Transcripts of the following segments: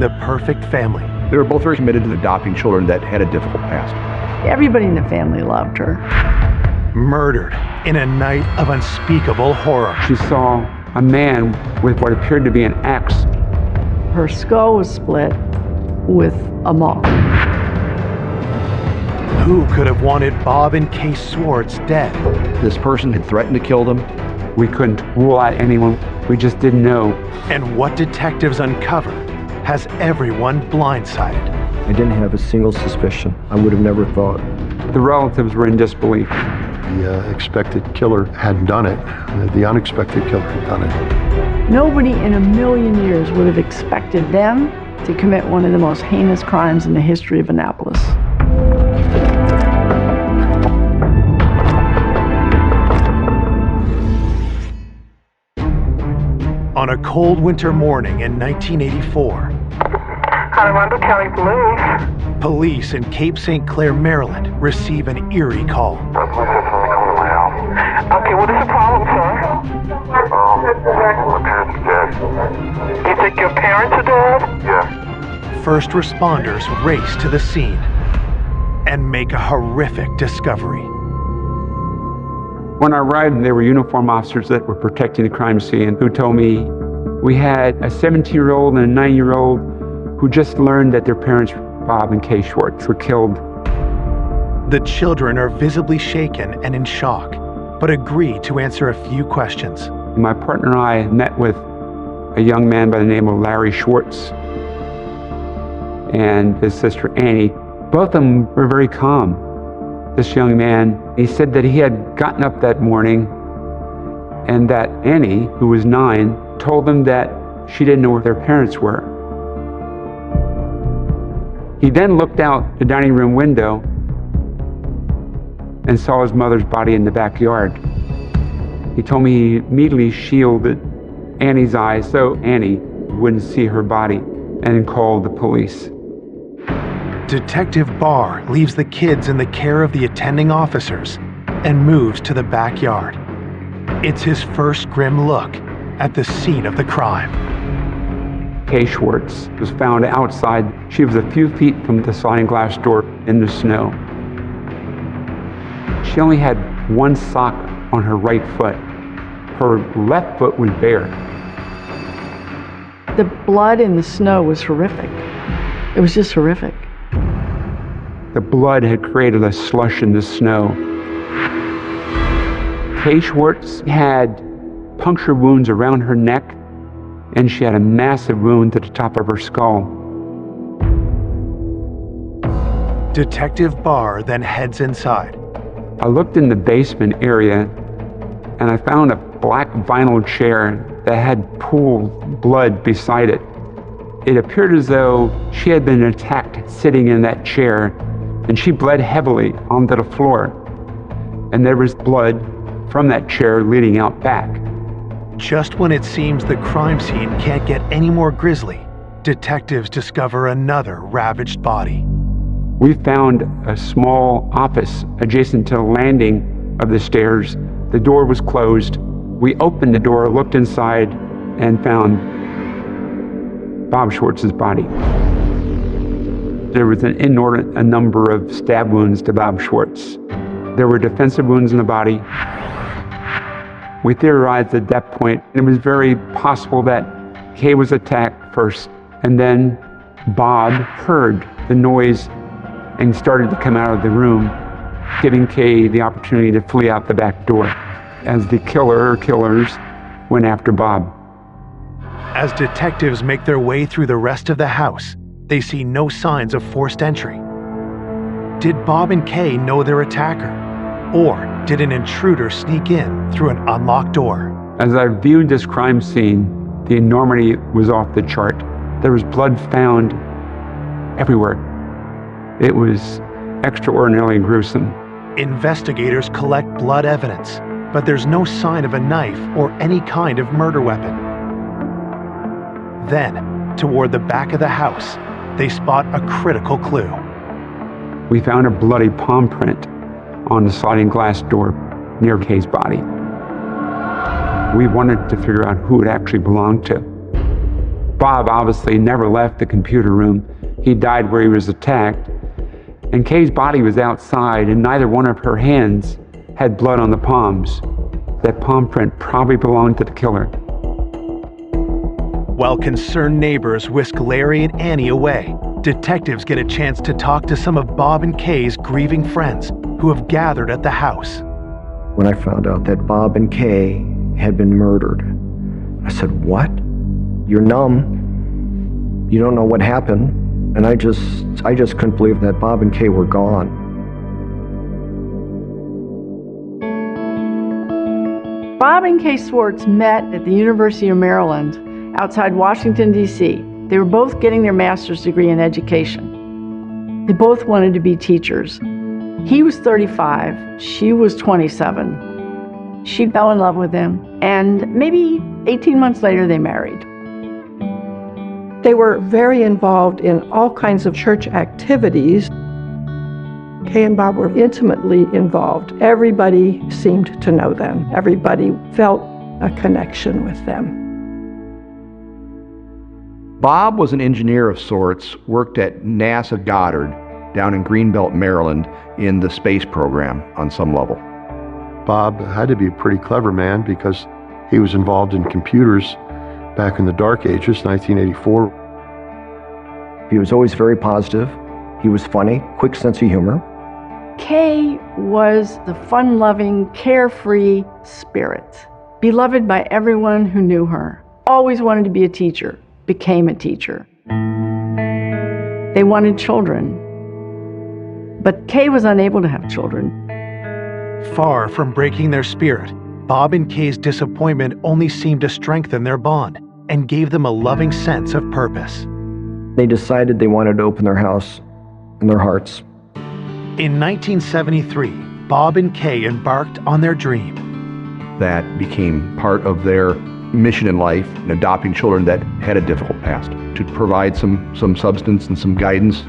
The perfect family. They were both very committed to adopting children that had a difficult past. Everybody in the family loved her. Murdered in a night of unspeakable horror. She saw a man with what appeared to be an axe. Her skull was split with a maul. Who could have wanted Bob and Kay Swartz dead? This person had threatened to kill them. We couldn't rule out anyone. We just didn't know. And what detectives uncovered has everyone blindsided. I didn't have a single suspicion. I would have never thought. The relatives were in disbelief. The expected killer had done it. The unexpected killer had done it. Nobody in a million years would have expected them to commit one of the most heinous crimes in the history of Annapolis. On a cold winter morning in 1984, Armando County Police. Police in Cape St. Clair, Maryland, receive an eerie call. Okay, what is the problem, sir? My parents are dead. You think your parents are dead? Yeah. First responders race to the scene and make a horrific discovery. When I arrived, there were uniformed officers that were protecting the crime scene who told me we had a 17-year-old and a 9-year-old who just learned that their parents, Bob and Kay Swartz, were killed. The children are visibly shaken and in shock, but agree to answer a few questions. My partner and I met with a young man by the name of Larry Schwartz and his sister Annie. Both of them were very calm. This young man, he said that he had gotten up that morning and that Annie, who was 9, told him that she didn't know where their parents were. He then looked out the dining room window and saw his mother's body in the backyard. He told me he immediately shielded Annie's eyes so Annie wouldn't see her body and called the police. Detective Barr leaves the kids in the care of the attending officers and moves to the backyard. It's his first grim look at the scene of the crime. Kay Swartz was found outside. She was a few feet from the sliding glass door in the snow. She only had one sock on her right foot. Her left foot was bare. The blood in the snow was horrific. It was just horrific. The blood had created a slush in the snow. Kay Swartz had puncture wounds around her neck, and she had a massive wound to the top of her skull. Detective Barr then heads inside. I looked in the basement area, and I found a black vinyl chair that had pooled blood beside it. It appeared as though she had been attacked sitting in that chair, and she bled heavily onto the floor. And there was blood from that chair leading out back. Just when it seems the crime scene can't get any more grisly, detectives discover another ravaged body. We found a small office adjacent to the landing of the stairs. The door was closed. We opened the door, looked inside, and found Bob Schwartz's body. There was an inordinate number of stab wounds to Bob Schwartz. There were defensive wounds in the body. We theorized at that point it was very possible that Kay was attacked first, and then Bob heard the noise and started to come out of the room, giving Kay the opportunity to flee out the back door as the killer or killers went after Bob. As detectives make their way through the rest of the house, they see no signs of forced entry. Did Bob and Kay know their attacker? Or did an intruder sneak in through an unlocked door? As I viewed this crime scene, the enormity was off the chart. There was blood found everywhere. It was extraordinarily gruesome. Investigators collect blood evidence, but there's no sign of a knife or any kind of murder weapon. Then, toward the back of the house, they spot a critical clue. We found a bloody palm print on the sliding glass door near Kay's body. We wanted to figure out who it actually belonged to. Bob obviously never left the computer room. He died where he was attacked. And Kay's body was outside, and neither one of her hands had blood on the palms. That palm print probably belonged to the killer. While concerned neighbors whisk Larry and Annie away, detectives get a chance to talk to some of Bob and Kay's grieving friends who have gathered at the house. When I found out that Bob and Kay had been murdered, I said, "What? You're numb. You don't know what happened." And I just couldn't believe that Bob and Kay were gone. Bob and Kay Swartz met at the University of Maryland outside Washington, D.C. They were both getting their master's degree in education. They both wanted to be teachers. He was 35, she was 27. She fell in love with him, and maybe 18 months later they married. They were very involved in all kinds of church activities. Kay and Bob were intimately involved. Everybody seemed to know them. Everybody felt a connection with them. Bob was an engineer of sorts, worked at NASA Goddard down in Greenbelt, Maryland, in the space program on some level. Bob had to be a pretty clever man because he was involved in computers back in the dark ages, 1984. He was always very positive. He was funny, quick sense of humor. Kay was the fun-loving, carefree spirit, beloved by everyone who knew her. Always wanted to be a teacher, became a teacher. They wanted children, but Kay was unable to have children. Far from breaking their spirit, Bob and Kay's disappointment only seemed to strengthen their bond and gave them a loving sense of purpose. They decided they wanted to open their house and their hearts. In 1973, Bob and Kay embarked on their dream. That became part of their mission in life, in adopting children that had a difficult past, to provide some substance and some guidance.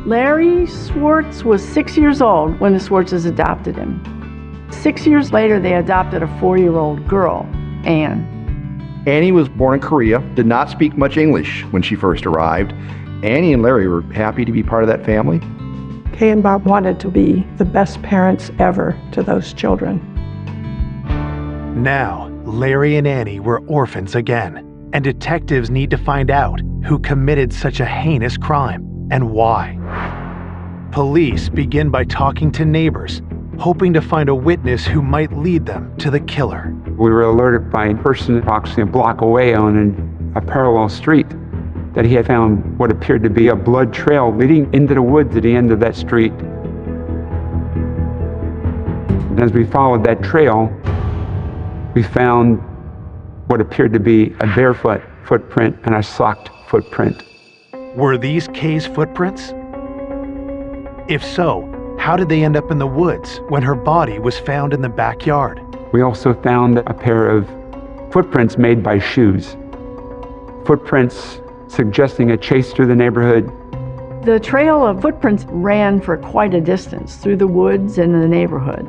Larry Swartz was 6 years old when the Swartzes adopted him. 6 years later, they adopted a 4-year-old girl, Anne. Annie was born in Korea, did not speak much English when she first arrived. Annie and Larry were happy to be part of that family. Kay and Bob wanted to be the best parents ever to those children. Now, Larry and Annie were orphans again, and detectives need to find out who committed such a heinous crime and why. Police begin by talking to neighbors, hoping to find a witness who might lead them to the killer. We were alerted by a person approximately a block away on a parallel street that he had found what appeared to be a blood trail leading into the woods at the end of that street. And as we followed that trail, we found what appeared to be a barefoot footprint and a socked footprint. Were these Kay's footprints? If so, how did they end up in the woods when her body was found in the backyard? We also found a pair of footprints made by shoes. Footprints suggesting a chase through the neighborhood. The trail of footprints ran for quite a distance through the woods and the neighborhood.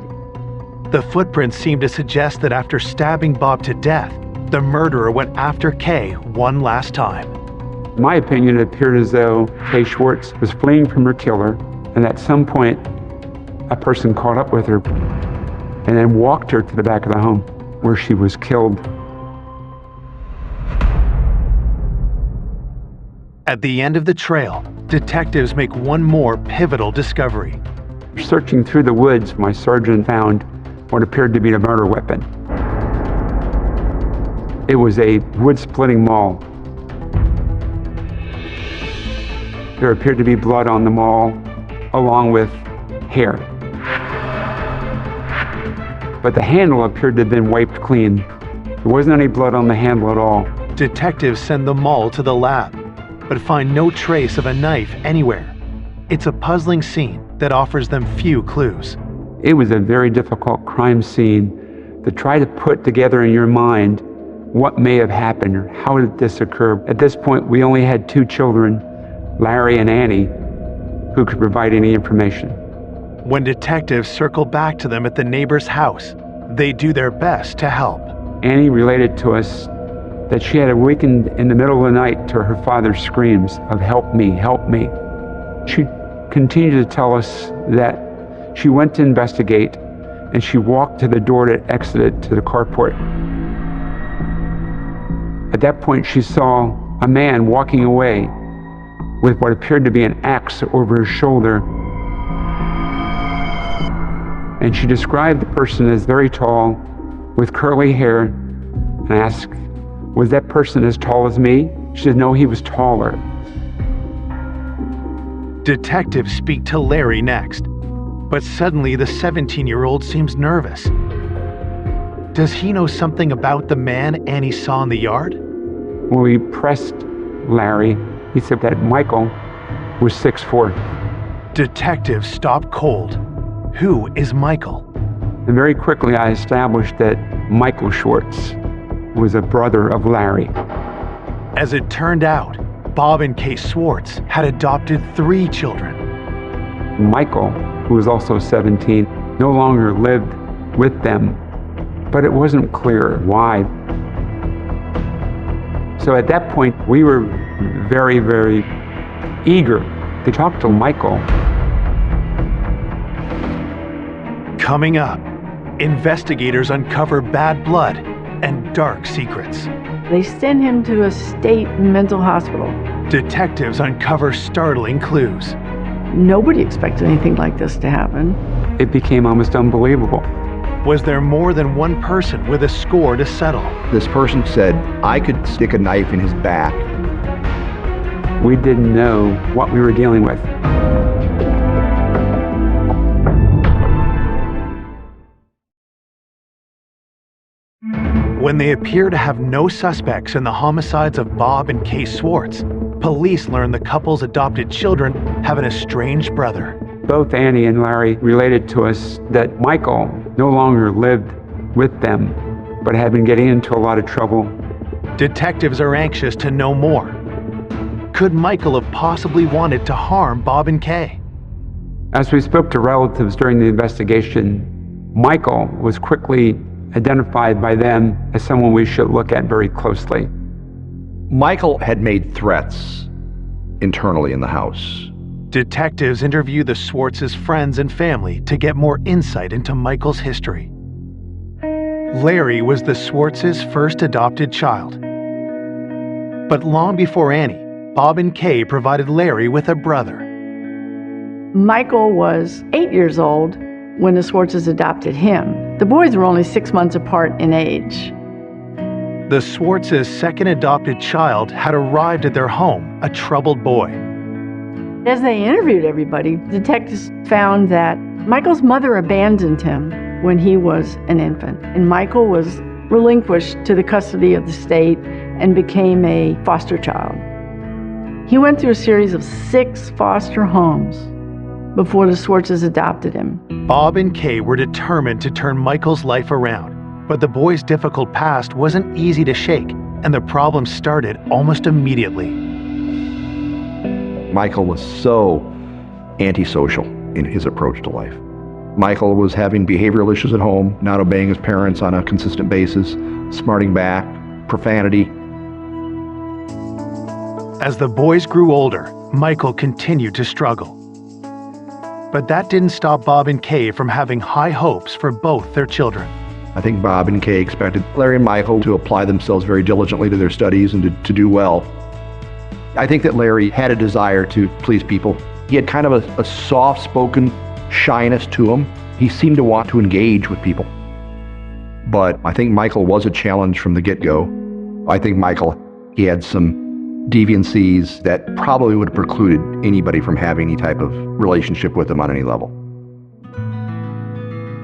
The footprints seemed to suggest that after stabbing Bob to death, the murderer went after Kay one last time. In my opinion, it appeared as though Kay Swartz was fleeing from her killer, and at some point, a person caught up with her and then walked her to the back of the home where she was killed. At the end of the trail, detectives make one more pivotal discovery. Searching through the woods, my sergeant found what appeared to be a murder weapon. It was a wood-splitting maul. There appeared to be blood on the maul, along with hair. But the handle appeared to have been wiped clean. There wasn't any blood on the handle at all. Detectives send the maul to the lab, but find no trace of a knife anywhere. It's a puzzling scene that offers them few clues. It was a very difficult crime scene to try to put together in your mind what may have happened or how did this occur. At this point, we only had 2 children, Larry and Annie, who could provide any information. When detectives circle back to them at the neighbor's house, they do their best to help. Annie related to us that she had awakened in the middle of the night to her father's screams of "Help me, help me." She continued to tell us that she went to investigate and she walked to the door that exited to the carport. At that point, she saw a man walking away with what appeared to be an axe over his shoulder. And she described the person as very tall, with curly hair, and asked, "Was that person as tall as me?" She said, "No, he was taller." Detectives speak to Larry next, but suddenly the 17-year-old seems nervous. Does he know something about the man Annie saw in the yard? When we pressed Larry, he said that Michael was 6'4". Detectives stop cold. Who is Michael? And very quickly I established that Michael Schwartz was a brother of Larry. As it turned out, Bob and Kay Schwartz had adopted 3 children. Michael, who was also 17, no longer lived with them, but it wasn't clear why. So at that point, we were very, very eager to talk to Michael. Coming up, investigators uncover bad blood and dark secrets. They send him to a state mental hospital. Detectives uncover startling clues. Nobody expected anything like this to happen. It became almost unbelievable. Was there more than one person with a score to settle? This person said, I could stick a knife in his back. We didn't know what we were dealing with. When they appear to have no suspects in the homicides of Bob and Kay Schwartz, police learn the couple's adopted children have an estranged brother. Both Annie and Larry related to us that Michael no longer lived with them, but had been getting into a lot of trouble. Detectives are anxious to know more. Could Michael have possibly wanted to harm Bob and Kay? As we spoke to relatives during the investigation, Michael was quickly identified by them as someone we should look at very closely. Michael had made threats internally in the house. Detectives interview the Schwartz's friends and family to get more insight into Michael's history. Larry was the Schwartz's first adopted child. But long before Annie, Bob and Kay provided Larry with a brother. Michael was 8 years old when the Schwartzes adopted him. The boys were only 6 months apart in age. The Schwartz's second adopted child had arrived at their home, a troubled boy. As they interviewed everybody, detectives found that Michael's mother abandoned him when he was an infant, and Michael was relinquished to the custody of the state and became a foster child. He went through a series of 6 foster homes before the Schwartzes adopted him. Bob and Kay were determined to turn Michael's life around, but the boy's difficult past wasn't easy to shake, and the problem started almost immediately. Michael was so antisocial in his approach to life. Michael was having behavioral issues at home, not obeying his parents on a consistent basis, smarting back, profanity. As the boys grew older, Michael continued to struggle. But that didn't stop Bob and Kay from having high hopes for both their children. I think Bob and Kay expected Larry and Michael to apply themselves very diligently to their studies and to do well. I think that Larry had a desire to please people. He had kind of a soft-spoken shyness to him. He seemed to want to engage with people. But I think Michael was a challenge from the get-go. I think he had some deviancies that probably would have precluded anybody from having any type of relationship with him on any level.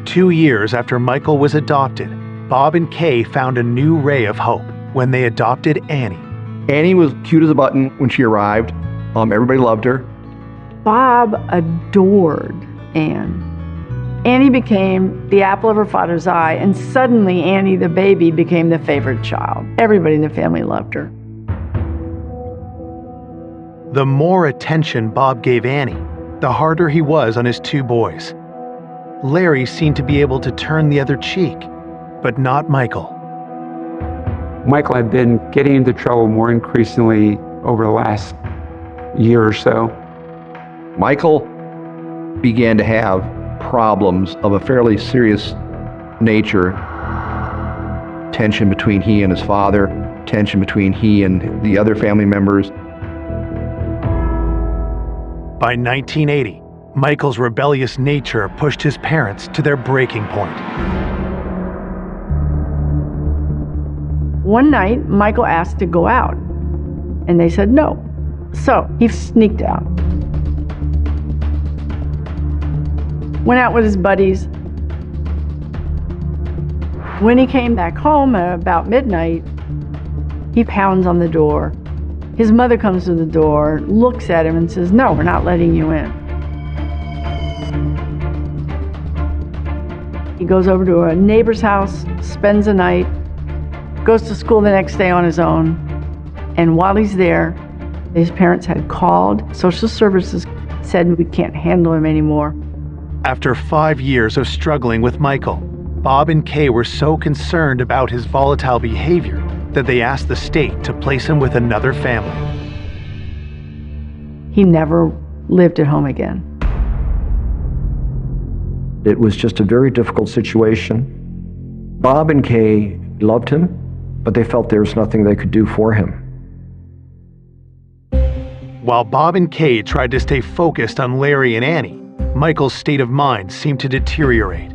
2 years after Michael was adopted, Bob and Kay found a new ray of hope when they adopted Annie. Annie was cute as a button when she arrived. Everybody loved her. Bob adored Anne. Annie became the apple of her father's eye, and suddenly Annie, the baby, became the favorite child. Everybody in the family loved her. The more attention Bob gave Annie, the harder he was on his 2 boys. Larry seemed to be able to turn the other cheek, but not Michael. Michael had been getting into trouble more increasingly over the last year or so. Michael began to have problems of a fairly serious nature. Tension between he and his father, tension between he and the other family members. By 1980, Michael's rebellious nature pushed his parents to their breaking point. One night, Michael asked to go out, and they said no. So he sneaked out. Went out with his buddies. When he came back home at about midnight, he pounds on the door. His mother comes to the door, looks at him and says, "No, we're not letting you in." He goes over to a neighbor's house, spends the night, goes to school the next day on his own. And while he's there, his parents had called. Social services said, "We can't handle him anymore." After 5 years of struggling with Michael, Bob and Kay were so concerned about his volatile behavior that they asked the state to place him with another family. He never lived at home again. It was just a very difficult situation. Bob and Kay loved him, but they felt there was nothing they could do for him. While Bob and Kay tried to stay focused on Larry and Annie, Michael's state of mind seemed to deteriorate.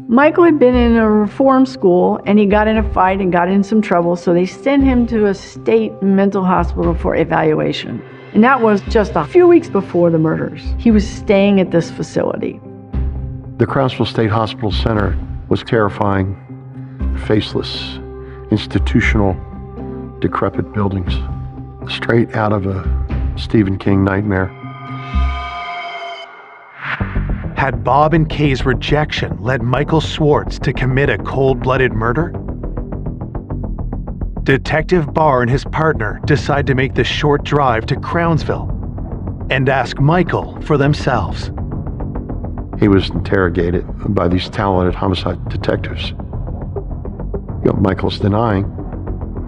Michael had been in a reform school and he got in a fight and got in some trouble, so they sent him to a state mental hospital for evaluation. And that was just a few weeks before the murders. He was staying at this facility. The Crownsville State Hospital Center was terrifying, faceless, institutional, decrepit buildings, straight out of a Stephen King nightmare. Had Bob and Kay's rejection led Michael Swartz to commit a cold-blooded murder? Detective Barr and his partner decide to make the short drive to Crownsville and ask Michael for themselves. He was interrogated by these talented homicide detectives. Michael's denying.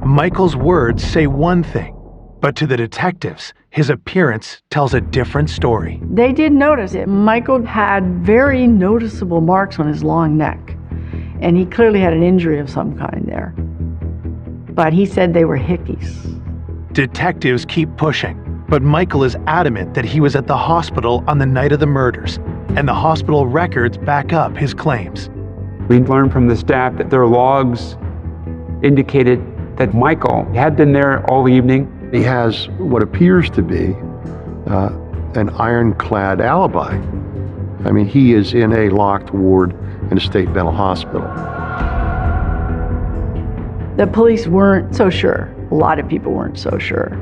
Michael's words say one thing, but to the detectives, his appearance tells a different story. They did notice it. Michael had very noticeable marks on his long neck, and he clearly had an injury of some kind there. But he said they were hickeys. Detectives keep pushing, but Michael is adamant that he was at the hospital on the night of the murders, and the hospital records back up his claims. We learned from the staff that their logs indicated that Michael had been there all evening. He has what appears to be an ironclad alibi. I mean, he is in a locked ward in a state mental hospital. The police weren't so sure. A lot of people weren't so sure.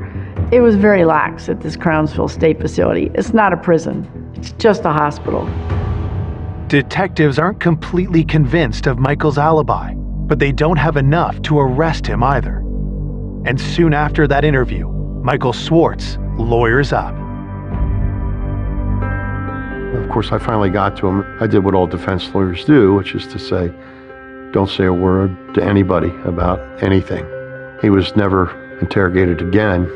It was very lax at this Crownsville State facility. It's not a prison. It's just a hospital. Detectives aren't completely convinced of Michael's alibi, but they don't have enough to arrest him either. And soon after that interview, Michael Swartz lawyers up. Of course, I finally got to him. I did what all defense lawyers do, which is to say, don't say a word to anybody about anything. He was never interrogated again.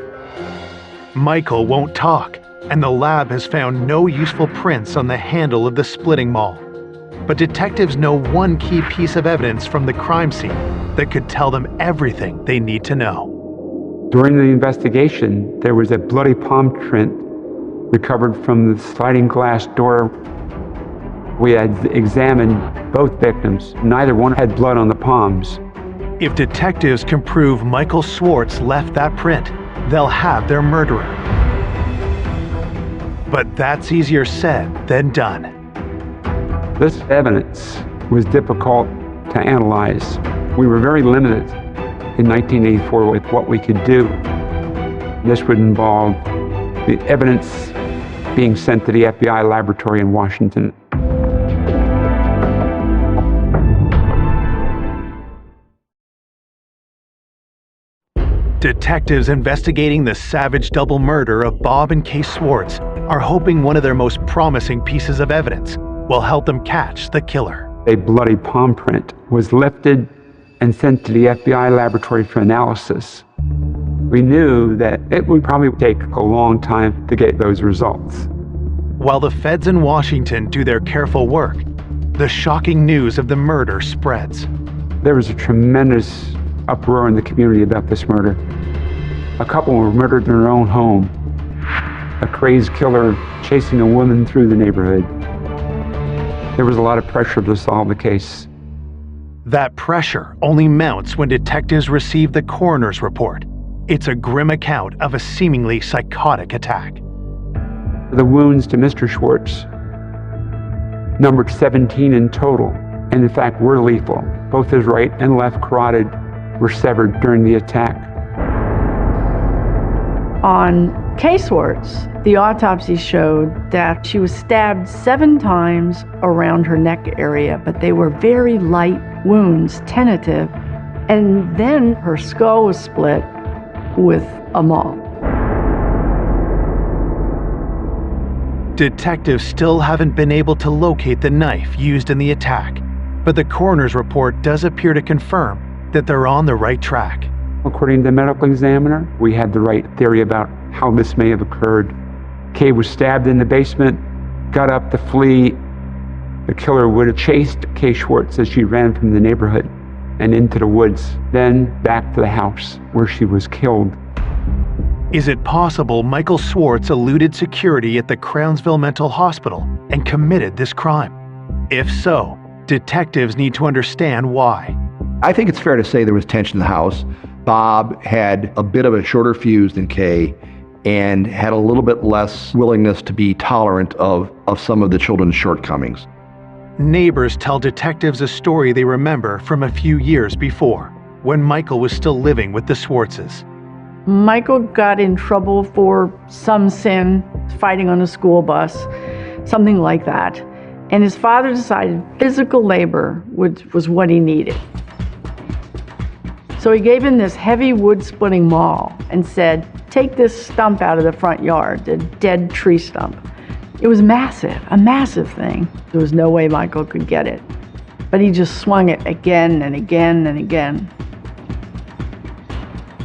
Michael won't talk, and the lab has found no useful prints on the handle of the splitting maul. But detectives know one key piece of evidence from the crime scene that could tell them everything they need to know. During the investigation, there was a bloody palm print recovered from the sliding glass door. We had examined both victims. Neither one had blood on the palms. If detectives can prove Michael Swartz left that print, they'll have their murderer. But that's easier said than done. This evidence was difficult to analyze. We were very limited in 1984 with what we could do. This would involve the evidence being sent to the FBI laboratory in Washington. Detectives investigating the savage double murder of Bob and Kay Swartz are hoping one of their most promising pieces of evidence will help them catch the killer. A bloody palm print was lifted and sent to the FBI laboratory for analysis. We knew that it would probably take a long time to get those results. While the feds in Washington do their careful work, the shocking news of the murder spreads. There was a tremendous uproar in the community about this murder. A couple were murdered in their own home. A crazed killer chasing a woman through the neighborhood. There was a lot of pressure to solve the case. That pressure only mounts when detectives receive the coroner's report. It's a grim account of a seemingly psychotic attack. The wounds to Mr. Schwartz numbered 17 in total, and in fact were lethal. Both his right and left carotid were severed during the attack. On Kay Swartz, the autopsy showed that she was stabbed 7 times around her neck area, but they were very light wounds, tentative, and then her skull was split with a maul. Detectives still haven't been able to locate the knife used in the attack, but the coroner's report does appear to confirm that they're on the right track. According to the medical examiner, we had the right theory about how this may have occurred. Kay was stabbed in the basement, got up to flee. The killer would have chased Kay Swartz as she ran from the neighborhood and into the woods, then back to the house where she was killed. Is it possible Michael Swartz eluded security at the Crownsville Mental Hospital and committed this crime? If so, detectives need to understand why. I think it's fair to say there was tension in the house. Bob had a bit of a shorter fuse than Kay and had a little bit less willingness to be tolerant of some of the children's shortcomings. Neighbors tell detectives a story they remember from a few years before, when Michael was still living with the Swartzes. Michael got in trouble for some sin, fighting on a school bus, something like that. And his father decided physical labor was what he needed. So he gave him this heavy wood splitting maul and said, take this stump out of the front yard, the dead tree stump. It was massive, a massive thing. There was no way Michael could get it. But he just swung it again and again and again.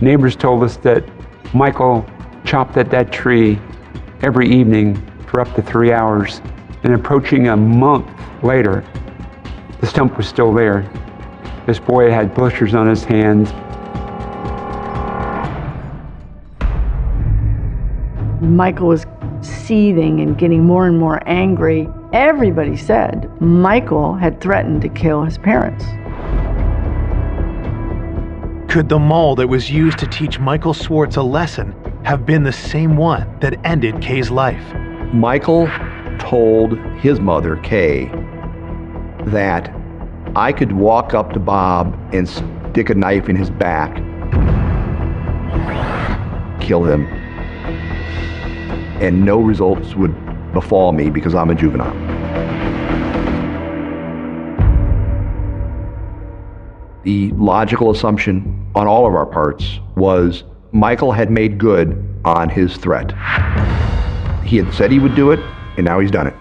Neighbors told us that Michael chopped at that tree every evening for up to 3 hours, and approaching a month later, the stump was still there. This boy had blisters on his hands. Michael was seething and getting more and more angry. Everybody said Michael had threatened to kill his parents. Could the maul that was used to teach Michael Swartz a lesson have been the same one that ended Kay's life? Michael told his mother, Kay, that I could walk up to Bob and stick a knife in his back, kill him, and no results would befall me because I'm a juvenile. The logical assumption on all of our parts was Michael had made good on his threat. He had said he would do it, and now he's done it.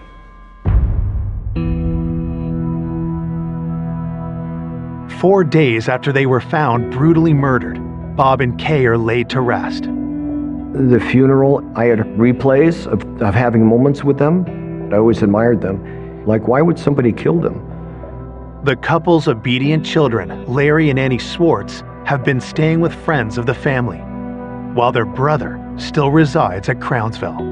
"4 days after they were found brutally murdered, Bob and Kay are laid to rest. The funeral, I had replays of having moments with them. I always admired them. Like, why would somebody kill them? The couple's obedient children, Larry and Annie Swartz, have been staying with friends of the family, while their brother still resides at Crownsville.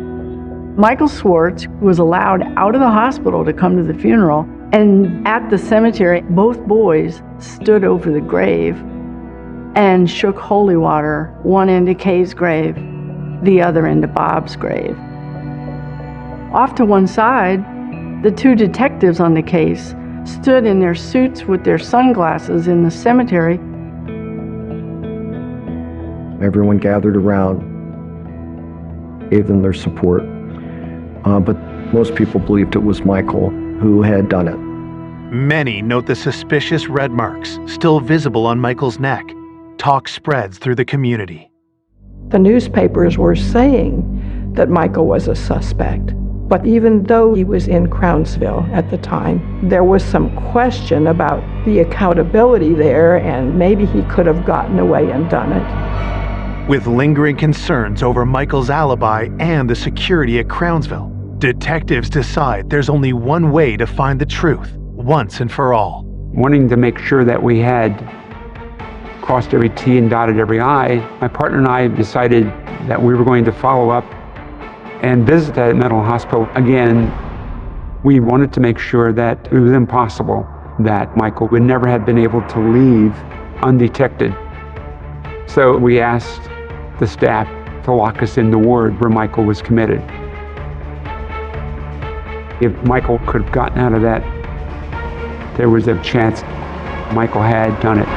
Michael Swartz was allowed out of the hospital to come to the funeral, and at the cemetery, both boys stood over the grave and shook holy water, one into Kay's grave, the other into Bob's grave. Off to one side, the 2 detectives on the case stood in their suits with their sunglasses in the cemetery. Everyone gathered around, gave them their support. But most people believed it was Michael who had done it. Many note the suspicious red marks still visible on Michael's neck. Talk spreads through the community. The newspapers were saying that Michael was a suspect. But even though he was in Crownsville at the time, there was some question about the accountability there, and maybe he could have gotten away and done it. With lingering concerns over Michael's alibi and the security at Crownsville, detectives decide there's only one way to find the truth once and for all. Wanting to make sure that we had crossed every T and dotted every I, my partner and I decided that we were going to follow up and visit that mental hospital again. We wanted to make sure that it was impossible that Michael would never have been able to leave undetected. So we asked the staff to lock us in the ward where Michael was committed. If Michael could have gotten out of that, there was a chance Michael had done it.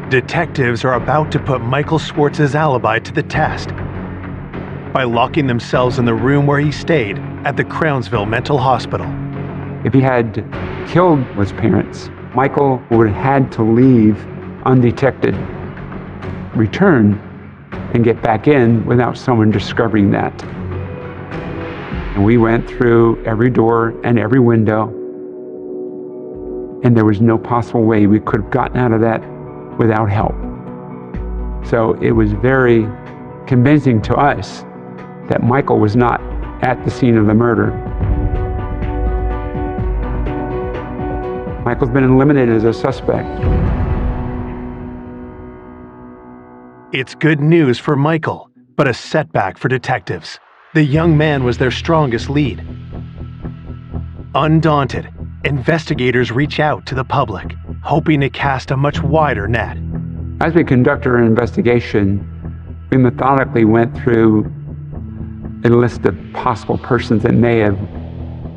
Detectives are about to put Michael Schwartz's alibi to the test by locking themselves in the room where he stayed at the Crownsville Mental Hospital. If he had killed his parents, Michael would have had to leave undetected, return, and get back in without someone discovering that. And we went through every door and every window, and there was no possible way we could have gotten out of that without help. So it was very convincing to us that Michael was not at the scene of the murder. Michael's been eliminated as a suspect. It's good news for Michael, but a setback for detectives. The young man was their strongest lead. Undaunted, investigators reach out to the public, hoping to cast a much wider net. As we conducted our investigation, we methodically went through a list of possible persons that may have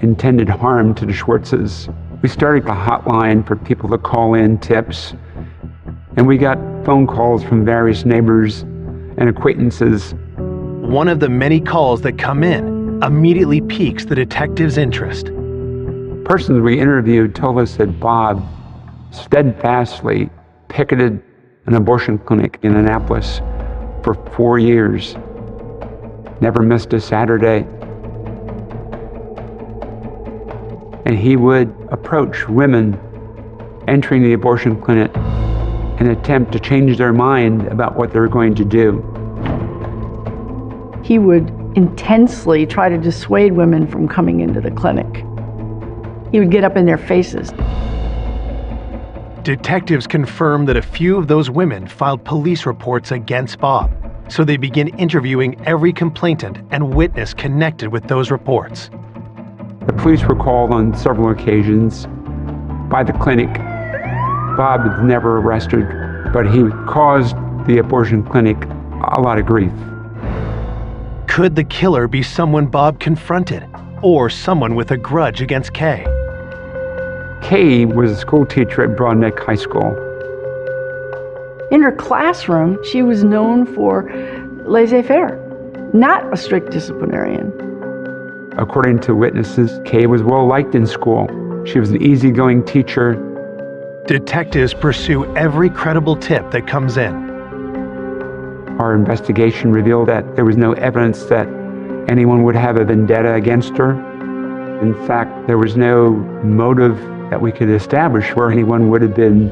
intended harm to the Schwartzes. We started a hotline for people to call in tips, and we got phone calls from various neighbors and acquaintances. One of the many calls that come in immediately piques the detectives' interest. Persons we interviewed told us that Bob steadfastly picketed an abortion clinic in Annapolis for 4 years, never missed a Saturday. And he would approach women entering the abortion clinic and attempt to change their mind about what they were going to do. He would intensely try to dissuade women from coming into the clinic. He would get up in their faces. Detectives confirm that a few of those women filed police reports against Bob, so they begin interviewing every complainant and witness connected with those reports. The police were called on several occasions by the clinic. Bob was never arrested, but he caused the abortion clinic a lot of grief. Could the killer be someone Bob confronted, or someone with a grudge against Kay? Kay was a school teacher at Broad Neck High School. In her classroom, she was known for laissez-faire, not a strict disciplinarian. According to witnesses, Kay was well liked in school. She was an easygoing teacher. Detectives pursue every credible tip that comes in. Our investigation revealed that there was no evidence that anyone would have a vendetta against her. In fact, there was no motive that we could establish where anyone would have been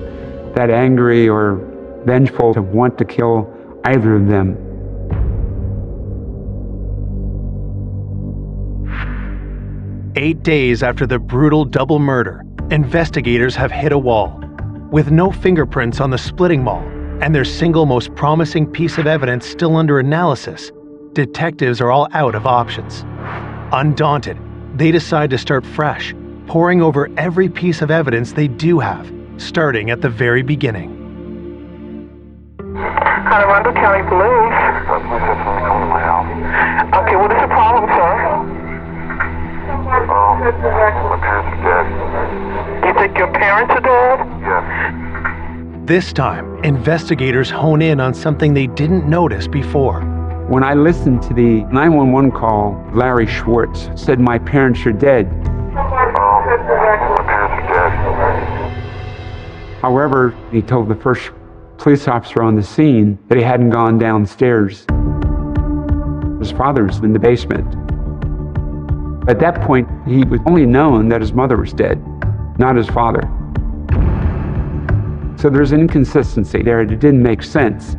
that angry or vengeful to want to kill either of them. "8 days after the brutal double murder, investigators have hit a wall. With no fingerprints on the splitting mall and their single most promising piece of evidence still under analysis, detectives are all out of options. Undaunted, they decide to start fresh, poring over every piece of evidence they do have, starting at the very beginning. Anne Arundel County Police. Okay, what is the problem, sir? My parents are dead. You think your parents are dead? Yes. This time, investigators hone in on something they didn't notice before. When I listened to the 911 call, Larry Schwartz said, "My parents are dead." My parents are However, he told the first police officer on the scene that he hadn't gone downstairs. His father was in the basement. At that point, he was only known that his mother was dead, not his father. So there's an inconsistency there. It didn't make sense.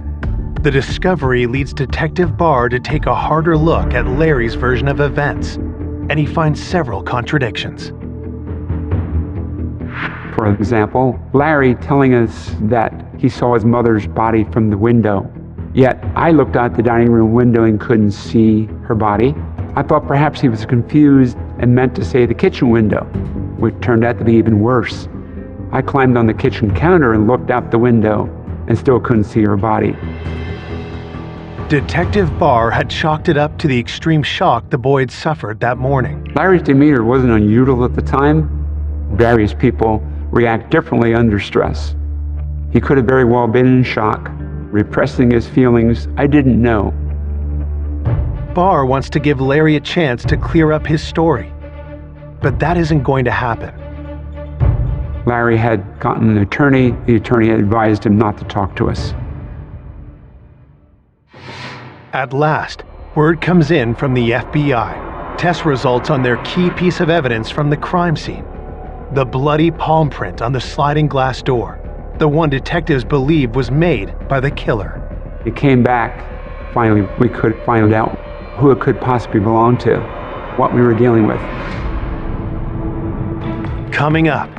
The discovery leads Detective Barr to take a harder look at Larry's version of events, and he finds several contradictions. For example, Larry telling us that he saw his mother's body from the window, yet I looked out the dining room window and couldn't see her body. I thought perhaps he was confused and meant to say the kitchen window, which turned out to be even worse. I climbed on the kitchen counter and looked out the window and still couldn't see her body. Detective Barr had chalked it up to the extreme shock the boy had suffered that morning. Larry's demeanor wasn't unusual at the time. Various people react differently under stress. He could have very well been in shock, repressing his feelings. I didn't know. Barr wants to give Larry a chance to clear up his story, but that isn't going to happen. Larry had gotten an attorney. The attorney had advised him not to talk to us. At last, word comes in from the FBI. Test results on their key piece of evidence from the crime scene. The bloody palm print on the sliding glass door. The one detectives believe was made by the killer. It came back. Finally, we could find out who it could possibly belong to, what we were dealing with. Coming up,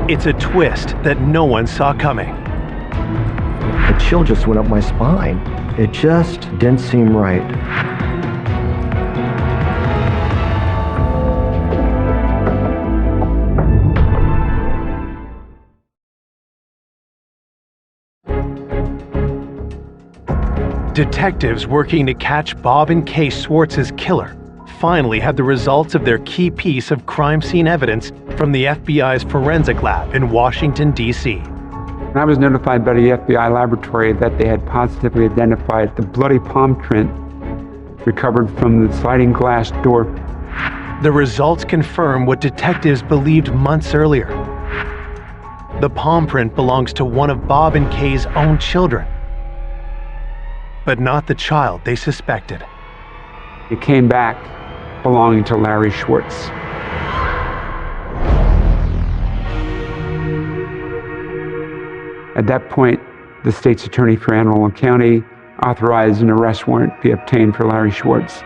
it's a twist that no one saw coming. A chill just went up my spine. It just didn't seem right. Detectives working to catch Bob and Kay Schwartz's killer finally had the results of their key piece of crime scene evidence from the FBI's forensic lab in Washington, D.C. I was notified by the FBI laboratory that they had positively identified the bloody palm print recovered from the sliding glass door. The results confirm what detectives believed months earlier. The palm print belongs to one of Bob and Kay's own children, but not the child they suspected. It came back belonging to Larry Schwartz. At that point, the state's attorney for Anne Arundel County authorized an arrest warrant be obtained for Larry Schwartz.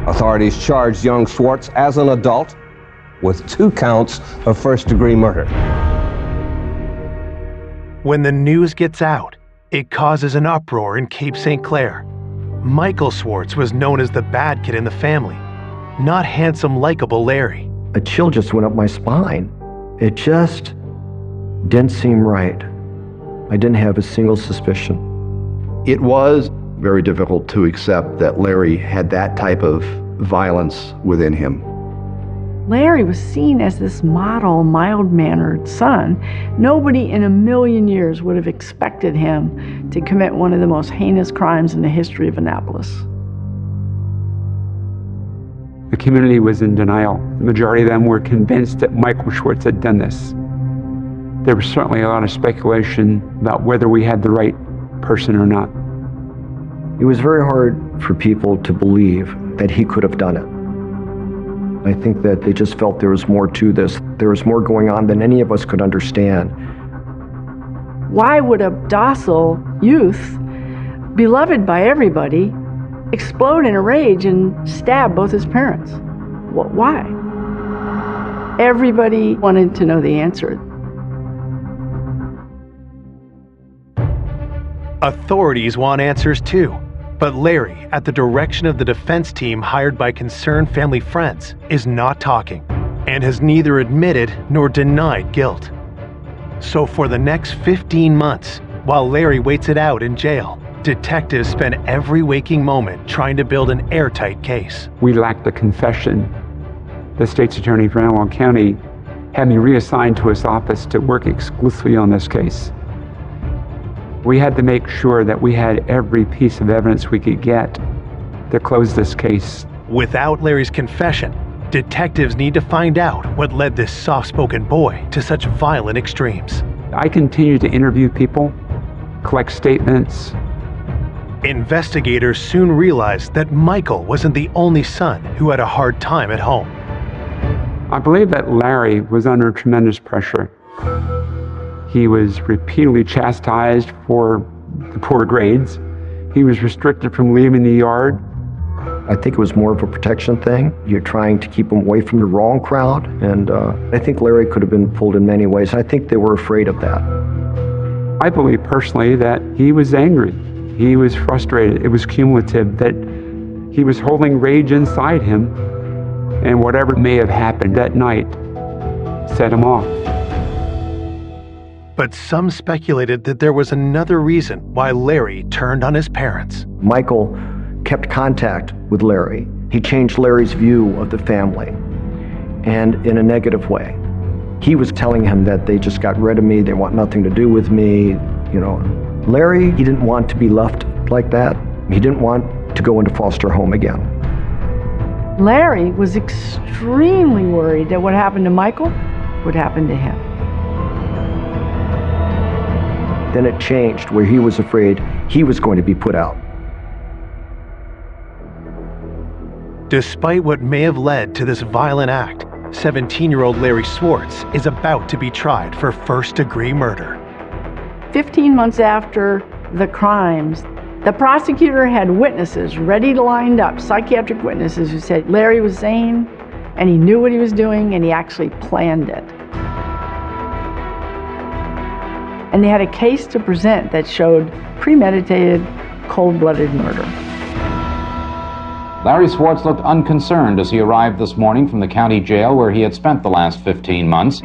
Authorities charged young Schwartz as an adult with 2 counts of first-degree murder. When the news gets out, it causes an uproar in Cape St. Clair. Michael Schwartz was known as the bad kid in the family, not handsome, likable Larry. A chill just went up my spine. It just didn't seem right. I didn't have a single suspicion. It was very difficult to accept that Larry had that type of violence within him. Larry was seen as this model, mild-mannered son. Nobody in a million years would have expected him to commit one of the most heinous crimes in the history of Annapolis. The community was in denial. The majority of them were convinced that Michael Schwartz had done this. There was certainly a lot of speculation about whether we had the right person or not. It was very hard for people to believe that he could have done it. I think that they just felt there was more to this. There was more going on than any of us could understand. Why would a docile youth, beloved by everybody, explode in a rage and stab both his parents? Why? Everybody wanted to know the answer. Authorities want answers too, but Larry, at the direction of the defense team hired by concerned family friends, is not talking and has neither admitted nor denied guilt. So for the next 15 months, while Larry waits it out in jail, detectives spend every waking moment trying to build an airtight case. We lacked a confession. The state's attorney for Anne Arundel County had me reassigned to his office to work exclusively on this case. We had to make sure that we had every piece of evidence we could get to close this case. Without Larry's confession, Detectives need to find out what led this soft-spoken boy to such violent extremes. I continued to interview people, collect statements. Investigators soon realized that Michael wasn't the only son who had a hard time at home. I believe that Larry was under tremendous pressure. He was repeatedly chastised for the poor grades. He was restricted from leaving the yard. I think it was more of a protection thing. You're trying to keep him away from the wrong crowd, and I think Larry could have been pulled in many ways. I think they were afraid of that. I believe personally that he was angry. He was frustrated. It was cumulative, that he was holding rage inside him, and whatever may have happened that night set him off. But some speculated that there was another reason why Larry turned on his parents. Michael kept contact with Larry. He changed Larry's view of the family, and in a negative way. He was telling him that they just got rid of me, they want nothing to do with me, you know. Larry, he didn't want to be left like that. He didn't want to go into foster home again. Larry was extremely worried that what happened to Michael would happen to him. Then it changed, where he was afraid he was going to be put out. Despite what may have led to this violent act, 17-year-old Larry Swartz is about to be tried for first-degree murder. 15 months after the crimes, the prosecutor had witnesses ready to lined up, psychiatric witnesses who said Larry was sane and he knew what he was doing and he actually planned it. And they had a case to present that showed premeditated, cold-blooded murder. Larry Swartz looked unconcerned as he arrived this morning from the county jail where he had spent the last 15 months.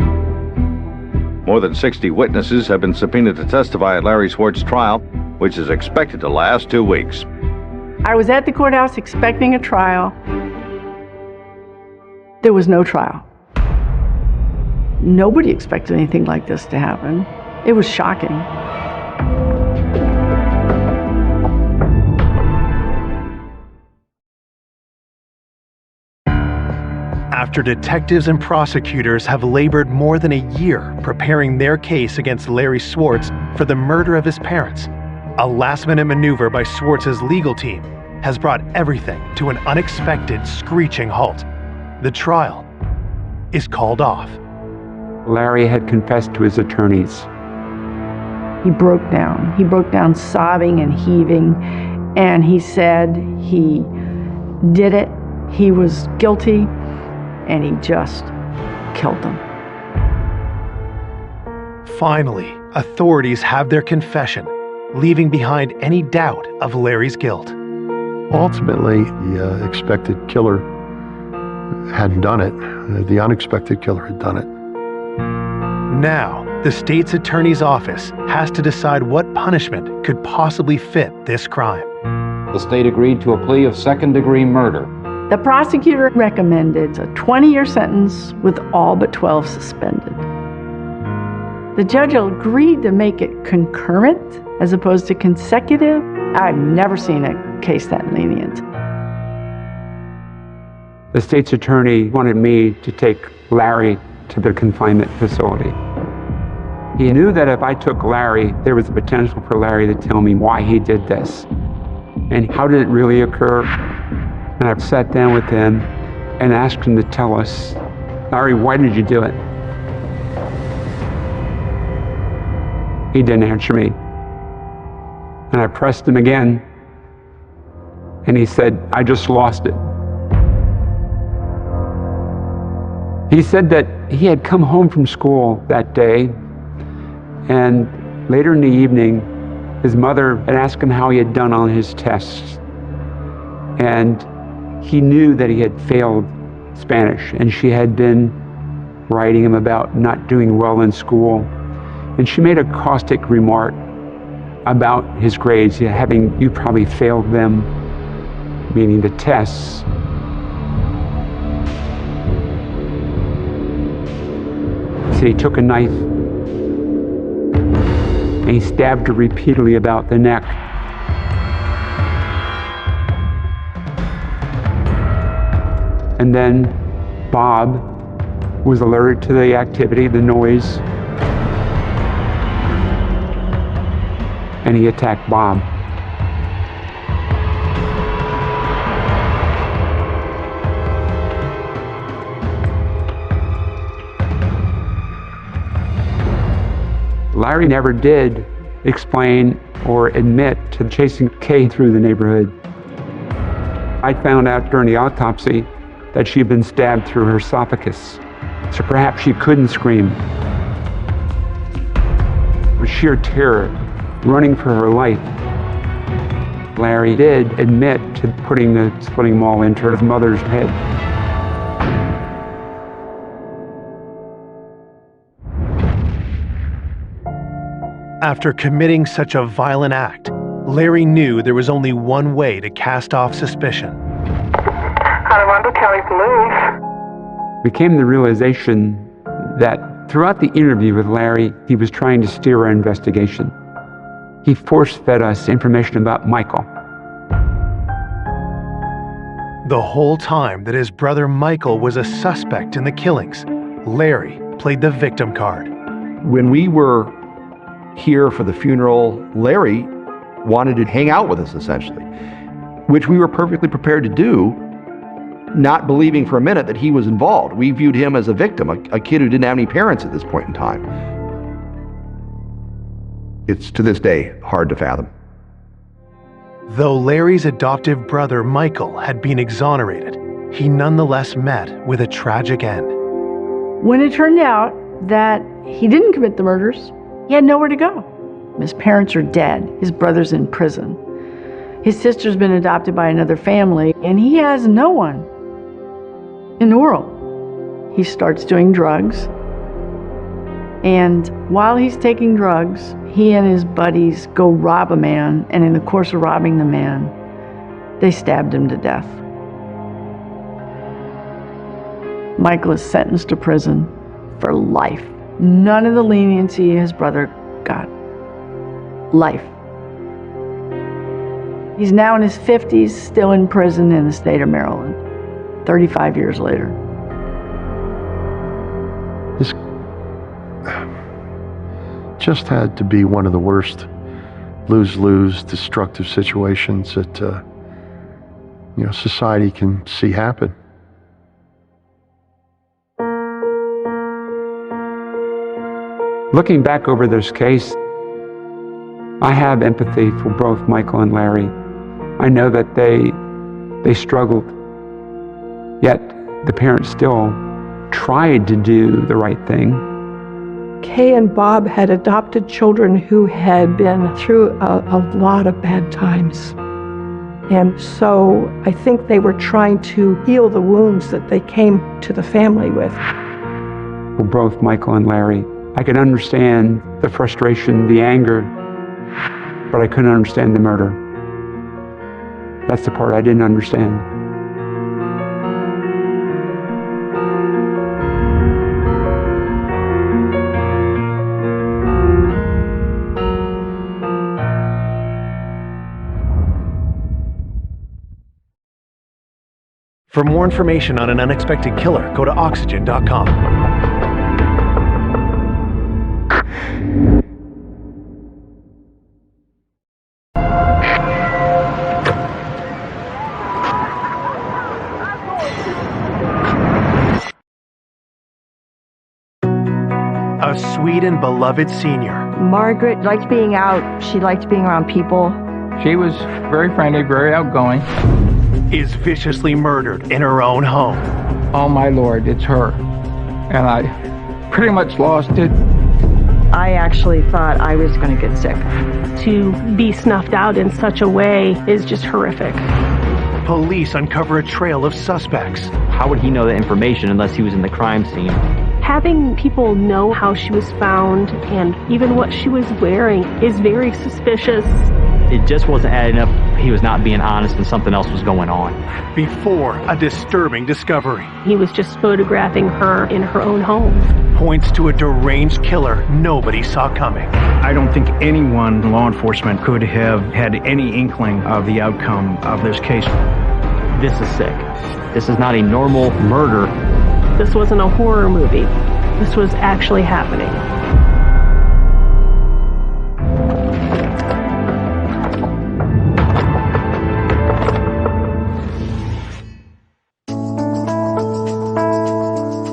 More than 60 witnesses have been subpoenaed to testify at Larry Swartz's trial, which is expected to last 2 weeks. I was at the courthouse expecting a trial. There was no trial. Nobody expected anything like this to happen. It was shocking. After detectives and prosecutors have labored more than a year preparing their case against Larry Swartz for the murder of his parents, a last-minute maneuver by Swartz's legal team has brought everything to an unexpected, screeching halt. The trial is called off. Larry had confessed to his attorneys. He broke down. He broke down sobbing and heaving, and he said he did it, he was guilty, and he just killed them. Finally, authorities have their confession, leaving behind any doubt of Larry's guilt. Ultimately, the expected killer hadn't done it. The unexpected killer had done it. Now, the state's attorney's office has to decide what punishment could possibly fit this crime. The state agreed to a plea of second-degree murder. The prosecutor recommended a 20-year sentence with all but 12 suspended. The judge agreed to make it concurrent as opposed to consecutive. I've never seen a case that lenient. The state's attorney wanted me to take Larry to the confinement facility. He knew that if I took Larry, there was a potential for Larry to tell me why he did this and how did it really occur. And I sat down with him and asked him to tell us, Larry, why did you do it? He didn't answer me. And I pressed him again, and he said, I just lost it. He said that he had come home from school that day, and later in the evening, his mother had asked him how he had done on his tests. And he knew that he had failed Spanish, and she had been writing him about not doing well in school. And she made a caustic remark about his grades, you probably failed them, meaning the tests. So he took a knife and he stabbed her repeatedly about the neck. And then Bob was alerted to the activity, the noise, and he attacked Bob. Larry never did explain or admit to chasing Kay through the neighborhood. I found out during the autopsy that she had been stabbed through her esophagus, so perhaps she couldn't scream. With sheer terror, running for her life, Larry did admit to putting the splitting maul into his mother's head. After committing such a violent act, Larry knew there was only one way to cast off suspicion. Anne Arundel County Police. We came to the realization that throughout the interview with Larry, he was trying to steer our investigation. He force-fed us information about Michael. The whole time that his brother Michael was a suspect in the killings, Larry played the victim card. When we were here for the funeral, Larry wanted to hang out with us, essentially, which we were perfectly prepared to do, not believing for a minute that he was involved. We viewed him as a victim, a kid who didn't have any parents at this point in time. It's, to this day, hard to fathom. Though Larry's adoptive brother Michael had been exonerated, he nonetheless met with a tragic end. When it turned out that he didn't commit the murders, he had nowhere to go. His parents are dead. His brother's in prison. His sister's been adopted by another family, and he has no one in the world. He starts doing drugs, and while he's taking drugs, he and his buddies go rob a man, and in the course of robbing the man, they stabbed him to death. Michael is sentenced to prison for life. None of the leniency his brother got. Life. He's now in his 50s, still in prison in the state of Maryland, 35 years later. This just had to be one of the worst lose-lose, destructive situations that society can see happen. Looking back over this case, I have empathy for both Michael and Larry. I know that they struggled, yet the parents still tried to do the right thing. Kay and Bob had adopted children who had been through a lot of bad times. And so I think they were trying to heal the wounds that they came to the family with. For both Michael and Larry, I could understand the frustration, the anger, but I couldn't understand the murder. That's the part I didn't understand. For more information on an unexpected killer, go to Oxygen.com. A sweet and beloved senior. Margaret liked being out. She liked being around people. She was very friendly, very outgoing. Is viciously murdered in her own home. Oh my Lord, it's her. And I pretty much lost it. I actually thought I was going to get sick. To be snuffed out in such a way is just horrific. Police uncover a trail of suspects. How would he know that information unless he was in the crime scene? Having people know how she was found and even what she was wearing is very suspicious. It just wasn't adding up. He was not being honest and something else was going on. Before a disturbing discovery. He was just photographing her in her own home. Points to a deranged killer nobody saw coming. I don't think anyone in law enforcement could have had any inkling of the outcome of this case. This is sick. This is not a normal murder. This wasn't a horror movie. This was actually happening.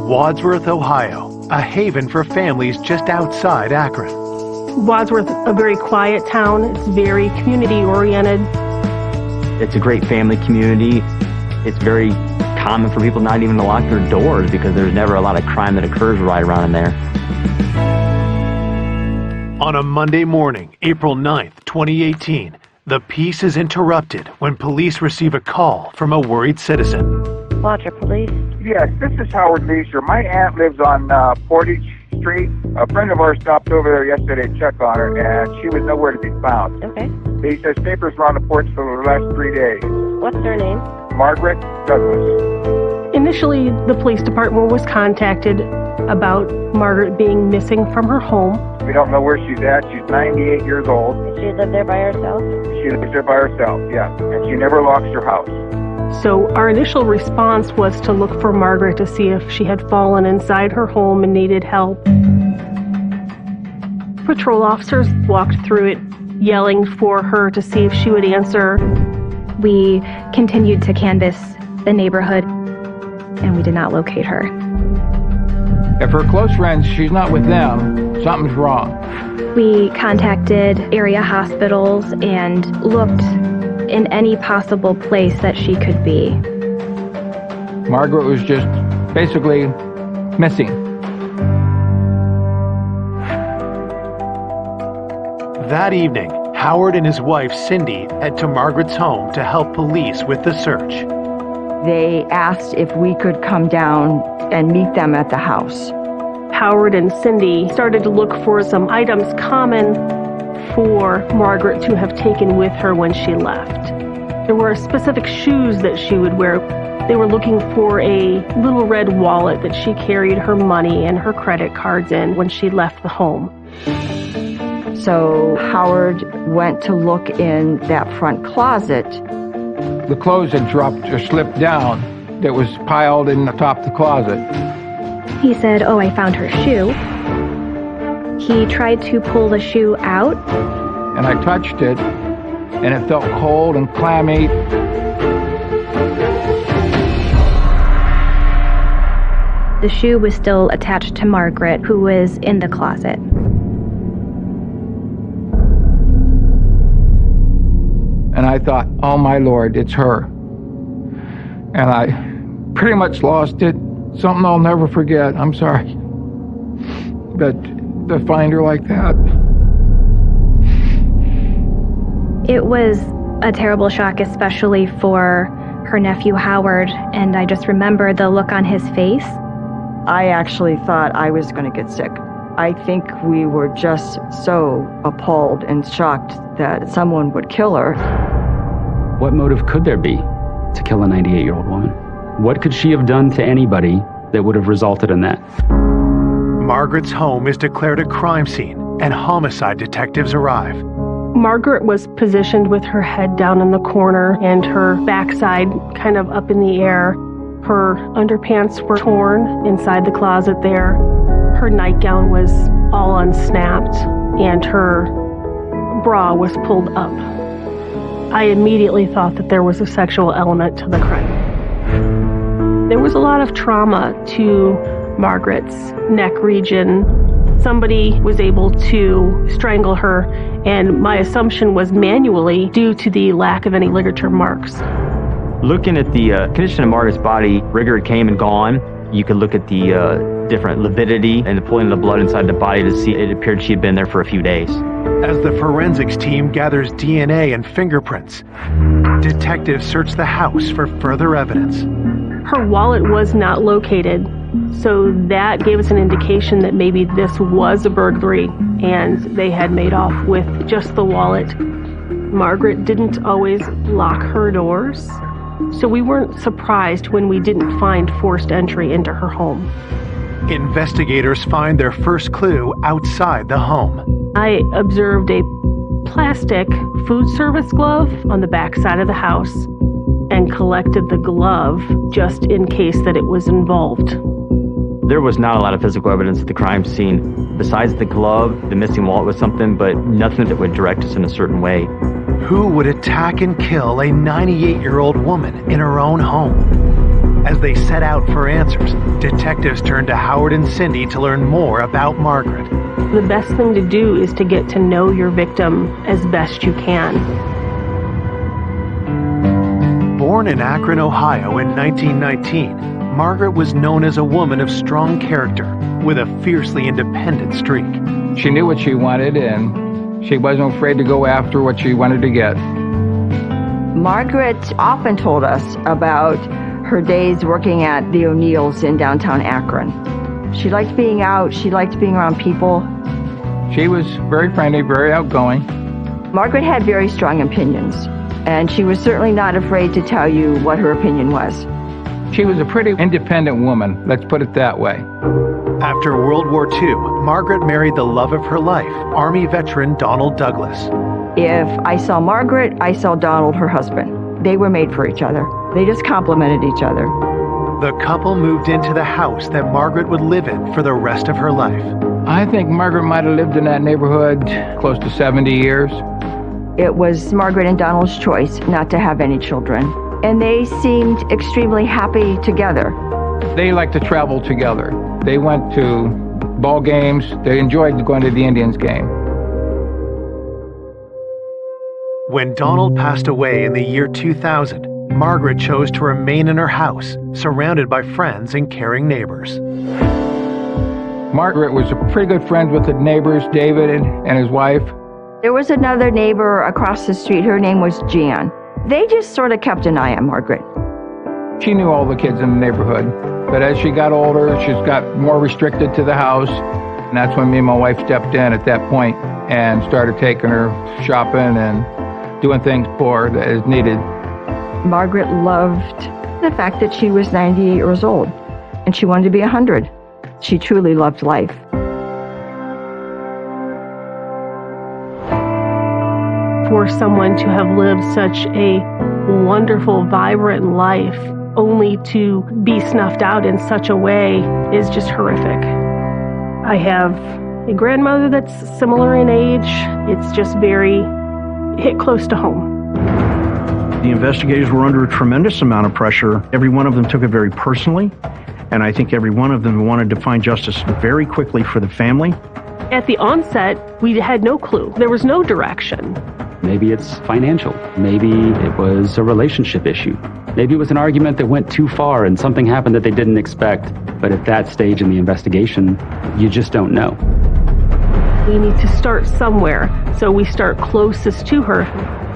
Wadsworth, Ohio, a haven for families just outside Akron. Wadsworth, a very quiet town. It's very community-oriented. It's a great family community. It's very common for people not even to lock their doors because there's never a lot of crime that occurs right around in there. On a Monday morning, April 9th, 2018, the peace is interrupted when police receive a call from a worried citizen. Water Police. Yes, this is Howard Leisure. My aunt lives on Portage Street. A friend of ours stopped over there yesterday to check on her, and she was nowhere to be found. Okay. He says papers were on the porch for the last 3 days. What's her name? Margaret Douglas. Initially, the police department was contacted about Margaret being missing from her home. We don't know where she's at. She's 98 years old. Does she live there by herself? She lives there by herself, yeah. And she never locks her house. So our initial response was to look for Margaret to see if she had fallen inside her home and needed help. Patrol officers walked through it, yelling for her to see if she would answer. We continued to canvass the neighborhood, and we did not locate her. If her close friends, she's not with them, something's wrong. We contacted area hospitals and looked in any possible place that she could be. Margaret was just basically missing. That evening, Howard and his wife Cindy head to Margaret's home to help police with the search. They asked if we could come down and meet them at the house. Howard and Cindy started to look for some items common for Margaret to have taken with her when she left. There were specific shoes that she would wear. They were looking for a little red wallet that she carried her money and her credit cards in when she left the home. So Howard went to look in that front closet. The clothes had dropped or slipped down that was piled in the top of the closet. He said, "Oh, I found her shoe." He tried to pull the shoe out. And I touched it, and it felt cold and clammy. The shoe was still attached to Margaret, who was in the closet. And I thought, oh my Lord, it's her. And I pretty much lost it. Something I'll never forget. I'm sorry. But to find her like that. It was a terrible shock, especially for her nephew Howard, and I just remember the look on his face. I actually thought I was going to get sick. I think we were just so appalled and shocked that someone would kill her. What motive could there be to kill a 98-year-old woman? What could she have done to anybody that would have resulted in that? Margaret's home is declared a crime scene, and homicide detectives arrive. Margaret was positioned with her head down in the corner and her backside kind of up in the air. Her underpants were torn inside the closet there. Her nightgown was all unsnapped, and her bra was pulled up. I immediately thought that there was a sexual element to the crime. There was a lot of trauma to Margaret's neck region. Somebody was able to strangle her, and my assumption was manually due to the lack of any ligature marks. Looking at the condition of Margaret's body, rigor came and gone. You could look at the different lividity and the pulling of the blood inside the body to see it appeared she had been there for a few days. As the forensics team gathers DNA and fingerprints, detectives search the house for further evidence. Her wallet was not located, so that gave us an indication that maybe this was a burglary and they had made off with just the wallet. Margaret didn't always lock her doors, so we weren't surprised when we didn't find forced entry into her home. Investigators find their first clue outside the home. I observed a plastic food service glove on the back side of the house. and collected the glove just in case that it was involved. There was not a lot of physical evidence at the crime scene. Besides the glove, the missing wallet was something, but nothing that would direct us in a certain way. Who would attack and kill a 98-year-old woman in her own home? As they set out for answers, detectives turned to Howard and Cindy to learn more about Margaret. The best thing to do is to get to know your victim as best you can. Born in Akron, Ohio in 1919, Margaret was known as a woman of strong character with a fiercely independent streak. She knew what she wanted, and she wasn't afraid to go after what she wanted to get. Margaret often told us about her days working at the O'Neill's in downtown Akron. She liked being out. She liked being around people. She was very friendly, very outgoing. Margaret had very strong opinions, and she was certainly not afraid to tell you what her opinion was. She was a pretty independent woman, let's put it that way. After World War II, Margaret married the love of her life, Army veteran Donald Douglas. If I saw Margaret, I saw Donald, her husband. They were made for each other. They just complemented each other. The couple moved into the house that Margaret would live in for the rest of her life. I think Margaret might have lived in that neighborhood close to 70 years. It was Margaret and Donald's choice not to have any children, and they seemed extremely happy together. They liked to travel together. They went to ball games. They enjoyed going to the Indians game. When Donald passed away in the year 2000, Margaret chose to remain in her house, surrounded by friends and caring neighbors. Margaret was a pretty good friend with the neighbors, David and his wife. There was another neighbor across the street. Her name was Jan. They just sort of kept an eye on Margaret. She knew all the kids in the neighborhood, but as she got older, she's got more restricted to the house, and that's when me and my wife stepped in at that point and started taking her shopping and doing things for her as needed. Margaret loved the fact that she was 98 years old, and she wanted to be 100. She truly loved life. For someone to have lived such a wonderful, vibrant life, only to be snuffed out in such a way is just horrific. I have a grandmother that's similar in age. It's just very hit close to home. The investigators were under a tremendous amount of pressure. Every one of them took it very personally, and I think every one of them wanted to find justice very quickly for the family. At the onset, we had no clue. There was no direction. Maybe it's financial. Maybe it was a relationship issue. Maybe it was an argument that went too far and something happened that they didn't expect. But at that stage in the investigation, you just don't know. We need to start somewhere, so we start closest to her.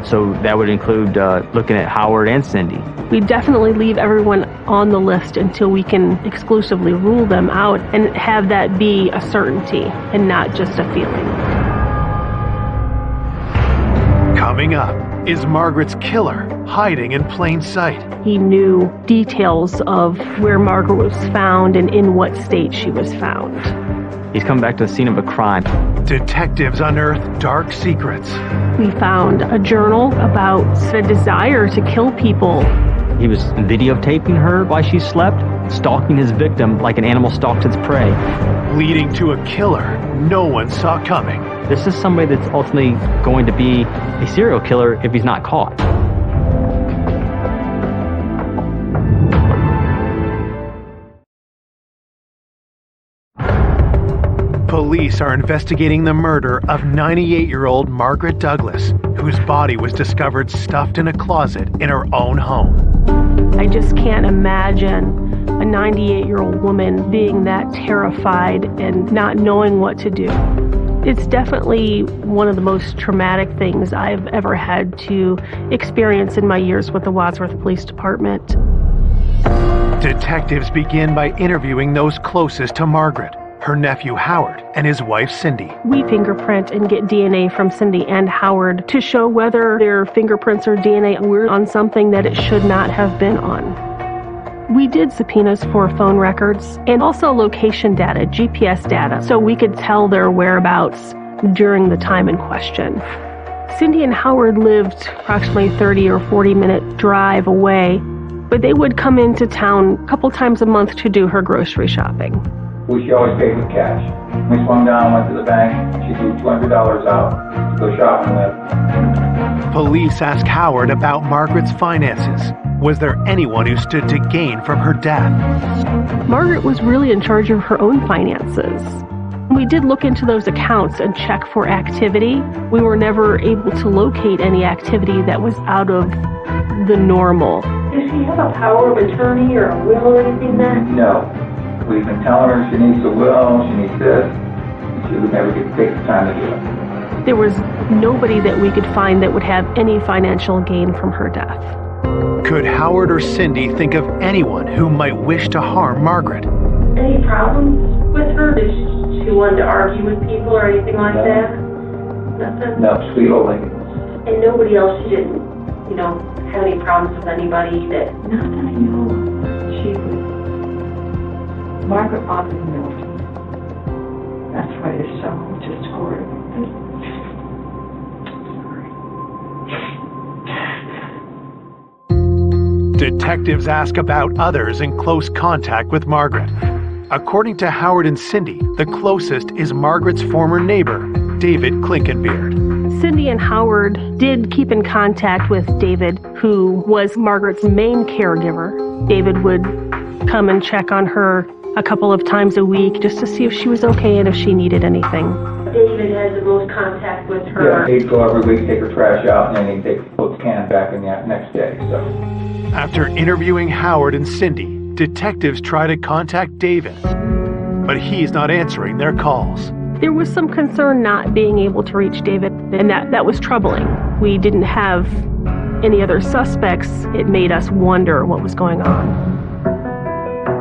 So that would include looking at Howard and Cindy. We definitely leave everyone on the list until we can exclusively rule them out and have that be a certainty and not just a feeling. Coming up, is Margaret's killer hiding in plain sight? He knew details of where Margaret was found and in what state she was found. He's come back to the scene of a crime. Detectives unearth dark secrets. We found a journal about a desire to kill people. He was videotaping her while she slept, stalking his victim like an animal stalks its prey. Leading to a killer no one saw coming. This is somebody that's ultimately going to be a serial killer if he's not caught. Police are investigating the murder of 98-year-old Margaret Douglas, whose body was discovered stuffed in a closet in her own home. I just can't imagine a 98-year-old woman being that terrified and not knowing what to do. It's definitely one of the most traumatic things I've ever had to experience in my years with the Wadsworth Police Department. Detectives begin by interviewing those closest to Margaret, her nephew Howard, and his wife Cindy. We fingerprint and get DNA from Cindy and Howard to show whether their fingerprints or DNA were on something that it should not have been on. We did subpoenas for phone records and also location data, GPS data, so we could tell their whereabouts during the time in question. Cindy and Howard lived approximately 30 or 40-minute drive away, but they would come into town a couple times a month to do her grocery shopping. She always paid with cash. We swung down, went to the bank, she drew $200 out to go shopping with. Police asked Howard about Margaret's finances. Was there anyone who stood to gain from her death? Margaret was really in charge of her own finances. We did look into those accounts and check for activity. We were never able to locate any activity that was out of the normal. Does she have a power of attorney or a will or anything like that? No. We've been telling her she needs a will, she needs this, and she would never take the time to do it. There was nobody that we could find that would have any financial gain from her death. Could Howard or Cindy think of anyone who might wish to harm Margaret? Any problems with her? Did she want to argue with people or anything like that? Nothing? No, sweet old lady. And nobody else, she didn't, have any problems with anybody that... Not that I know of. She was... Margaret Bobby Milton. That's why it's so just horrible. Detectives ask about others in close contact with Margaret. According to Howard and Cindy, the closest is Margaret's former neighbor, David Klinkenbeard. Cindy and Howard did keep in contact with David, who was Margaret's main caregiver. David would come and check on her a couple of times a week just to see if she was okay and if she needed anything. David has the most contact with her. Yeah, he'd go every week, take her trash out, and then he'd take the can back in the next day. So. After interviewing Howard and Cindy, detectives try to contact David, but he's not answering their calls. There was some concern not being able to reach David, and that was troubling. We didn't have any other suspects. It made us wonder what was going on.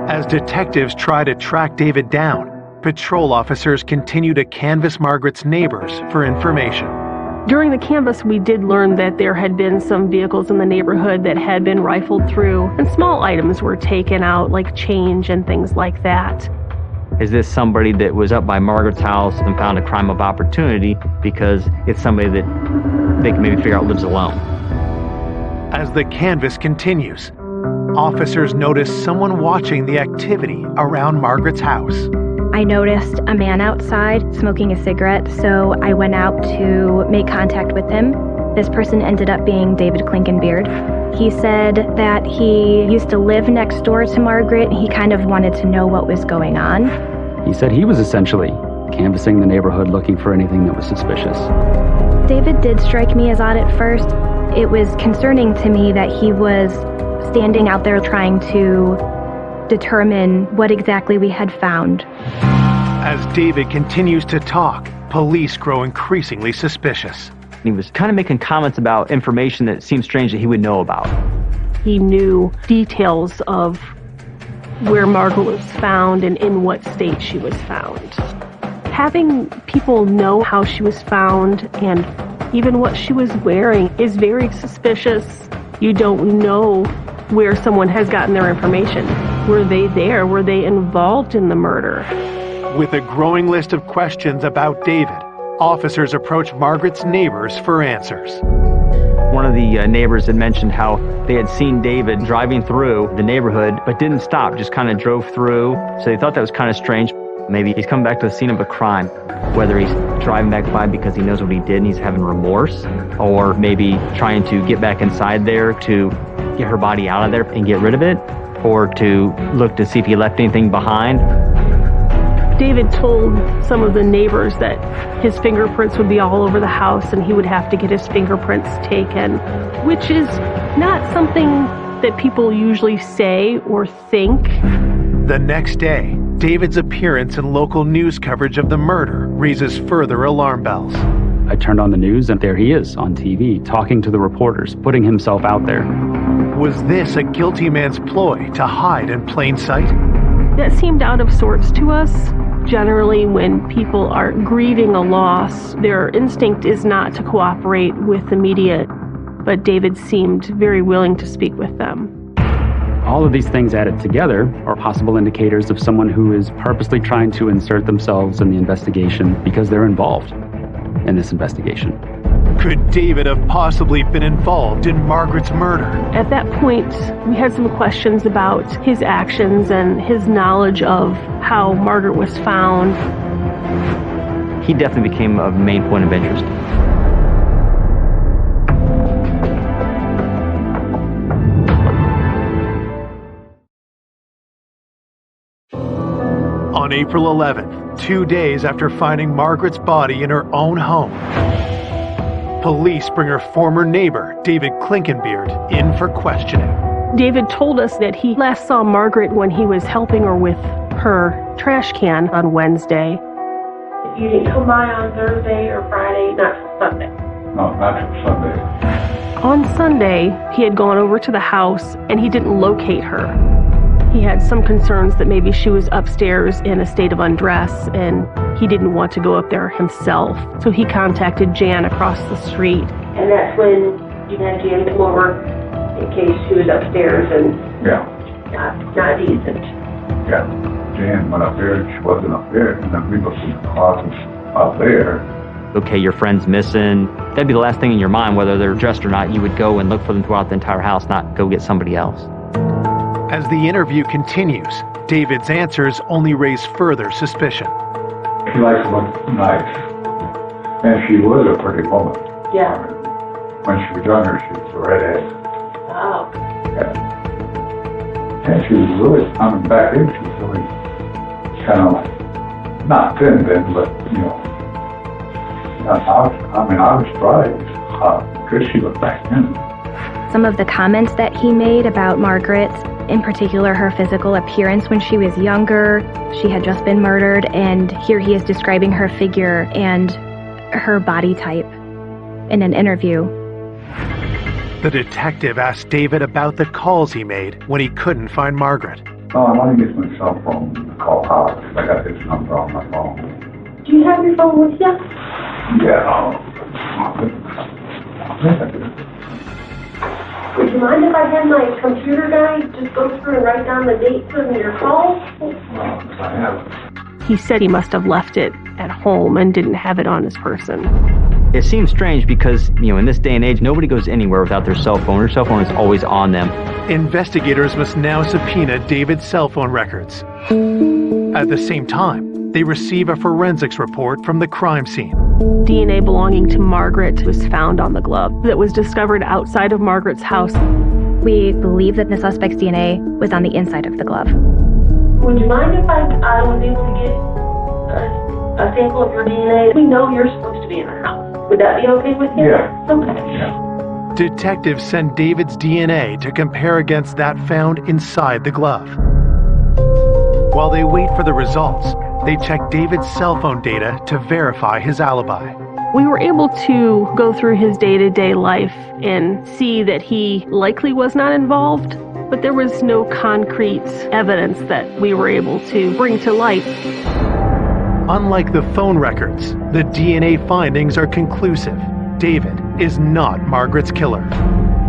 As detectives try to track David down, patrol officers continue to canvass Margaret's neighbors for information. During the canvass, we did learn that there had been some vehicles in the neighborhood that had been rifled through, and small items were taken out, like change and things like that. Is this somebody that was up by Margaret's house and found a crime of opportunity because it's somebody that they can maybe figure out lives alone? As the canvass continues, officers notice someone watching the activity around Margaret's house. I noticed a man outside smoking a cigarette, so I went out to make contact with him. This person ended up being David Klinkenbeard. He said that he used to live next door to Margaret. He kind of wanted to know what was going on. He said he was essentially canvassing the neighborhood looking for anything that was suspicious. David did strike me as odd at first. It was concerning to me that he was standing out there trying to determine what exactly we had found. As David continues to talk, police grow increasingly suspicious. He was kind of making comments about information that seemed strange that he would know about. He knew details of where Margaret was found and in what state she was found. Having people know how she was found and even what she was wearing is very suspicious. You don't know where someone has gotten their information. Were they there? Were they involved in the murder? With a growing list of questions about David, officers approach Margaret's neighbors for answers. One of the neighbors had mentioned how they had seen David driving through the neighborhood, but didn't stop, just kind of drove through. So they thought that was kind of strange. Maybe he's come back to the scene of a crime, whether he's driving back by because he knows what he did and he's having remorse, or maybe trying to get back inside there to get her body out of there and get rid of it, or to look to see if he left anything behind. David told some of the neighbors that his fingerprints would be all over the house and he would have to get his fingerprints taken, which is not something that people usually say or think. The next day, David's appearance in local news coverage of the murder raises further alarm bells. I turned on the news and there he is on TV, talking to the reporters, putting himself out there. Was this a guilty man's ploy to hide in plain sight? That seemed out of sorts to us. Generally, when people are grieving a loss, their instinct is not to cooperate with the media, but David seemed very willing to speak with them. All of these things added together are possible indicators of someone who is purposely trying to insert themselves in the investigation because they're involved in this investigation. Could David have possibly been involved in Margaret's murder? At that point, we had some questions about his actions and his knowledge of how Margaret was found. He definitely became a main point of interest. On April 11th, 2 days after finding Margaret's body in her own home, police bring her former neighbor, David Klinkenbeard, in for questioning. David told us that he last saw Margaret when he was helping her with her trash can on Wednesday. You didn't come by on Thursday or Friday, not till Sunday? No, not till Sunday. On Sunday, he had gone over to the house and he didn't locate her. He had some concerns that maybe she was upstairs in a state of undress and he didn't want to go up there himself. So he contacted Jan across the street. And that's when you had Jan come over in case she was upstairs and not decent. Yeah, Jan went up there, she wasn't up there, and then we looked in the closet up there. Okay, your friend's missing. That'd be the last thing in your mind, whether they're dressed or not. You would go and look for them throughout the entire house, not go get somebody else. As the interview continues, David's answers only raise further suspicion. She likes to look nice, and she was a pretty woman. Yeah. When she was younger, she was a redhead. Oh. Yeah. And she was really, back then she was really kind of, not thin then, but, I was surprised how good she looked back then. Some of the comments that he made about Margaret, in particular her physical appearance when she was younger, she had just been murdered, and here he is describing her figure and her body type in an interview. The detective asked David about the calls he made when he couldn't find Margaret. Oh, I want to get my cell phone to call Howard, because I got this number on my phone. Do you have your phone with you? Yeah, Would you mind if I had my computer guy just go through and write down the dates of your calls? I have. He said he must have left it at home and didn't have it on his person. It seems strange because, in this day and age, nobody goes anywhere without their cell phone. Their cell phone is always on them. Investigators must now subpoena David's cell phone records. At the same time, they receive a forensics report from the crime scene. DNA belonging to Margaret was found on the glove that was discovered outside of Margaret's house. We believe that the suspect's DNA was on the inside of the glove. Would you mind if I was able to get a sample of your DNA? We know you're supposed to be in the house. Would that be okay with you? Yeah. Okay. Yeah. Detectives send David's DNA to compare against that found inside the glove. While they wait for the results, they check David's cell phone data to verify his alibi. We were able to go through his day-to-day life and see that he likely was not involved, but there was no concrete evidence that we were able to bring to light. Unlike the phone records, the DNA findings are conclusive. David is not Margaret's killer.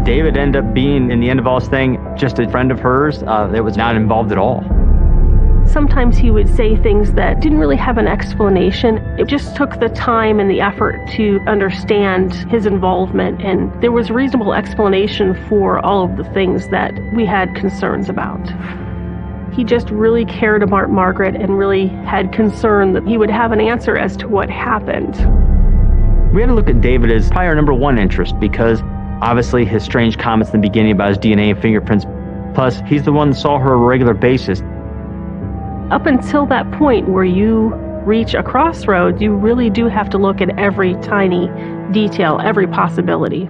David ended up being, in the end of all this thing, just a friend of hers that was not involved at all. Sometimes he would say things that didn't really have an explanation. It just took the time and the effort to understand his involvement, and there was reasonable explanation for all of the things that we had concerns about. He just really cared about Margaret and really had concern that he would have an answer as to what happened. We had to look at David as probably our number one interest because obviously his strange comments in the beginning about his DNA and fingerprints, plus he's the one that saw her on a regular basis. Up until that point where you reach a crossroads, you really do have to look at every tiny detail, every possibility.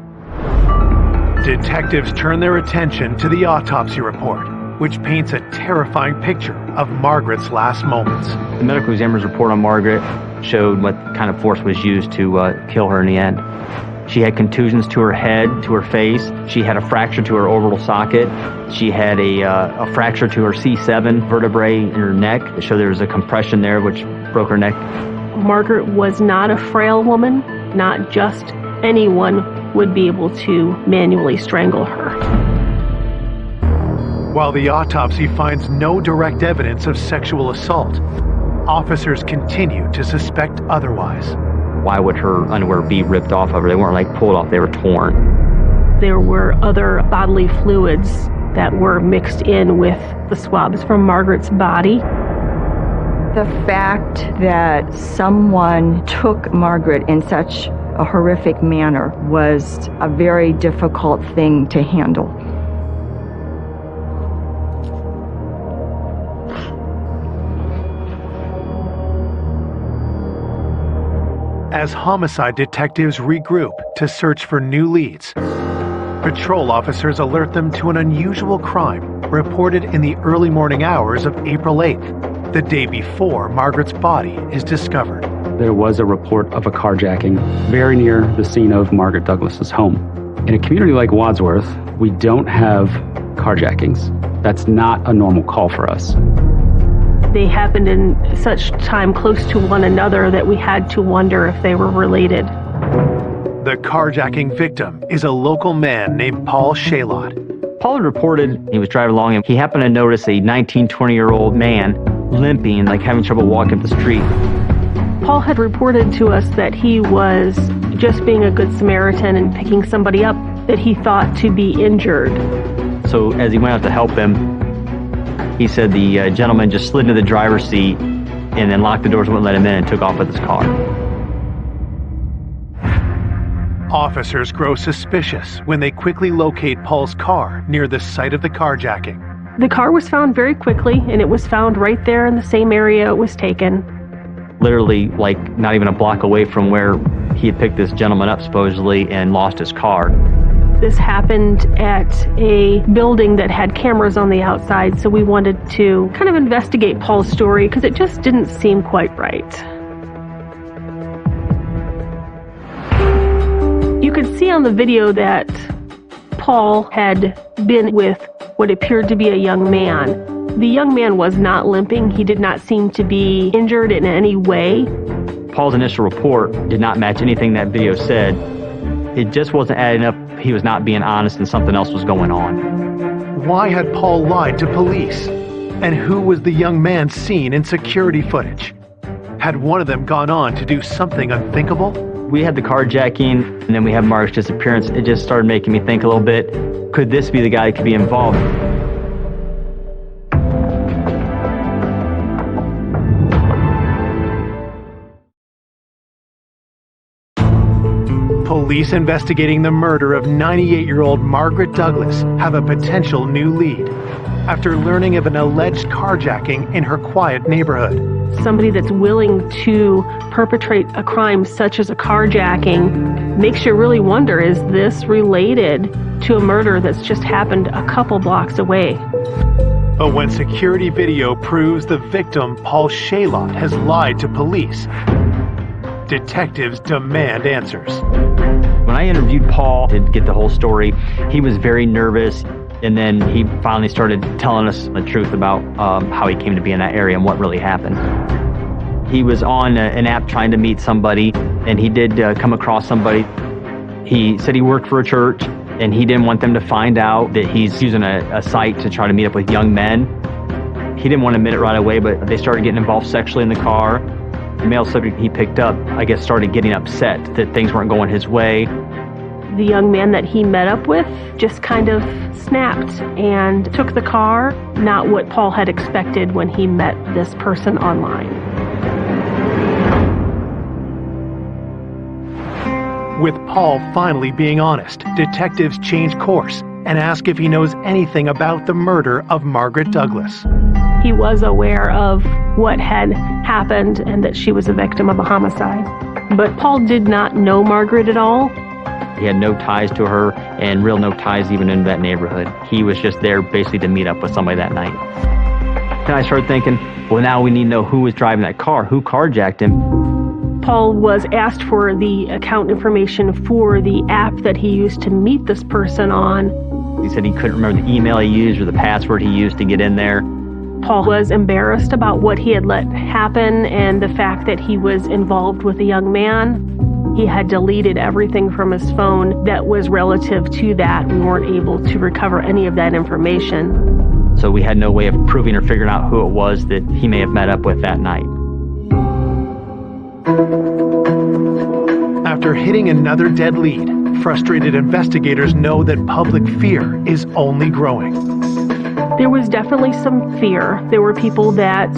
Detectives turn their attention to the autopsy report, which paints a terrifying picture of Margaret's last moments. The medical examiner's report on Margaret showed what kind of force was used to kill her in the end. She had contusions to her head, to her face. She had a fracture to her orbital socket. She had a fracture to her C7 vertebrae in her neck. It showed there was a compression there, which broke her neck. Margaret was not a frail woman. Not just anyone would be able to manually strangle her. While the autopsy finds no direct evidence of sexual assault, officers continue to suspect otherwise. Why would her underwear be ripped off of her? They weren't like pulled off, they were torn. There were other bodily fluids that were mixed in with the swabs from Margaret's body. The fact that someone took Margaret in such a horrific manner was a very difficult thing to handle. As homicide detectives regroup to search for new leads, patrol officers alert them to an unusual crime reported in the early morning hours of April 8th, the day before Margaret's body is discovered. There was a report of a carjacking very near the scene of Margaret Douglas's home. In a community like Wadsworth, we don't have carjackings. That's not a normal call for us. They happened in such time close to one another that we had to wonder if they were related. The carjacking victim is a local man named Paul Shalott. Paul had reported he was driving along and he happened to notice a 19, 20-year-old man limping, like having trouble walking up the street. Paul had reported to us that he was just being a good Samaritan and picking somebody up that he thought to be injured. So as he went out to help him, he said the gentleman just slid into the driver's seat and then locked the doors, wouldn't let him in, and took off with his car. Officers grow suspicious when they quickly locate Paul's car near the site of the carjacking. The car was found very quickly, and it was found right there in the same area it was taken. Literally, like, not even a block away from where he had picked this gentleman up, supposedly, and lost his car. This happened at a building that had cameras on the outside, so we wanted to kind of investigate Paul's story because it just didn't seem quite right. You could see on the video that Paul had been with what appeared to be a young man. The young man was not limping. He did not seem to be injured in any way. Paul's initial report did not match anything that video said. It just wasn't adding up. He was not being honest and something else was going on. Why had Paul lied to police? And who was the young man seen in security footage? Had one of them gone on to do something unthinkable? We had the carjacking, and then we had Mark's disappearance. It just started making me think a little bit, could this be the guy that could be involved? Police investigating the murder of 98-year-old Margaret Douglas have a potential new lead after learning of an alleged carjacking in her quiet neighborhood. Somebody that's willing to perpetrate a crime such as a carjacking makes you really wonder, is this related to a murder that's just happened a couple blocks away? But when security video proves the victim, Paul Shalott, has lied to police, detectives demand answers. When I interviewed Paul to get the whole story, he was very nervous, and then he finally started telling us the truth about how he came to be in that area and what really happened. He was on an app trying to meet somebody, and he did come across somebody. He said he worked for a church, and he didn't want them to find out that he's using a site to try to meet up with young men. He didn't want to admit it right away, but they started getting involved sexually in the car. The male subject he picked up, I guess, started getting upset that things weren't going his way. The young man that he met up with just kind of snapped and took the car, not what Paul had expected when he met this person online. With Paul finally being honest, detectives change course and ask if he knows anything about the murder of Margaret Douglas. He was aware of what had happened and that she was a victim of a homicide. But Paul did not know Margaret at all. He had no ties to her, and real no ties even in that neighborhood. He was just there basically to meet up with somebody that night. Then I started thinking, well, now we need to know who was driving that car, who carjacked him. Paul was asked for the account information for the app that he used to meet this person on. He said he couldn't remember the email he used or the password he used to get in there. Paul was embarrassed about what he had let happen and the fact that he was involved with a young man. He had deleted everything from his phone that was relative to that. We weren't able to recover any of that information. So we had no way of proving or figuring out who it was that he may have met up with that night. After hitting another dead lead, frustrated investigators know that public fear is only growing. There was definitely some fear. There were people that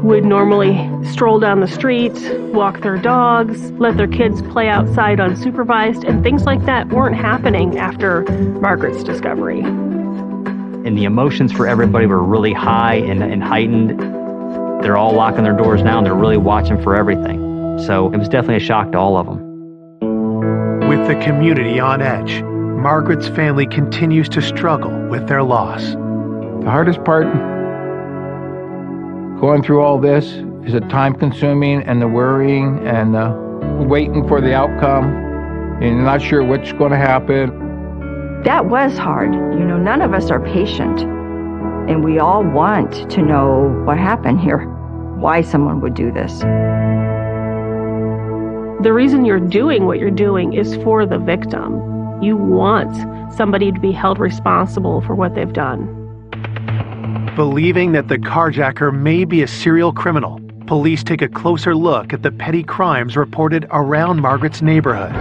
would normally stroll down the street, walk their dogs, let their kids play outside unsupervised, and things like that weren't happening after Margaret's discovery. And the emotions for everybody were really high and heightened. They're all locking their doors now, and they're really watching for everything. So it was definitely a shock to all of them. With the community on edge, Margaret's family continues to struggle with their loss. The hardest part going through all this is the time-consuming and the worrying and waiting for the outcome and you're not sure what's going to happen. That was hard. You know, none of us are patient, and we all want to know what happened here, why someone would do this. The reason you're doing what you're doing is for the victim. You want somebody to be held responsible for what they've done. Believing that the carjacker may be a serial criminal, police take a closer look at the petty crimes reported around Margaret's neighborhood.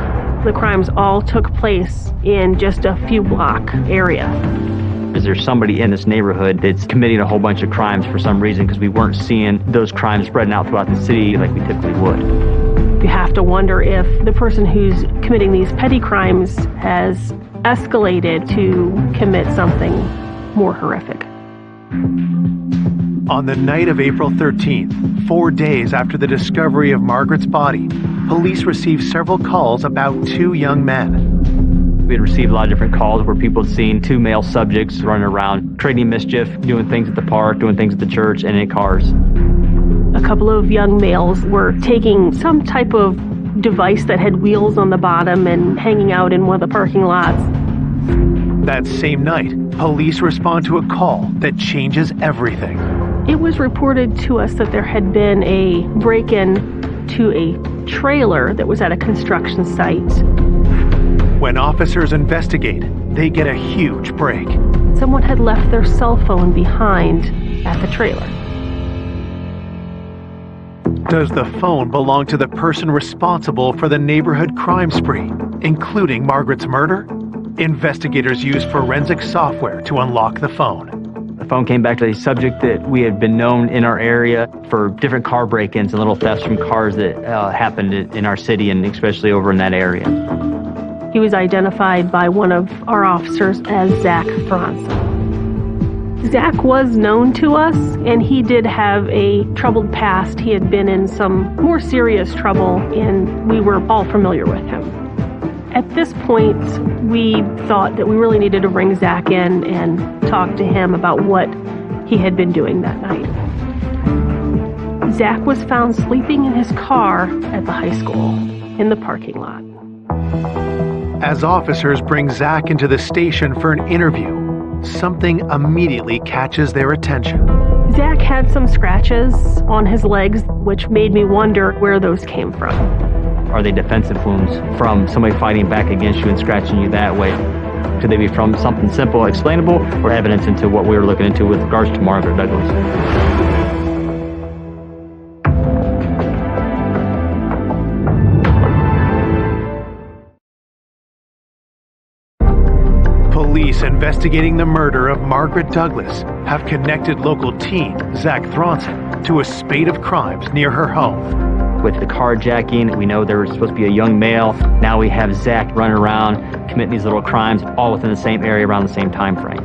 The crimes all took place in just a few block area. Is there somebody in this neighborhood that's committing a whole bunch of crimes for some reason, because we weren't seeing those crimes spreading out throughout the city like we typically would? You have to wonder if the person who's committing these petty crimes has escalated to commit something more horrific. On the night of April 13th, 4 days after the discovery of Margaret's body, police received several calls about two young men. We had received a lot of different calls where people had seen two male subjects running around, creating mischief, doing things at the park, doing things at the church, and in cars. A couple of young males were taking some type of device that had wheels on the bottom and hanging out in one of the parking lots. That same night, police respond to a call that changes everything. It was reported to us that there had been a break-in to a trailer that was at a construction site. When officers investigate, they get a huge break. Someone had left their cell phone behind at the trailer. Does the phone belong to the person responsible for the neighborhood crime spree, including Margaret's murder? Investigators used forensic software to unlock the phone. The phone came back to a subject that we had been known in our area for different car break-ins and little thefts from cars that happened in our city, and especially over in that area. He was identified by one of our officers as Zach Franz. Zach was known to us, and he did have a troubled past. He had been in some more serious trouble, and we were all familiar with him. At this point, we thought that we really needed to bring Zach in and talk to him about what he had been doing that night. Zach was found sleeping in his car at the high school in the parking lot. As officers bring Zach into the station for an interview, something immediately catches their attention. Zach had some scratches on his legs, which made me wonder where those came from. Are they defensive wounds from somebody fighting back against you and scratching you that way? Could they be from something simple, explainable, or evidence into what we were looking into with regards to Margaret Douglas? Police investigating the murder of Margaret Douglas have connected local teen Zach Thronson to a spate of crimes near her home. With the carjacking, we know there was supposed to be a young male. Now we have Zach running around, committing these little crimes, all within the same area around the same time frame.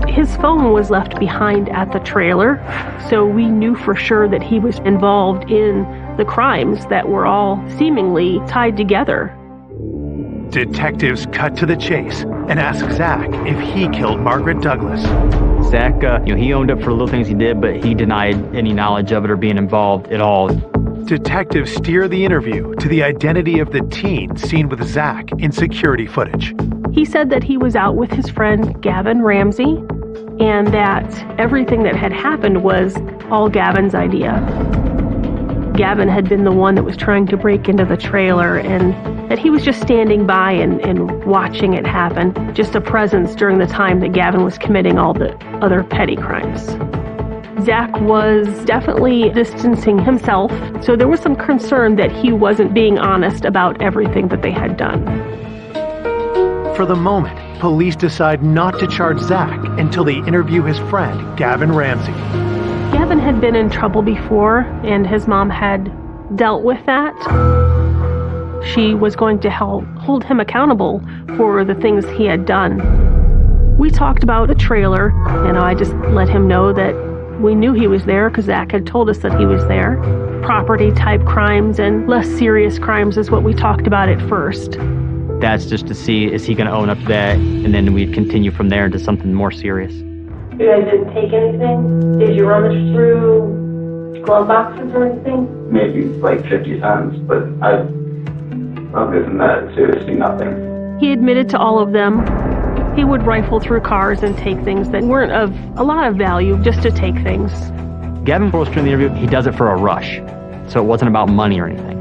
His phone was left behind at the trailer, so we knew for sure that he was involved in the crimes that were all seemingly tied together. Detectives cut to the chase and ask Zach if he killed Margaret Douglas. Zach, he owned up for the little things he did, but he denied any knowledge of it or being involved at all. Detectives steer the interview to the identity of the teen seen with Zach in security footage. He said that he was out with his friend Gavin Ramsey, and that everything that had happened was all Gavin's idea. Gavin had been the one that was trying to break into the trailer, and that he was just standing by and watching it happen, just a presence during the time that Gavin was committing all the other petty crimes. Zach was definitely distancing himself, so there was some concern that he wasn't being honest about everything that they had done. For the moment, police decide not to charge Zach until they interview his friend, Gavin Ramsey. Gavin had been in trouble before, and his mom had dealt with that. She was going to hold him accountable for the things he had done. We talked about a trailer, and I just let him know that we knew he was there because Zach had told us that he was there. Property type crimes and less serious crimes is what we talked about at first. That's just to see, is he going to own up to that? And then we'd continue from there into something more serious. You guys didn't take anything? Did you rummage through glove boxes or anything? Maybe like 50 times, but other than that, seriously nothing. He admitted to all of them. He would rifle through cars and take things that weren't of a lot of value, just to take things. Gavin told us during the interview he does it for a rush, so it wasn't about money or anything.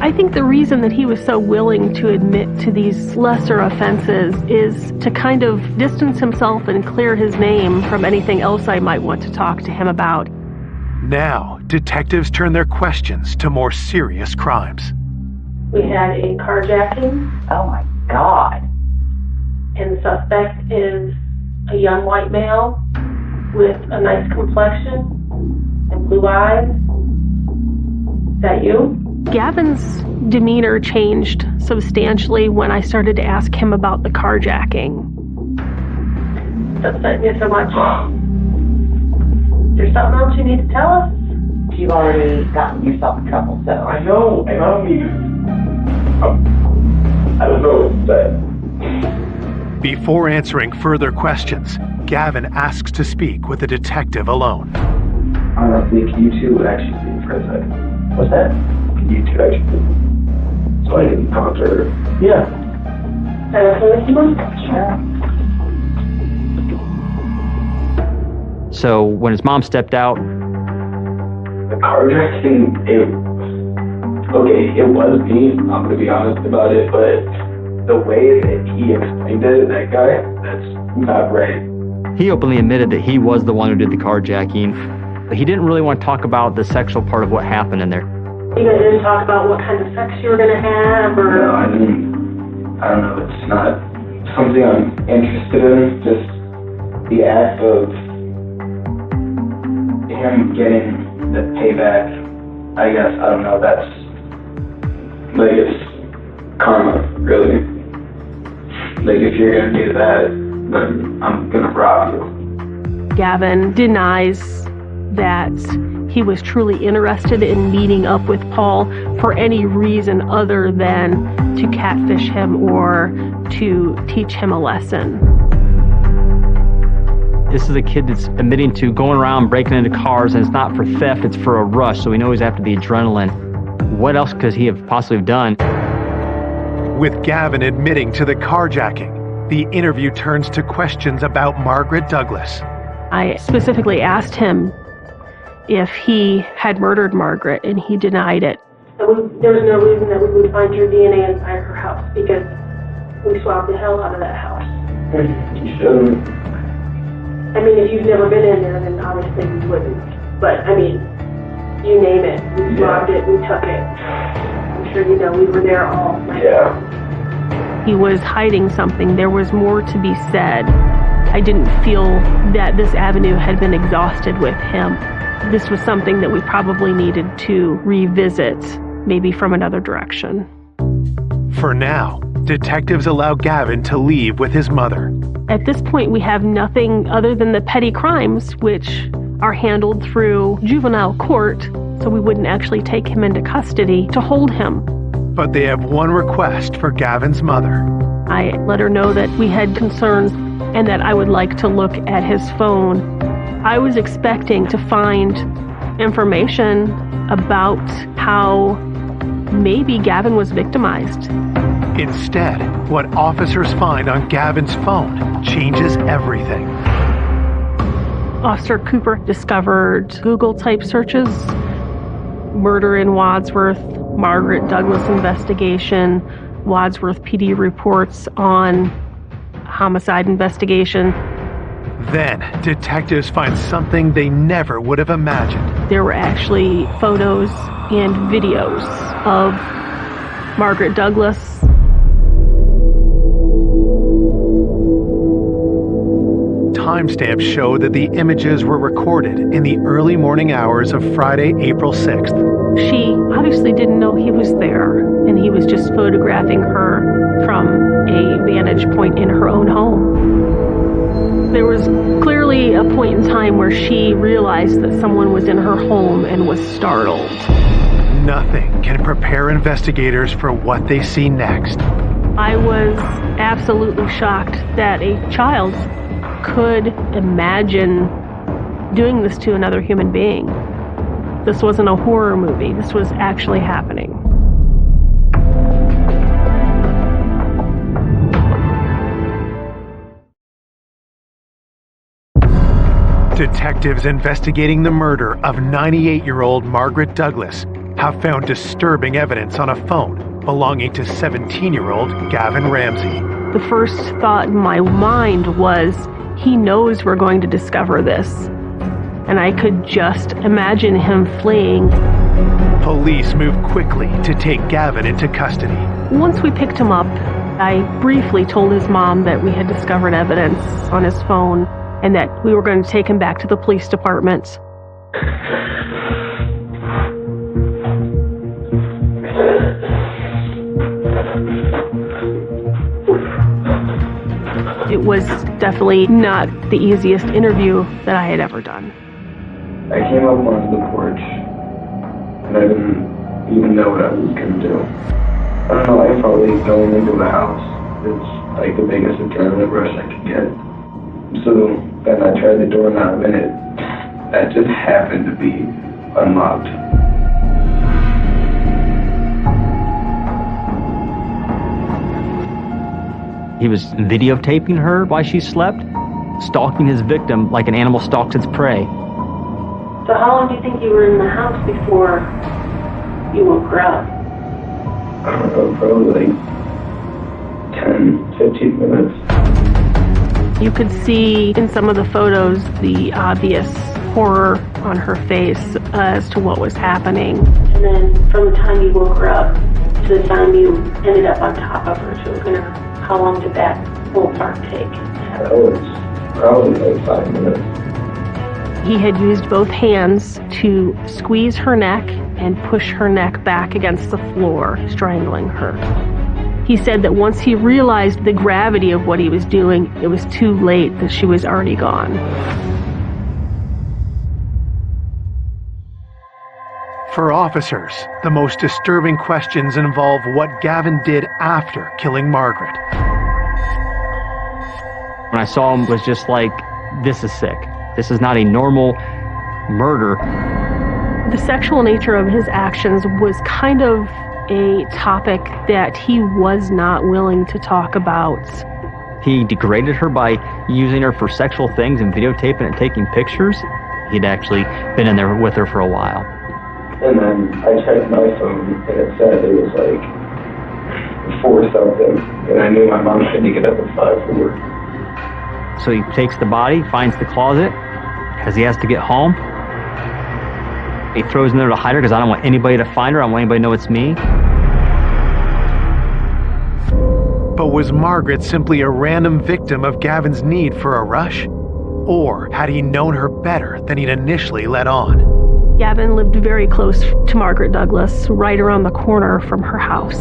I think the reason that he was so willing to admit to these lesser offenses is to kind of distance himself and clear his name from anything else I might want to talk to him about. Now, detectives turn their questions to more serious crimes. We had a carjacking. Oh my God. And the suspect is a young white male with a nice complexion and blue eyes. Is that you? Gavin's demeanor changed substantially when I started to ask him about the carjacking. That upset me so much. Is there something else you need to tell us? You've already gotten yourself in trouble, so. I know. I don't know what to say. Before answering further questions, Gavin asks to speak with the detective alone. Honestly, can you two actually be for a second? What's that? Can you two actually? So I can talk to her. Yeah. Sure. So when his mom stepped out, the carjacking, it was me. I'm gonna be honest about it, but the way that he explained it, that guy, that's not right. he openly admitted that he was the one who did the carjacking, but he didn't really want to talk about the sexual part of what happened in there. You guys didn't talk about what kind of sex you were gonna have, or? No, I don't know, it's not something I'm interested in, just the act of him getting the payback, I guess, I don't know, that's, like, it's karma, really. Like, if you're gonna do that, then I'm gonna rob you. Gavin denies that he was truly interested in meeting up with Paul for any reason other than to catfish him or to teach him a lesson. This is a kid that's admitting to going around breaking into cars, and it's not for theft, it's for a rush, so we know he's after the adrenaline. What else could he have possibly done? With Gavin admitting to the carjacking, the interview turns to questions about Margaret Douglas. I specifically asked him if he had murdered Margaret, and he denied it. And there was no reason that we would find your DNA inside her house, because we swabbed the hell out of that house. You shouldn't. I mean, if you've never been in there, then obviously we wouldn't. But, I mean, you name it. We swabbed it, we took it. I'm sure you know we were there all night. Yeah. He was hiding something. There was more to be said. I didn't feel that this avenue had been exhausted with him. This was something that we probably needed to revisit, maybe from another direction. For now, detectives allow Gavin to leave with his mother. At this point, we have nothing other than the petty crimes, which are handled through juvenile court, so we wouldn't actually take him into custody to hold him. But they have one request for Gavin's mother. I let her know that we had concerns and that I would like to look at his phone. I was expecting to find information about how maybe Gavin was victimized. Instead, what officers find on Gavin's phone changes everything. Officer Cooper discovered Google-type searches, murder in Wadsworth, Margaret Douglas investigation, Wadsworth PD reports on homicide investigation. Then, detectives find something they never would have imagined. There were actually photos and videos of Margaret Douglas. Timestamps show that the images were recorded in the early morning hours of Friday, April 6th. She obviously didn't know he was there, and he was just photographing her from a vantage point in her own home. There was clearly a point in time where she realized that someone was in her home and was startled. Nothing can prepare investigators for what they see next. I was absolutely shocked that a child could imagine doing this to another human being. This wasn't a horror movie. This was actually happening. Detectives investigating the murder of 98-year-old Margaret Douglas have found disturbing evidence on a phone belonging to 17-year-old Gavin Ramsey. The first thought in my mind was, he knows we're going to discover this. And I could just imagine him fleeing. Police moved quickly to take Gavin into custody. Once we picked him up, I briefly told his mom that we had discovered evidence on his phone and that we were going to take him back to the police department. It was definitely not the easiest interview that I had ever done. I came up onto the porch, and I didn't even know what I was going to do. I don't know, I felt like going into the house. It's like the biggest adrenaline rush I could get. So then I tried the doorknob, and that just happened to be unlocked. He was videotaping her while she slept, stalking his victim like an animal stalks its prey. So how long do you think you were in the house before you woke her up? I don't know, probably like 10, 15 minutes. You could see in some of the photos the obvious horror on her face as to what was happening. And then from the time you woke her up to the time you ended up on top of her, choking her, how long did that whole part take? That was probably like 5 minutes. He had used both hands to squeeze her neck and push her neck back against the floor, strangling her. He said that once he realized the gravity of what he was doing, it was too late, that she was already gone. For officers, the most disturbing questions involve what Gavin did after killing Margaret. When I saw him, it was just like, this is sick. This is not a normal murder. The sexual nature of his actions was kind of a topic that he was not willing to talk about. He degraded her by using her for sexual things and videotaping and taking pictures. He'd actually been in there with her for a while. And then I checked my phone, and it said it was like 4 something, and I knew my mom had to get up at 5 for work. So he takes the body, finds the closet, because he has to get home. He throws in there to hide her because I don't want anybody to find her. I don't want anybody to know it's me. But was Margaret simply a random victim of Gavin's need for a rush? Or had he known her better than he'd initially let on? Gavin lived very close to Margaret Douglas, right around the corner from her house.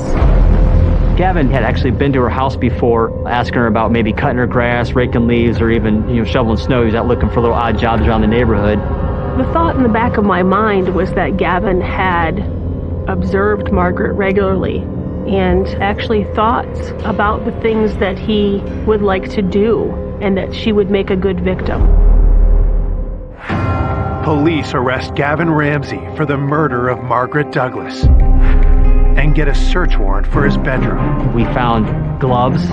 Gavin had actually been to her house before, asking her about maybe cutting her grass, raking leaves, or even shoveling snow. He was out looking for little odd jobs around the neighborhood. The thought in the back of my mind was that Gavin had observed Margaret regularly and actually thought about the things that he would like to do and that she would make a good victim. Police arrest Gavin Ramsey for the murder of Margaret Douglas and get a search warrant for his bedroom. We found gloves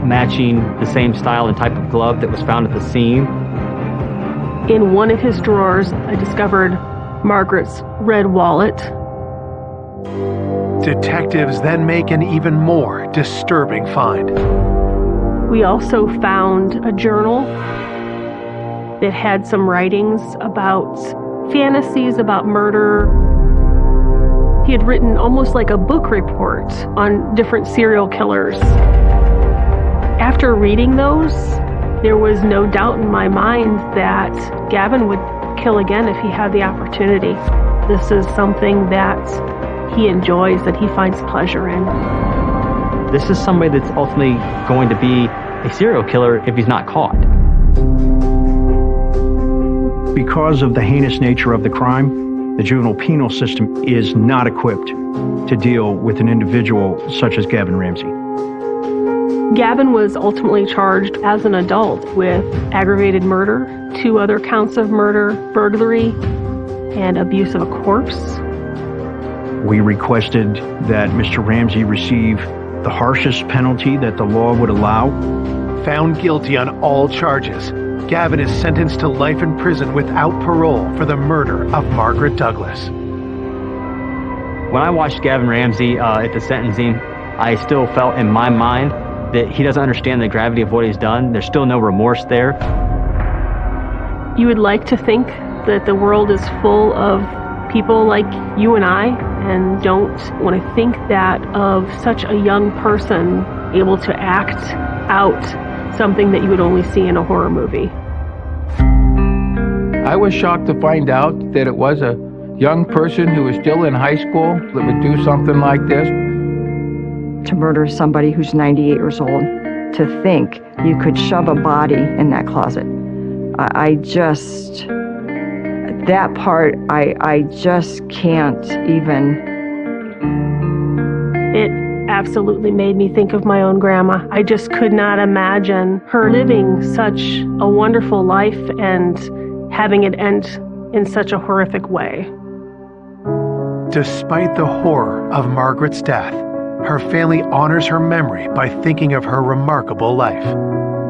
matching the same style and type of glove that was found at the scene. In one of his drawers, I discovered Margaret's red wallet. Detectives then make an even more disturbing find. We also found a journal that had some writings about fantasies about murder. He had written almost like a book report on different serial killers. After reading those, there was no doubt in my mind that Gavin would kill again if he had the opportunity. This is something that he enjoys, that he finds pleasure in. This is somebody that's ultimately going to be a serial killer if he's not caught. Because of the heinous nature of the crime, the juvenile penal system is not equipped to deal with an individual such as Gavin Ramsey. Gavin was ultimately charged as an adult with aggravated murder, 2 other counts of murder, burglary, and abuse of a corpse. We requested that Mr. Ramsey receive the harshest penalty that the law would allow. Found guilty on all charges, Gavin is sentenced to life in prison without parole for the murder of Margaret Douglas. When I watched Gavin Ramsey at the sentencing, I still felt in my mind that he doesn't understand the gravity of what he's done. There's still no remorse there. You would like to think that the world is full of people like you and I, and don't want to think that of such a young person able to act out something that you would only see in a horror movie. I was shocked to find out that it was a young person who was still in high school that would do something like this. To murder somebody who's 98 years old, to think you could shove a body in that closet. I just can't even. It absolutely made me think of my own grandma. I just could not imagine her living such a wonderful life and having it end in such a horrific way. Despite the horror of Margaret's death, her family honors her memory by thinking of her remarkable life.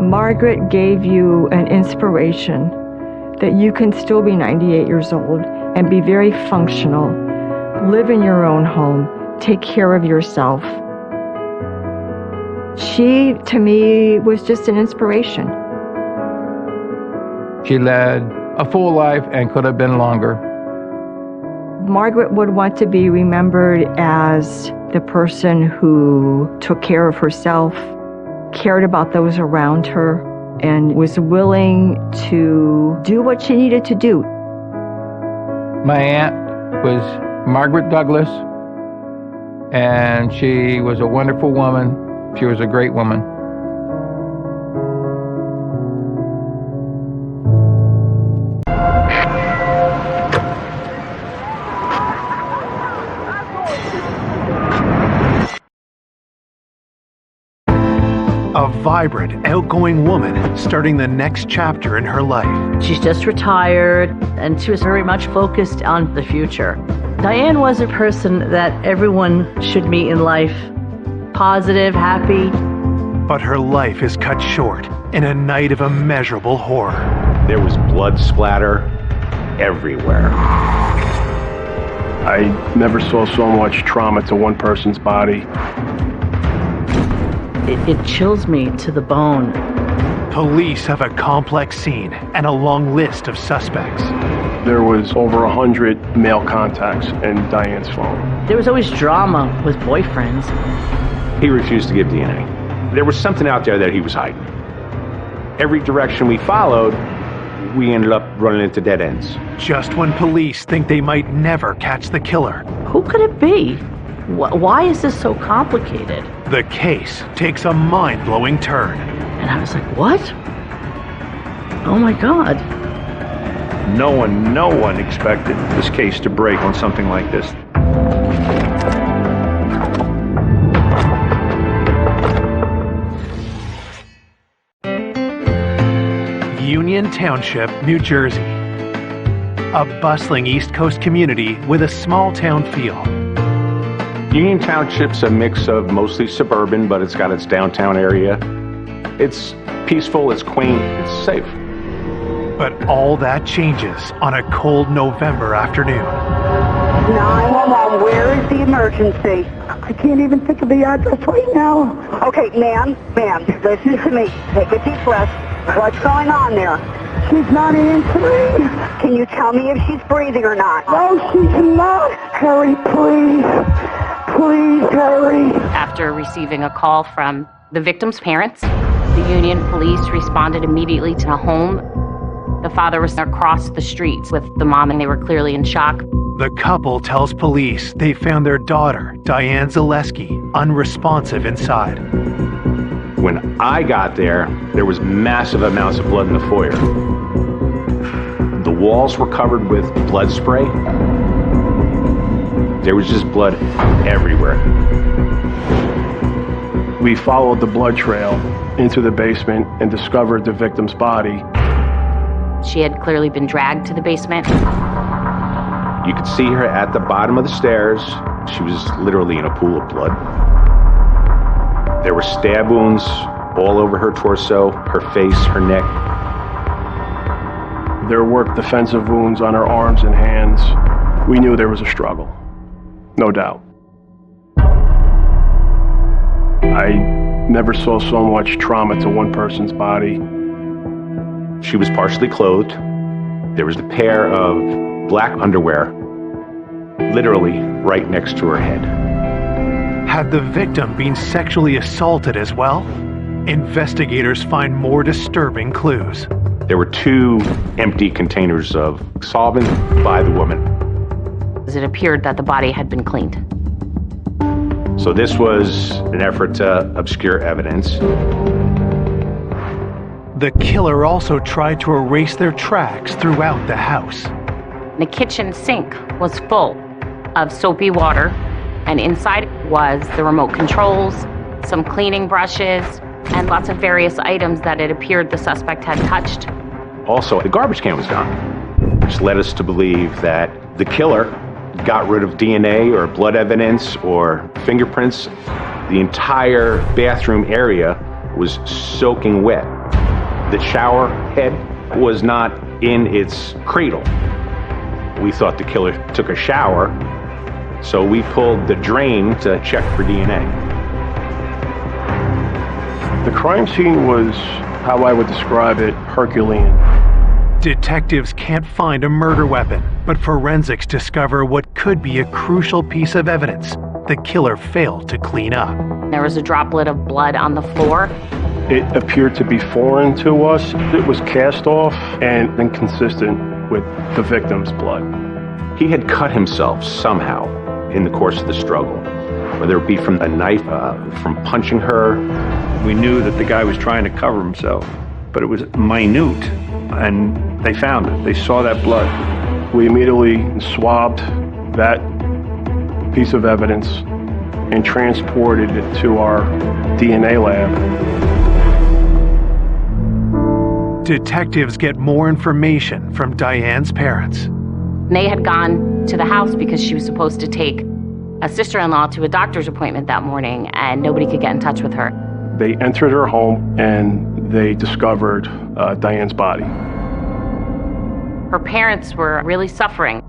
Margaret gave you an inspiration that you can still be 98 years old and be very functional, live in your own home, take care of yourself. She, to me, was just an inspiration. She led a full life and could have been longer. Margaret would want to be remembered as the person who took care of herself, cared about those around her, and was willing to do what she needed to do. My aunt was Margaret Douglas, and she was a wonderful woman. She was a great woman. A vibrant, outgoing woman starting the next chapter in her life. She's just retired, and she was very much focused on the future. Diane was a person that everyone should meet in life. Positive, happy. But her life is cut short in a night of immeasurable horror. There was blood splatter everywhere. I never saw so much trauma to one person's body. It chills me to the bone. Police have a complex scene and a long list of suspects. There was over 100 male contacts in Diane's phone. There was always drama with boyfriends. He refused to give DNA. There was something out there that he was hiding. Every direction we followed, we ended up running into dead ends. Just when police think they might never catch the killer. Who could it be? Why is this so complicated? The case takes a mind-blowing turn. And I was like, what? Oh my God. No one expected this case to break on something like this. Union Township, New Jersey. A bustling East Coast community with a small town feel. Union Township's a mix of mostly suburban, but it's got its downtown area. It's peaceful, it's quaint, it's safe. But all that changes on a cold November afternoon. 911, where is the emergency? I can't even think of the address right now. Okay, ma'am, listen to me. Take a deep breath. What's going on there? She's not answering. Can you tell me if she's breathing or not? No, she's not. Harry, please. Please, Harry. After receiving a call from the victim's parents, the Union Police responded immediately to the home. The father was across the streets with the mom, and they were clearly in shock. The couple tells police they found their daughter, Diane Zaleski, unresponsive inside. When I got there, there was massive amounts of blood in the foyer. The walls were covered with blood spray. There was just blood everywhere. We followed the blood trail into the basement and discovered the victim's body. She had clearly been dragged to the basement. You could see her at the bottom of the stairs. She was literally in a pool of blood. There were stab wounds all over her torso, her face, her neck. There were defensive wounds on her arms and hands. We knew there was a struggle, no doubt. I never saw so much trauma to one person's body. She was partially clothed. There was a pair of black underwear literally right next to her head. Had the victim been sexually assaulted as well? Investigators find more disturbing clues. There were 2 empty containers of solvent by the woman. It appeared that the body had been cleaned. So this was an effort to obscure evidence. The killer also tried to erase their tracks throughout the house. The kitchen sink was full of soapy water, and inside was the remote controls, some cleaning brushes, and lots of various items that it appeared the suspect had touched. Also, the garbage can was gone, which led us to believe that the killer got rid of DNA or blood evidence or fingerprints. The entire bathroom area was soaking wet. The shower head was not in its cradle. We thought the killer took a shower, so we pulled the drain to check for DNA. The crime scene was, how I would describe it, Herculean. Detectives can't find a murder weapon, but forensics discover what could be a crucial piece of evidence the killer failed to clean up. There was a droplet of blood on the floor. It appeared to be foreign to us. It was cast off and inconsistent with the victim's blood. He had cut himself somehow in the course of the struggle, whether it be from a knife, from punching her. We knew that the guy was trying to cover himself, but it was minute, and they found it. They saw that blood. We immediately swabbed that piece of evidence and transported it to our DNA lab. Detectives get more information from Diane's parents. They had gone to the house because she was supposed to take a sister-in-law to a doctor's appointment that morning, and nobody could get in touch with her. They entered her home and they discovered Diane's body. Her parents were really suffering.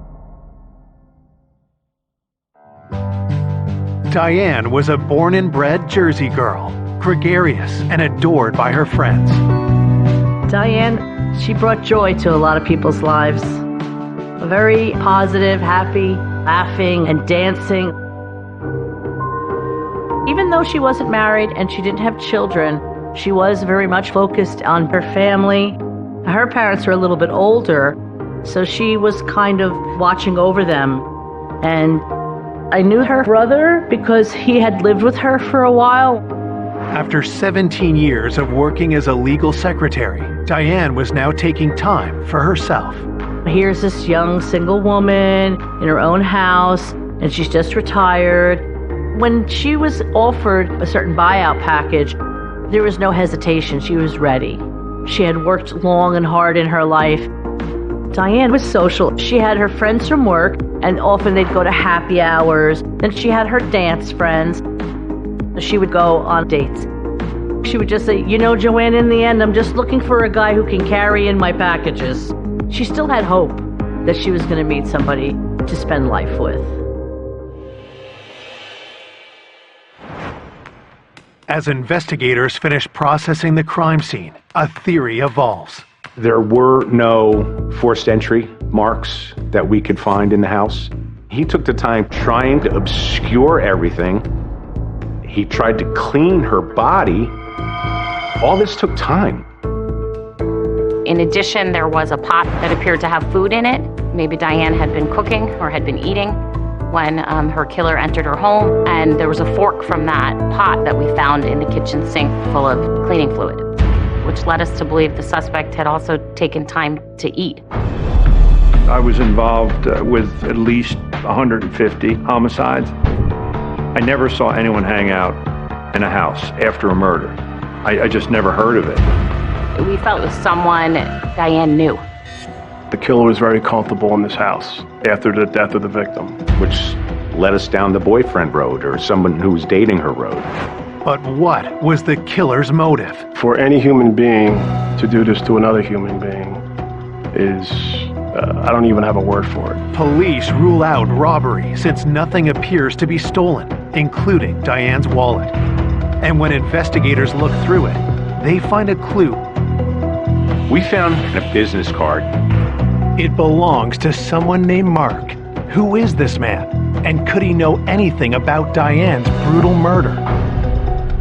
Diane was a born and bred Jersey girl, gregarious and adored by her friends. Diane, she brought joy to a lot of people's lives. Very positive, happy, laughing, and dancing. Even though she wasn't married and she didn't have children, she was very much focused on her family. Her parents were a little bit older, so she was kind of watching over them. And I knew her brother because he had lived with her for a while. After 17 years of working as a legal secretary, Diane was now taking time for herself. Here's this young single woman in her own house, and she's just retired. When she was offered a certain buyout package, there was no hesitation. She was ready. She had worked long and hard in her life. Diane was social. She had her friends from work, and often they'd go to happy hours. Then she had her dance friends. She would go on dates. She would just say, you know, Joanne, in the end, I'm just looking for a guy who can carry in my packages. She still had hope that she was going to meet somebody to spend life with. As investigators finish processing the crime scene, a theory evolves. There were no forced entry marks that we could find in the house. He took the time trying to obscure everything. He tried to clean her body. All this took time. In addition, there was a pot that appeared to have food in it. Maybe Diane had been cooking or had been eating when her killer entered her home, and there was a fork from that pot that we found in the kitchen sink full of cleaning fluid, which led us to believe the suspect had also taken time to eat. I was involved with at least 150 homicides. I never saw anyone hang out in a house after a murder. I just never heard of it. We felt it was someone Diane knew. The killer was very comfortable in this house after the death of the victim. Which led us down the boyfriend road, or someone who was dating her road. But what was the killer's motive? For any human being to do this to another human being is, I don't even have a word for it. Police rule out robbery since nothing appears to be stolen, including Diane's wallet. And when investigators look through it, they find a clue. We found a business card. It belongs to someone named Mark. Who is this man? And could he know anything about Diane's brutal murder?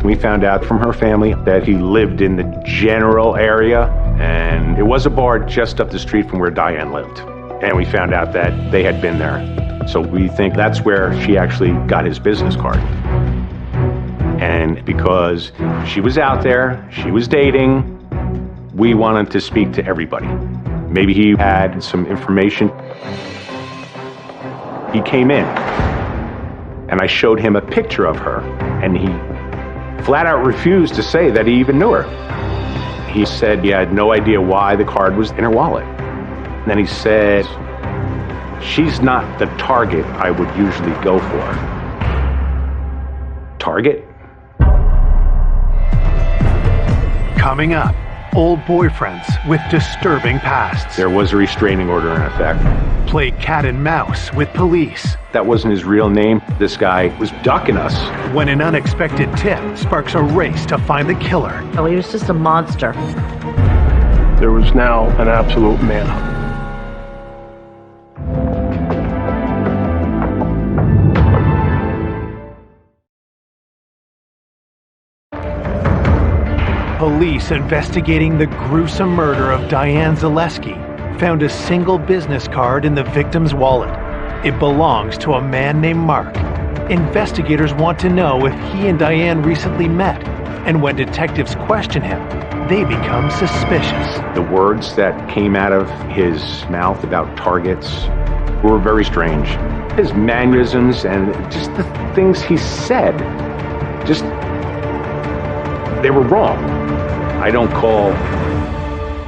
We found out from her family that he lived in the general area, and it was a bar just up the street from where Diane lived. And we found out that they had been there. So we think that's where she actually got his business card. And because she was out there, she was dating, we wanted to speak to everybody. Maybe he had some information. He came in, and I showed him a picture of her, and he flat out refused to say that he even knew her. He said he had no idea why the card was in her wallet. And then he said, she's not the target I would usually go for. Target? Coming up, old boyfriends with disturbing pasts. There was a restraining order in effect. Play cat and mouse with police. That wasn't his real name. This guy was ducking us. When an unexpected tip sparks a race to find the killer. Oh, he was just a monster. There was now an absolute manhunt. Police investigating the gruesome murder of Diane Zaleski found a single business card in the victim's wallet. It belongs to a man named Mark. Investigators want to know if he and Diane recently met, and when detectives question him, they become suspicious. The words that came out of his mouth about targets were very strange. His mannerisms and just the things he said, just, they were wrong. I don't call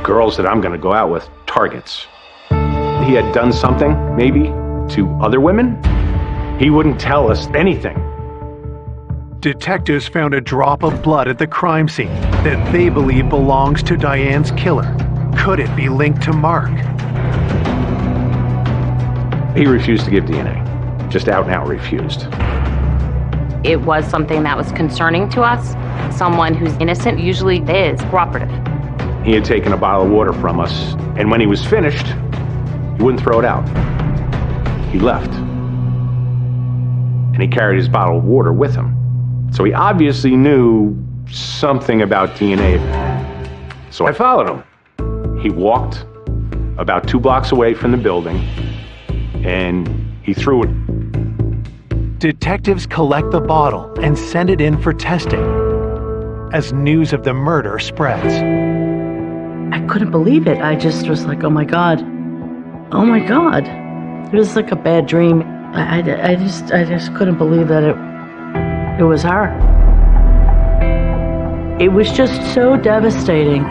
girls that I'm going to go out with targets. He had done something, maybe, to other women. He wouldn't tell us anything. Detectives found a drop of blood at the crime scene that they believe belongs to Diane's killer. Could it be linked to Mark? He refused to give DNA. Just out and out refused. It was something that was concerning to us. Someone who's innocent usually is cooperative. He had taken a bottle of water from us, and when he was finished, he wouldn't throw it out. He left. And he carried his bottle of water with him. So he obviously knew something about DNA. So I followed him. He walked about 2 blocks away from the building, and he threw it. Detectives collect the bottle and send it in for testing. As news of the murder spreads. I couldn't believe it. I just was like, oh my God. Oh my God. It was like a bad dream. I just couldn't believe that it was her. It was just so devastating.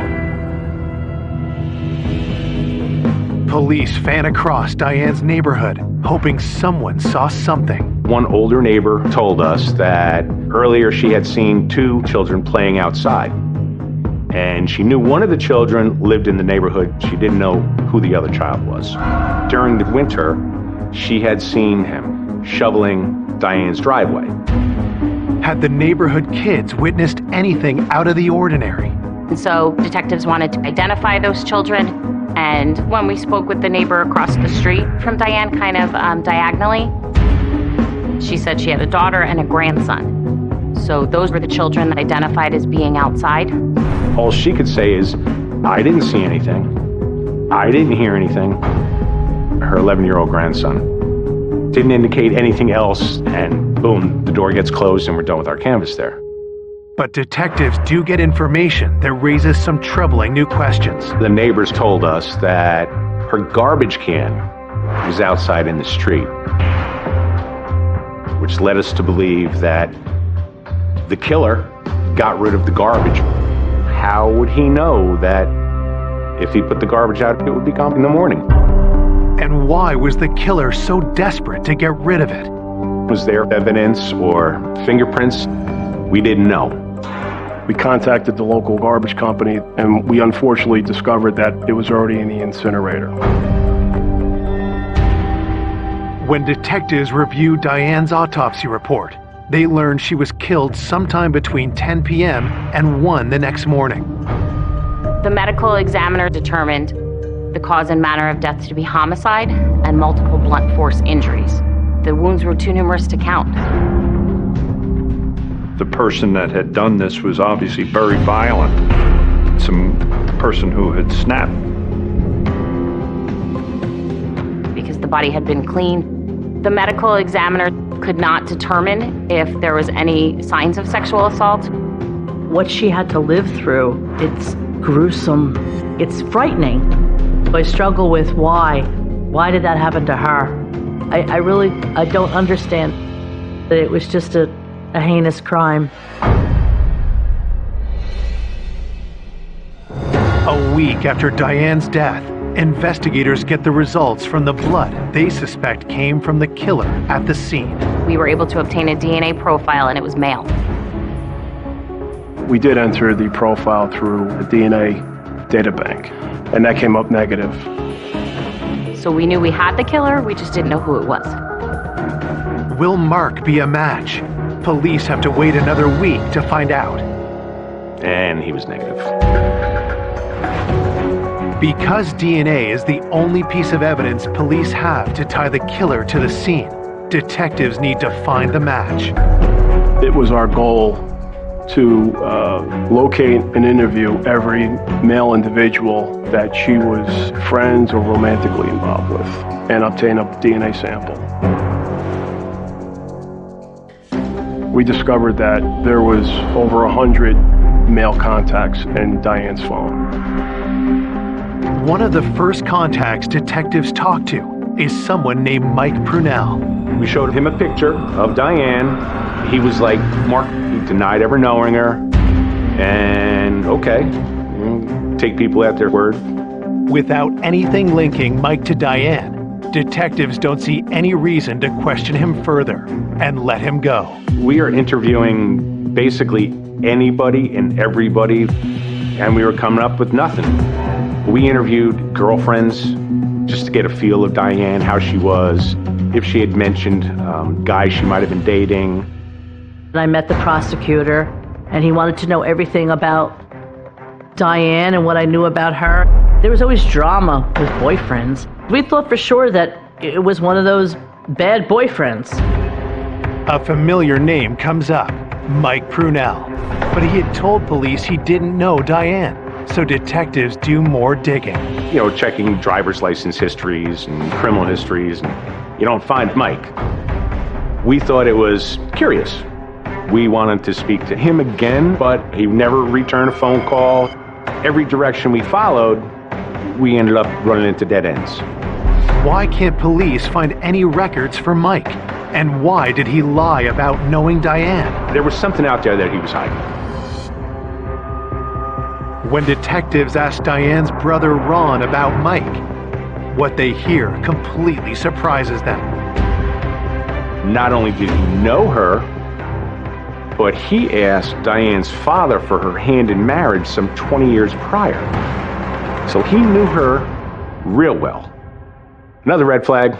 Police fan across Diane's neighborhood, hoping someone saw something. One older neighbor told us that earlier she had seen 2 children playing outside. And she knew one of the children lived in the neighborhood. She didn't know who the other child was. During the winter, she had seen him shoveling Diane's driveway. Had the neighborhood kids witnessed anything out of the ordinary? And so detectives wanted to identify those children. And when we spoke with the neighbor across the street from Diane, kind of diagonally, she said she had a daughter and a grandson. So those were the children identified as being outside. All she could say is, I didn't see anything. I didn't hear anything. Her 11-year-old grandson. Didn't indicate anything else, and boom, the door gets closed and we're done with our canvas there. But detectives do get information that raises some troubling new questions. The neighbors told us that her garbage can was outside in the street, which led us to believe that the killer got rid of the garbage. How would he know that if he put the garbage out, it would be gone in the morning? And why was the killer so desperate to get rid of it? Was there evidence or fingerprints? We didn't know. We contacted the local garbage company, and we unfortunately discovered that it was already in the incinerator. When detectives reviewed Diane's autopsy report, they learned she was killed sometime between 10 p.m. and 1 the next morning. The medical examiner determined the cause and manner of death to be homicide and multiple blunt force injuries. The wounds were too numerous to count. The person that had done this was obviously very violent. Some person who had snapped. Because the body had been cleaned. The medical examiner could not determine if there was any signs of sexual assault. What she had to live through, it's gruesome. It's frightening. I struggle with why. Why did that happen to her? I don't understand that it was just a heinous crime. A week after Diane's death, investigators get the results from the blood they suspect came from the killer at the scene. We were able to obtain a DNA profile, and it was male. We did enter the profile through the DNA data bank, and that came up negative. So we knew we had the killer, we just didn't know who it was. Will Mark be a match? Police have to wait another week to find out. And he was negative. Because DNA is the only piece of evidence police have to tie the killer to the scene, detectives need to find the match. It was our goal to locate and interview every male individual that she was friends or romantically involved with and obtain a DNA sample. We discovered that there was over 100 male contacts in Diane's phone. One of the first contacts detectives talked to is someone named Mike Prunell. We showed him a picture of Diane. He was like, Mark, he denied ever knowing her. And okay, take people at their word. Without anything linking Mike to Diane, detectives don't see any reason to question him further and let him go. We are interviewing basically anybody and everybody, and we were coming up with nothing. We interviewed girlfriends just to get a feel of Diane, how she was, if she had mentioned guys she might have been dating. And I met the prosecutor, and he wanted to know everything about Diane and what I knew about her. There was always drama with boyfriends. We thought for sure that it was one of those bad boyfriends. A familiar name comes up, Mike Prunell. But he had told police he didn't know Diane, so detectives do more digging. You know, checking driver's license histories and criminal histories, and you don't find Mike. We thought it was curious. We wanted to speak to him again, but he never returned a phone call. Every direction we followed, we ended up running into dead ends. Why can't police find any records for Mike? And why did he lie about knowing Diane? There was something out there that he was hiding. When detectives ask Diane's brother Ron about Mike, what they hear completely surprises them. Not only did he know her, but he asked Diane's father for her hand in marriage some 20 years prior. So he knew her real well. Another red flag.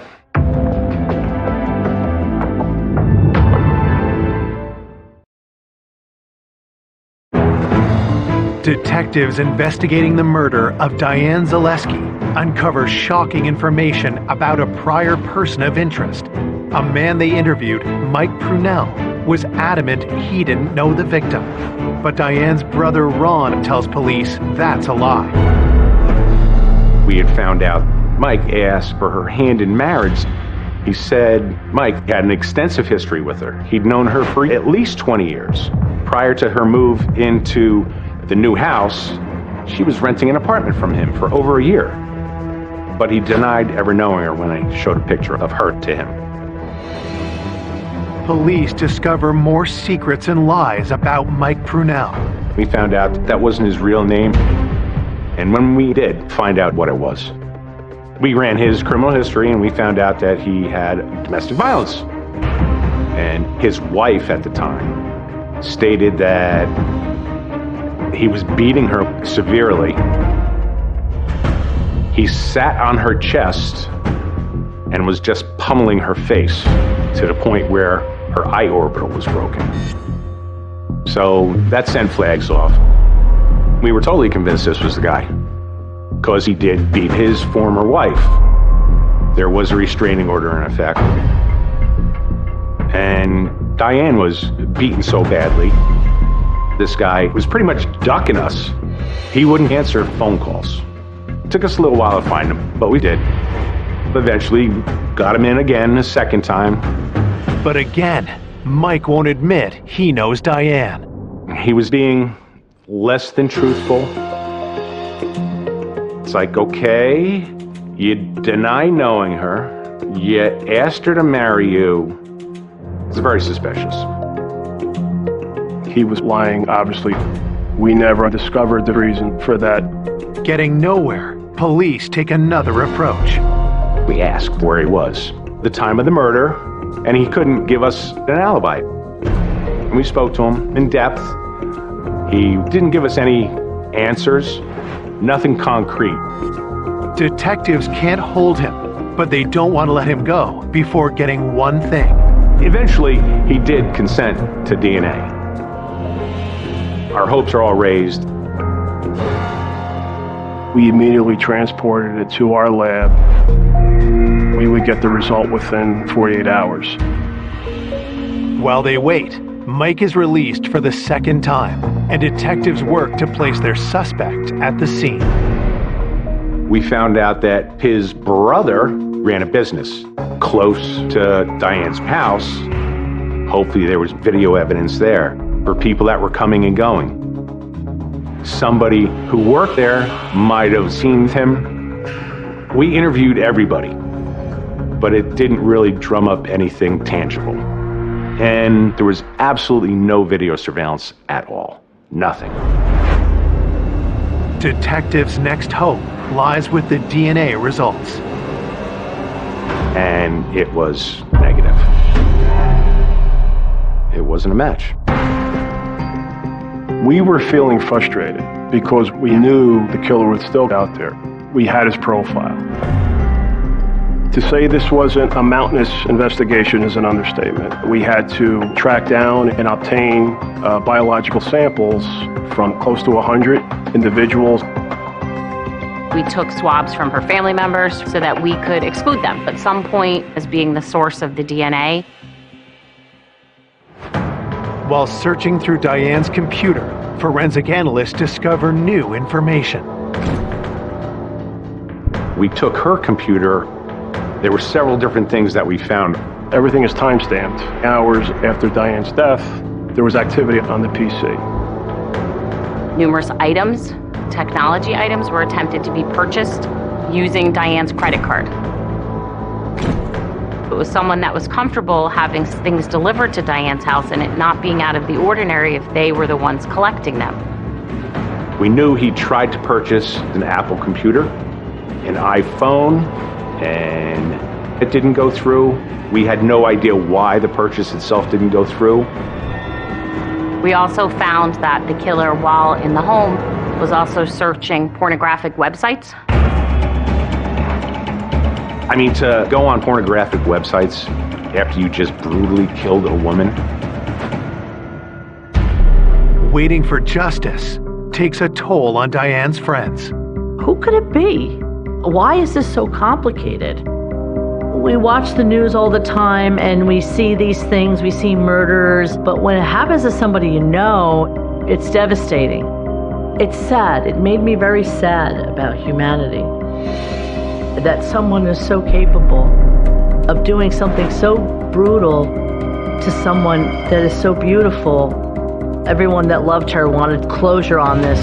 Detectives investigating the murder of Diane Zaleski uncover shocking information about a prior person of interest. A man they interviewed, Mike Prunell, was adamant he didn't know the victim. But Diane's brother Ron tells police that's a lie. We had found out Mike asked for her hand in marriage. He said Mike had an extensive history with her. He'd known her for at least 20 years. Prior to her move into the new house, she was renting an apartment from him for over a year. But he denied ever knowing her when I showed a picture of her to him. Police discover more secrets and lies about Mike Prunell. We found out that wasn't his real name. And when we did find out what it was, we ran his criminal history and we found out that he had domestic violence. And his wife at the time stated that he was beating her severely. He sat on her chest and was just pummeling her face to the point where her eye orbital was broken. So that sent flags off. We were totally convinced this was the guy, because he did beat his former wife. There was a restraining order in effect. And Diane was beaten so badly, this guy was pretty much ducking us. He wouldn't answer phone calls. It took us a little while to find him, but we did. Eventually got him in again a second time. But again, Mike won't admit he knows Diane. He was being less than truthful. It's like, okay, you deny knowing her, you asked her to marry you. It's very suspicious. He was lying, obviously. We never discovered the reason for that. Getting nowhere, police take another approach. We asked where he was, the time of the murder, and he couldn't give us an alibi. And we spoke to him in depth. He didn't give us any answers, nothing concrete. Detectives can't hold him, but they don't want to let him go before getting one thing. Eventually, he did consent to DNA. Our hopes are all raised. We immediately transported it to our lab. We would get the result within 48 hours. While they wait, Mike is released for the second time, and detectives work to place their suspect at the scene. We found out that his brother ran a business close to Diane's house. Hopefully there was video evidence there for people that were coming and going. Somebody who worked there might have seen him. We interviewed everybody, but it didn't really drum up anything tangible. And there was absolutely no video surveillance at all. Nothing. Detectives' next hope lies with the DNA results. And it was negative. It wasn't a match. We were feeling frustrated because we knew the killer was still out there. We had his profile. To say this wasn't a mountainous investigation is an understatement. We had to track down and obtain biological samples from close to 100 individuals. We took swabs from her family members so that we could exclude them at some point as being the source of the DNA. While searching through Diane's computer, forensic analysts discover new information. We took her computer. There were several different things that we found. Everything is time-stamped. Hours after Diane's death, there was activity on the PC. Numerous items, technology items, were attempted to be purchased using Diane's credit card. It was someone that was comfortable having things delivered to Diane's house and it not being out of the ordinary if they were the ones collecting them. We knew he tried to purchase an Apple computer, an iPhone, and it didn't go through. We had no idea why the purchase itself didn't go through. We also found that the killer, while in the home, was also searching pornographic websites. I mean, to go on pornographic websites after you just brutally killed a woman. Waiting for justice, takes a toll on Diane's friends. Who could it be? Why is this so complicated? We watch the news all the time and we see these things, we see murders, but when it happens to somebody you know, it's devastating. It's sad. It made me very sad about humanity. That someone is so capable of doing something so brutal to someone that is so beautiful. Everyone that loved her wanted closure on this.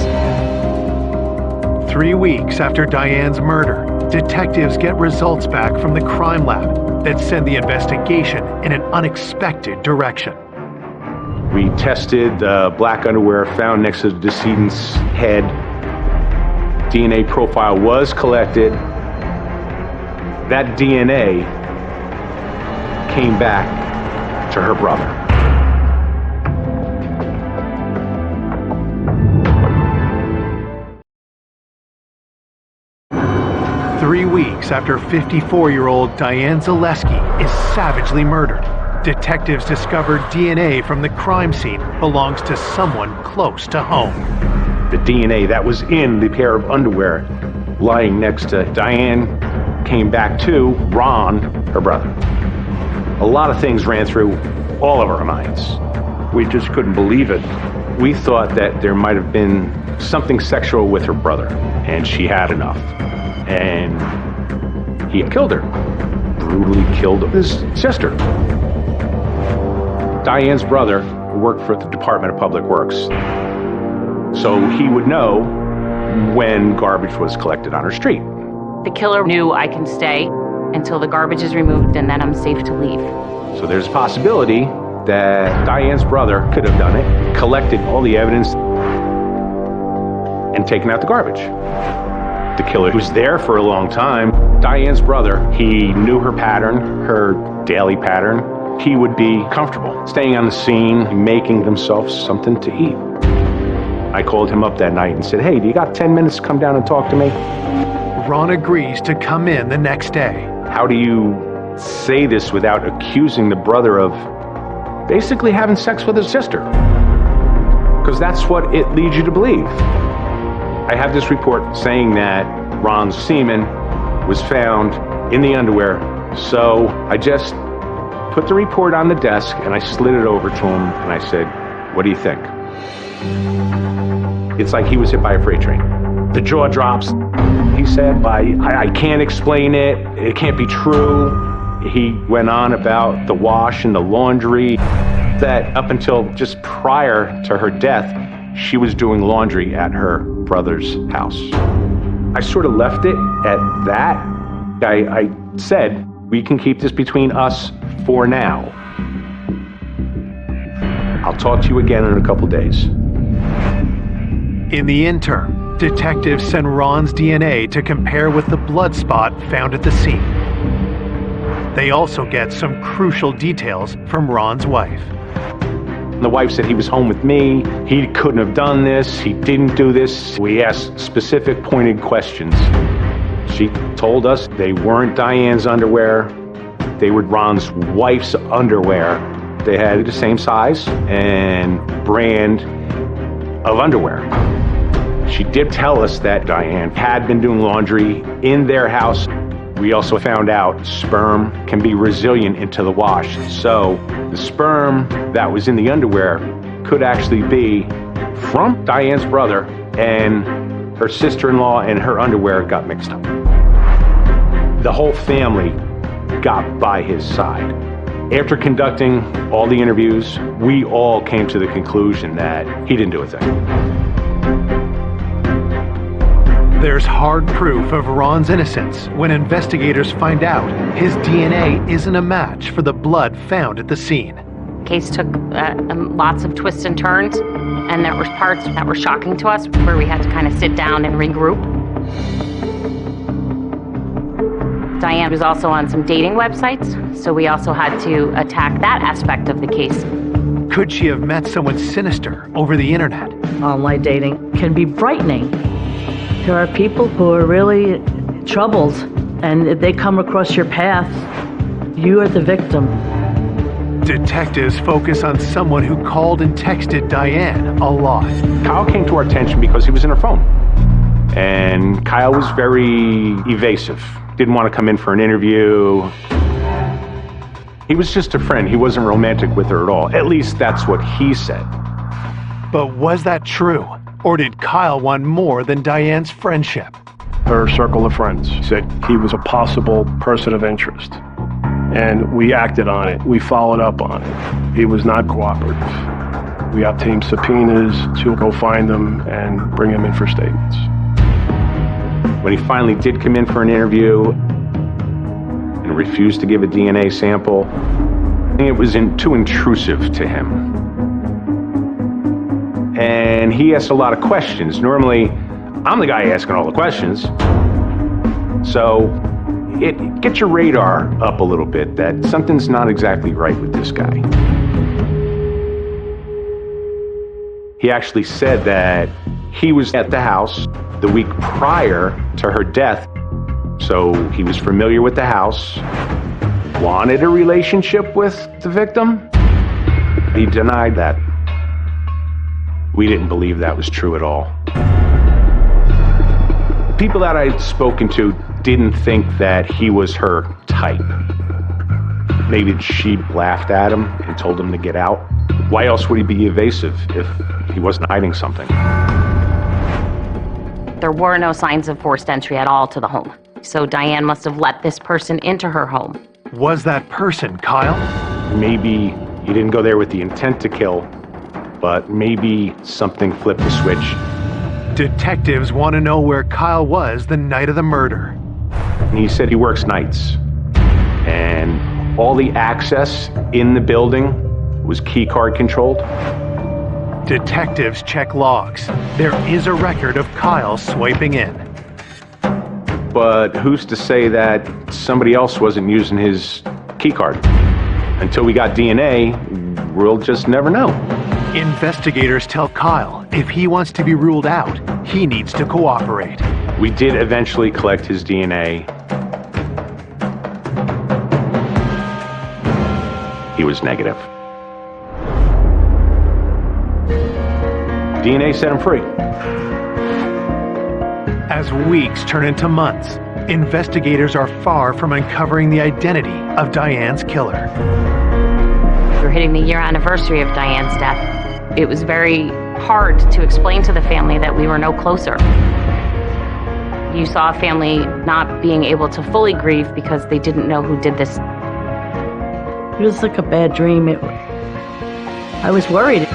3 weeks after Diane's murder, detectives get results back from the crime lab that send the investigation in an unexpected direction. We tested the black underwear found next to the decedent's head. DNA profile was collected. That DNA came back to her brother. Three weeks after 54-year-old Diane Zaleski is savagely murdered, detectives discovered DNA from the crime scene belongs to someone close to home. The DNA that was in the pair of underwear lying next to Diane came back to Ron, her brother. A lot of things ran through all of our minds. We just couldn't believe it. We thought that there might have been something sexual with her brother, and she had enough. And he killed her, brutally killed his sister. Diane's brother worked for the Department of Public Works, so he would know when garbage was collected on her street. The killer knew I can stay until the garbage is removed and then I'm safe to leave. So there's a possibility that Diane's brother could have done it, collected all the evidence, and taken out the garbage. The killer was there for a long time. Diane's brother, he knew her pattern, her daily pattern. He would be comfortable staying on the scene, making themselves something to eat. I called him up that night and said, "Hey, do you got 10 minutes to come down and talk to me?" Ron agrees to come in the next day. How do you say this without accusing the brother of basically having sex with his sister? Because that's what it leads you to believe. I have this report saying that Ron's semen was found in the underwear, so I just put the report on the desk and I slid it over to him and I said, "What do you think?" It's like he was hit by a freight train. The jaw drops. He said, I can't explain it. It can't be true. He went on about the wash and the laundry, that up until just prior to her death, she was doing laundry at her brother's house. I sort of left it at that. I said, we can keep this between us for now. I'll talk to you again in a couple days. In the interim, detectives send Ron's DNA to compare with the blood spot found at the scene. They also get some crucial details from Ron's wife. The wife said he was home with me, he couldn't have done this, he didn't do this. We asked specific pointed questions. She told us they weren't Diane's underwear, they were Ron's wife's underwear. They had the same size and brand of underwear. She did tell us that Diane had been doing laundry in their house. We also found out sperm can be resilient into the wash. So the sperm that was in the underwear could actually be from Diane's brother, and her sister-in-law and her underwear got mixed up. The whole family got by his side. After conducting all the interviews, we all came to the conclusion that he didn't do a thing. There's hard proof of Ron's innocence when investigators find out his DNA isn't a match for the blood found at the scene. Case took lots of twists and turns, and there were parts that were shocking to us where we had to kind of sit down and regroup. Diane was also on some dating websites, so we also had to attack that aspect of the case. Could she have met someone sinister over the internet? Online dating can be frightening. There are people who are really troubled, and if they come across your path, you are the victim. Detectives focus on someone who called and texted Diane a lot. Kyle came to our attention because he was in her phone. And Kyle was very evasive. Didn't want to come in for an interview. He was just a friend. He wasn't romantic with her at all. At least that's what he said. But was that true? Or did Kyle want more than Diane's friendship? Her circle of friends said he was a possible person of interest. And we acted on it. We followed up on it. He was not cooperative. We obtained subpoenas to go find him and bring him in for statements. When he finally did come in for an interview and refused to give a DNA sample, it was too intrusive to him. And he asked a lot of questions. Normally, I'm the guy asking all the questions. So it gets your radar up a little bit that something's not exactly right with this guy. He actually said that he was at the house the week prior to her death, so he was familiar with the house, wanted a relationship with the victim. He denied that. We didn't believe that was true at all. People that I'd spoken to didn't think that he was her type. Maybe she laughed at him and told him to get out. Why else would he be evasive if he wasn't hiding something? There were no signs of forced entry at all to the home. So Diane must have let this person into her home. Was that person Kyle? Maybe he didn't go there with the intent to kill, but maybe something flipped the switch. Detectives want to know where Kyle was the night of the murder. He said he works nights, and all the access in the building was key card controlled. Detectives check logs. There is a record of Kyle swiping in. But who's to say that somebody else wasn't using his key card? Until we got DNA, we'll just never know. Investigators tell Kyle if he wants to be ruled out, he needs to cooperate. We did eventually collect his DNA. He was negative. DNA set him free. As weeks turn into months, investigators are far from uncovering the identity of Diane's killer. We're hitting the year anniversary of Diane's death. It was very hard to explain to the family that we were no closer. You saw a family not being able to fully grieve because they didn't know who did this. It was like a bad dream. I was worried.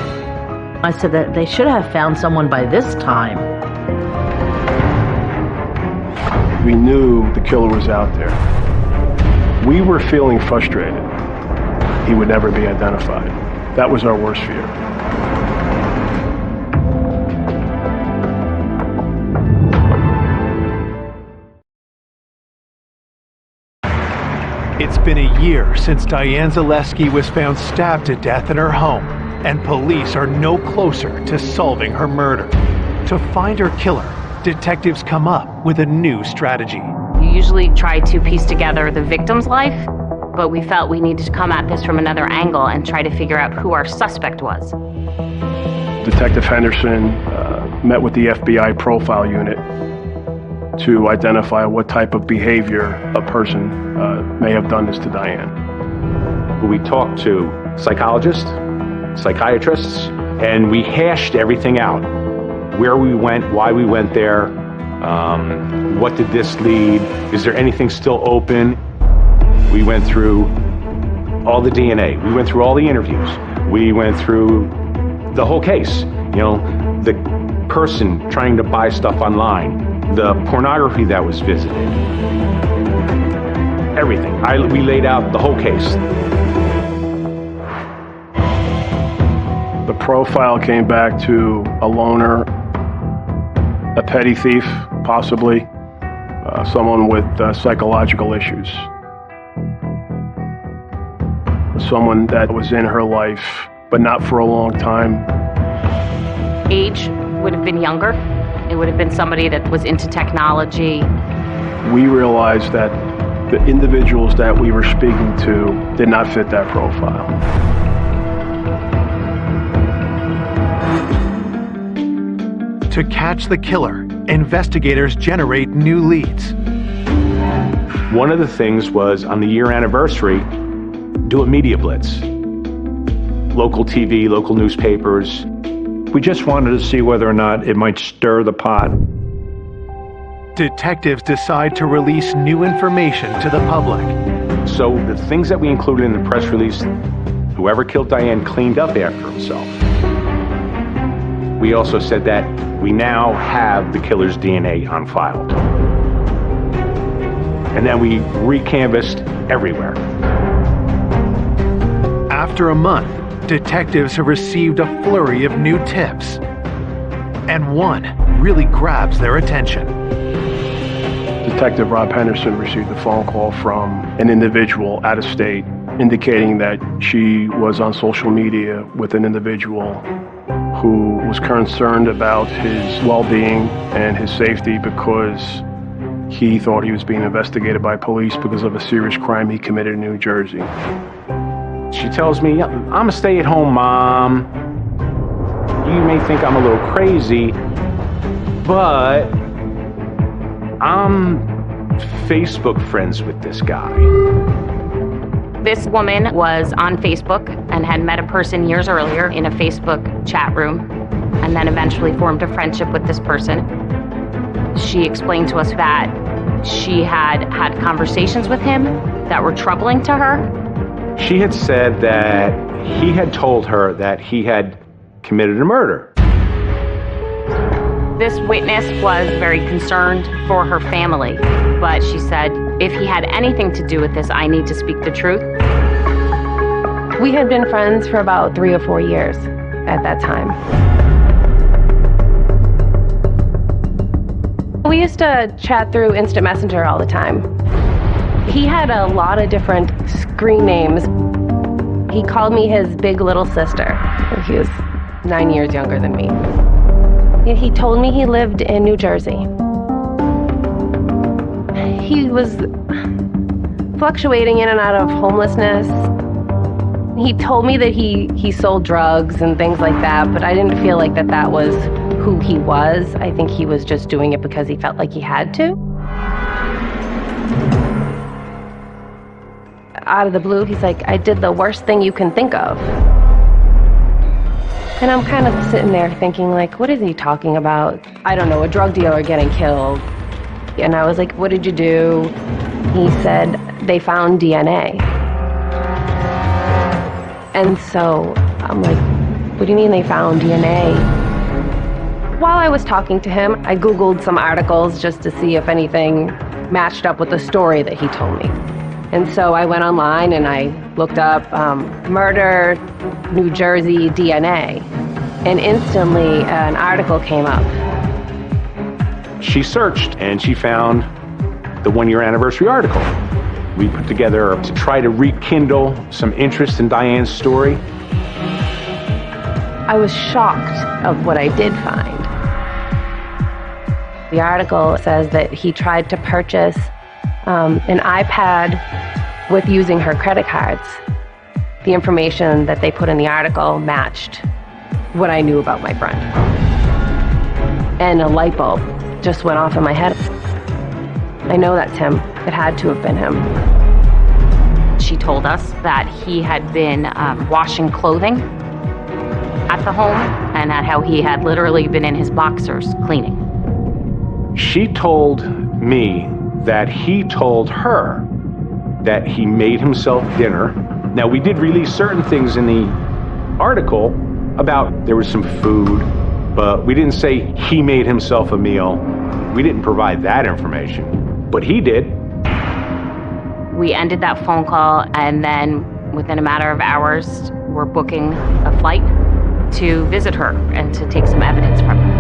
I said that they should have found someone by this time. We knew the killer was out there. We were feeling frustrated. He would never be identified. That was our worst fear. It's been a year since Diane Zaleski was found stabbed to death in her home, and police are no closer to solving her murder. To find her killer, detectives come up with a new strategy. You usually try to piece together the victim's life, but we felt we needed to come at this from another angle and try to figure out who our suspect was. Detective Henderson met with the FBI profile unit to identify what type of behavior a person may have done this to Diane. We talked to psychologists, psychiatrists, and we hashed everything out. Where we went, why we went there, what did this lead, is there anything still open? We went through all the DNA, we went through all the interviews, we went through the whole case. You know, the person trying to buy stuff online, the pornography that was visited, everything. We laid out the whole case. The profile came back to a loner, a petty thief, possibly, someone with psychological issues. Someone that was in her life, but not for a long time. Age would have been younger. It would have been somebody that was into technology. We realized that The individuals that we were speaking to did not fit that profile. To catch the killer, investigators generate new leads. One of the things was on the year anniversary, do a media blitz. Local TV, local newspapers. We just wanted to see whether or not it might stir the pot. Detectives decide to release new information to the public. So the things that we included in the press release, whoever killed Diane cleaned up after himself. We also said that we now have the killer's DNA on file. And then we re-canvassed everywhere. After a month, detectives have received a flurry of new tips. And one really grabs their attention. Detective Rob Henderson received a phone call from an individual out of state indicating that she was on social media with an individual who was concerned about his well-being and his safety because he thought he was being investigated by police because of a serious crime he committed in New Jersey. She tells me, I'm a stay-at-home mom. You may think I'm a little crazy, but I'm Facebook friends with this guy. This woman was on Facebook and had met a person years earlier in a Facebook chat room and then eventually formed a friendship with this person. She explained to us that she had had conversations with him that were troubling to her. She had said that he had told her that he had committed a murder. This witness was very concerned for her family, but she said, if he had anything to do with this, I need to speak the truth. We had been friends for about 3 or 4 years at that time. We used to chat through Instant Messenger all the time. He had a lot of different screen names. He called me his big little sister. He was 9 years younger than me. He told me he lived in New Jersey. He was fluctuating in and out of homelessness. He told me that he sold drugs and things like that, but I didn't feel like that was who he was. I think he was just doing it because he felt like he had to. Out of the blue, he's like, I did the worst thing you can think of. And I'm kind of sitting there thinking, like, what is he talking about? I don't know, a drug dealer getting killed. And I was like, what did you do? He said, they found DNA. And so I'm like, what do you mean they found DNA? While I was talking to him, I Googled some articles just to see if anything matched up with the story that he told me. And so I went online and I looked up murder, New Jersey DNA. And instantly an article came up. She searched and she found the 1-year anniversary article. We put together to try to rekindle some interest in Diane's story. I was shocked of what I did find. The article says that he tried to purchase an iPad with using her credit cards. The information that they put in the article matched what I knew about my friend. And a light bulb just went off in my head. I know that's him. It had to have been him. She told us that he had been washing clothing at the home and that how he had literally been in his boxers cleaning. She told me that he told her that he made himself dinner. Now, we did release certain things in the article about there was some food, but we didn't say he made himself a meal. We didn't provide that information, but he did. We ended that phone call, and then within a matter of hours, we're booking a flight to visit her and to take some evidence from her.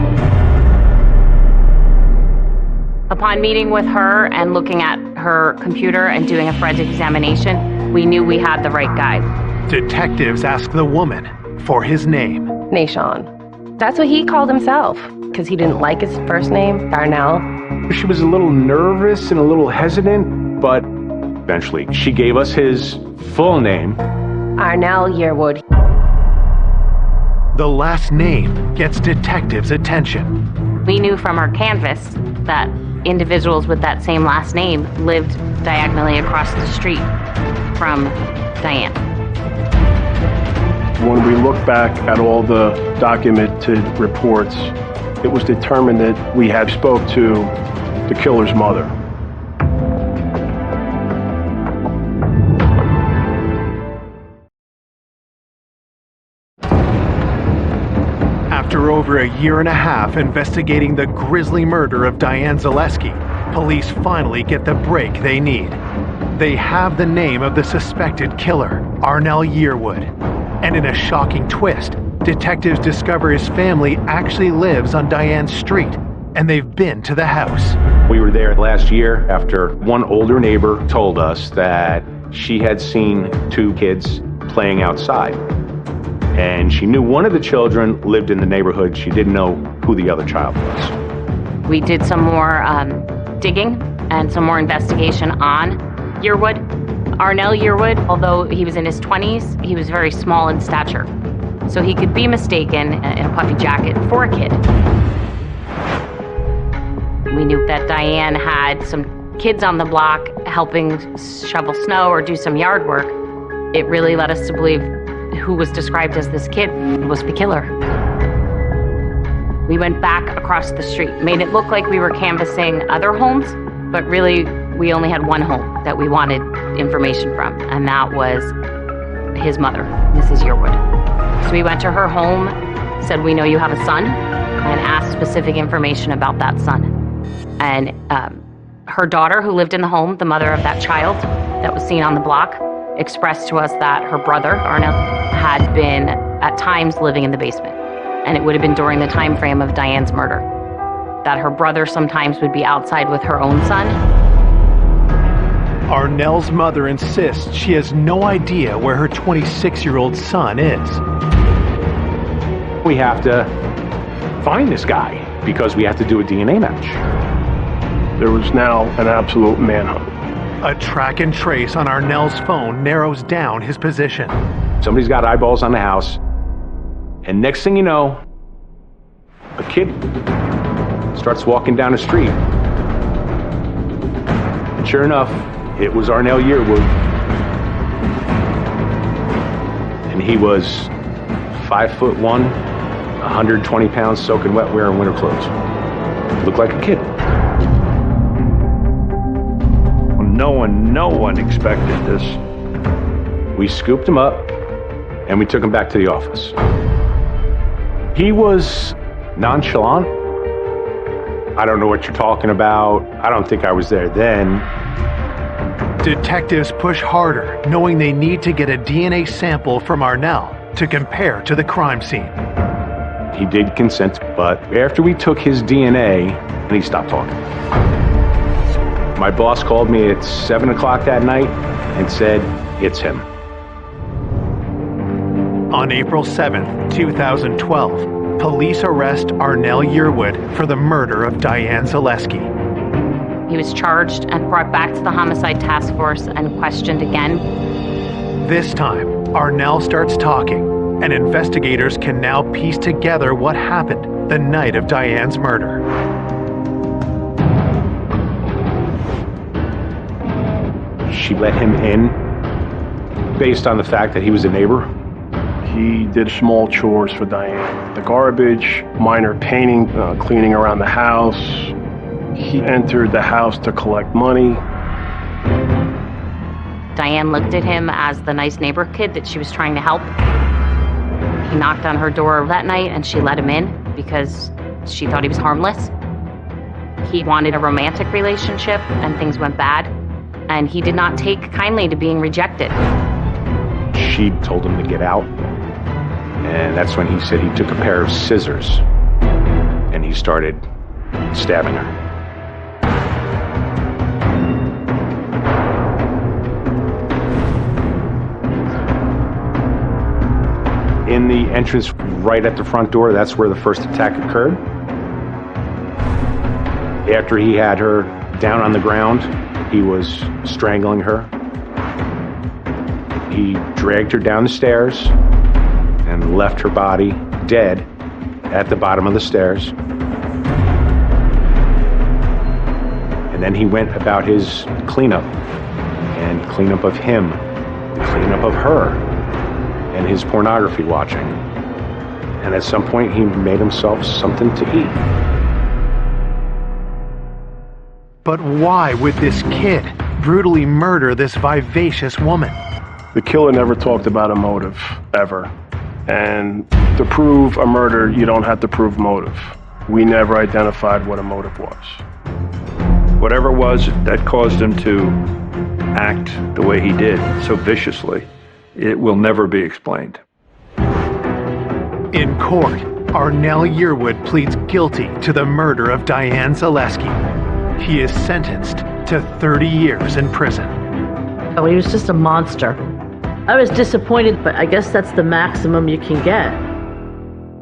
Upon meeting with her and looking at her computer and doing a forensic examination, we knew we had the right guy. Detectives ask the woman for his name. Nahshon. That's what he called himself, because he didn't like his first name, Darnell. She was a little nervous and a little hesitant, but eventually. She gave us his full name. Arnell Yearwood. The last name gets detectives' attention. We knew from our canvas that individuals with that same last name lived diagonally across the street from Diane. When we look back at all the documented reports, it was determined that we had spoke to the killer's mother. After over a year and a half investigating the grisly murder of Diane Zaleski, police finally get the break they need. They have the name of the suspected killer, Arnell Yearwood. And in a shocking twist, detectives discover his family actually lives on Diane's street, and they've been to the house. We were there last year after one older neighbor told us that she had seen two kids playing outside. And she knew one of the children lived in the neighborhood. She didn't know who the other child was. We did some more digging and some more investigation on Yearwood. Arnell Yearwood, although he was in his 20s, he was very small in stature. So he could be mistaken in a puffy jacket for a kid. We knew that Diane had some kids on the block helping shovel snow or do some yard work. It really led us to believe who was described as this kid was the killer. We went back across the street, made it look like we were canvassing other homes, but really we only had one home that we wanted information from, and that was his mother, Mrs. Yearwood. So we went to her home, said, "We know you have a son," and asked specific information about that son. And her daughter, who lived in the home, the mother of that child that was seen on the block, expressed to us that her brother, Arnell, had been at times living in the basement. And it would have been during the time frame of Diane's murder. That her brother sometimes would be outside with her own son. Arnell's mother insists she has no idea where her 26-year-old son is. We have to find this guy because we have to do a DNA match. There was now an absolute manhunt. A track and trace on Arnell's phone narrows down his position. Somebody's got eyeballs on the house, and next thing you know, a kid starts walking down the street. And sure enough, it was Arnell Yearwood. And he was 5'1", 120 pounds, soaking wet, wearing winter clothes. Looked like a kid. No one expected this. We scooped him up and we took him back to the office. He was nonchalant. I don't know what you're talking about. I don't think I was there then. Detectives push harder, knowing they need to get a DNA sample from Arnell to compare to the crime scene. He did consent, but after we took his DNA, and he stopped talking. My boss called me at 7 o'clock that night and said, "It's him." On April 7th, 2012, police arrest Arnell Yearwood for the murder of Diane Zaleski. He was charged and brought back to the homicide task force and questioned again. This time, Arnell starts talking, and investigators can now piece together what happened the night of Diane's murder. She let him in based on the fact that he was a neighbor. He did small chores for Diane. The garbage, minor painting, cleaning around the house. He entered the house to collect money. Diane looked at him as the nice neighbor kid that she was trying to help. He knocked on her door that night and she let him in because she thought he was harmless. He wanted a romantic relationship and things went bad. And he did not take kindly to being rejected. She told him to get out. And that's when he said he took a pair of scissors and he started stabbing her. In the entrance right at the front door, that's where the first attack occurred. After he had her down on the ground, he was strangling her He dragged her down the stairs and left her body dead at the bottom of the stairs. And then he went about his cleanup of him, cleanup of her, and his pornography watching. And at some point, he made himself something to eat. But why would this kid brutally murder this vivacious woman? The killer never talked about a motive, ever. And to prove a murder, you don't have to prove motive. We never identified what a motive was. Whatever it was that caused him to act the way he did, so viciously, it will never be explained. In court, Arnell Yearwood pleads guilty to the murder of Diane Zaleski. He is sentenced to 30 years in prison. Oh, he was just a monster. I was disappointed, but I guess that's the maximum you can get.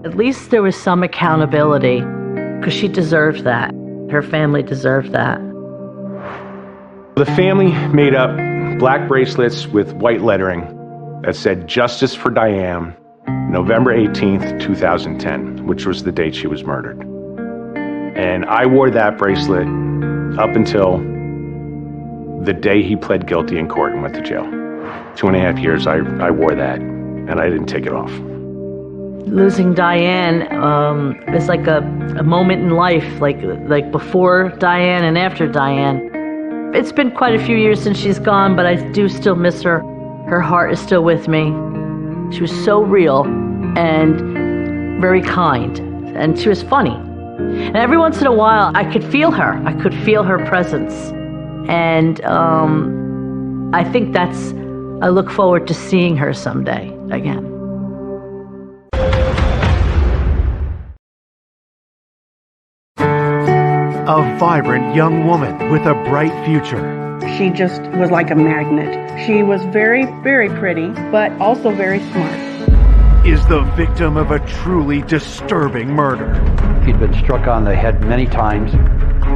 At least there was some accountability, because she deserved that. Her family deserved that. The family made up black bracelets with white lettering that said "Justice for Diane, November 18th, 2010, which was the date she was murdered. And I wore that bracelet up until the day he pled guilty in court and went to jail. 2.5 years I wore that, and I didn't take it off. Losing Diane is like a moment in life, like before Diane and after Diane. It's been quite a few years since she's gone, but I do still miss her. Her heart is still with me. She was so real and very kind, and she was funny. And every once in a while, I could feel her. I could feel her presence. And I think I look forward to seeing her someday again. A vibrant young woman with a bright future. She just was like a magnet. She was very, very pretty, but also very smart. Is the victim of a truly disturbing murder. He'd been struck on the head many times.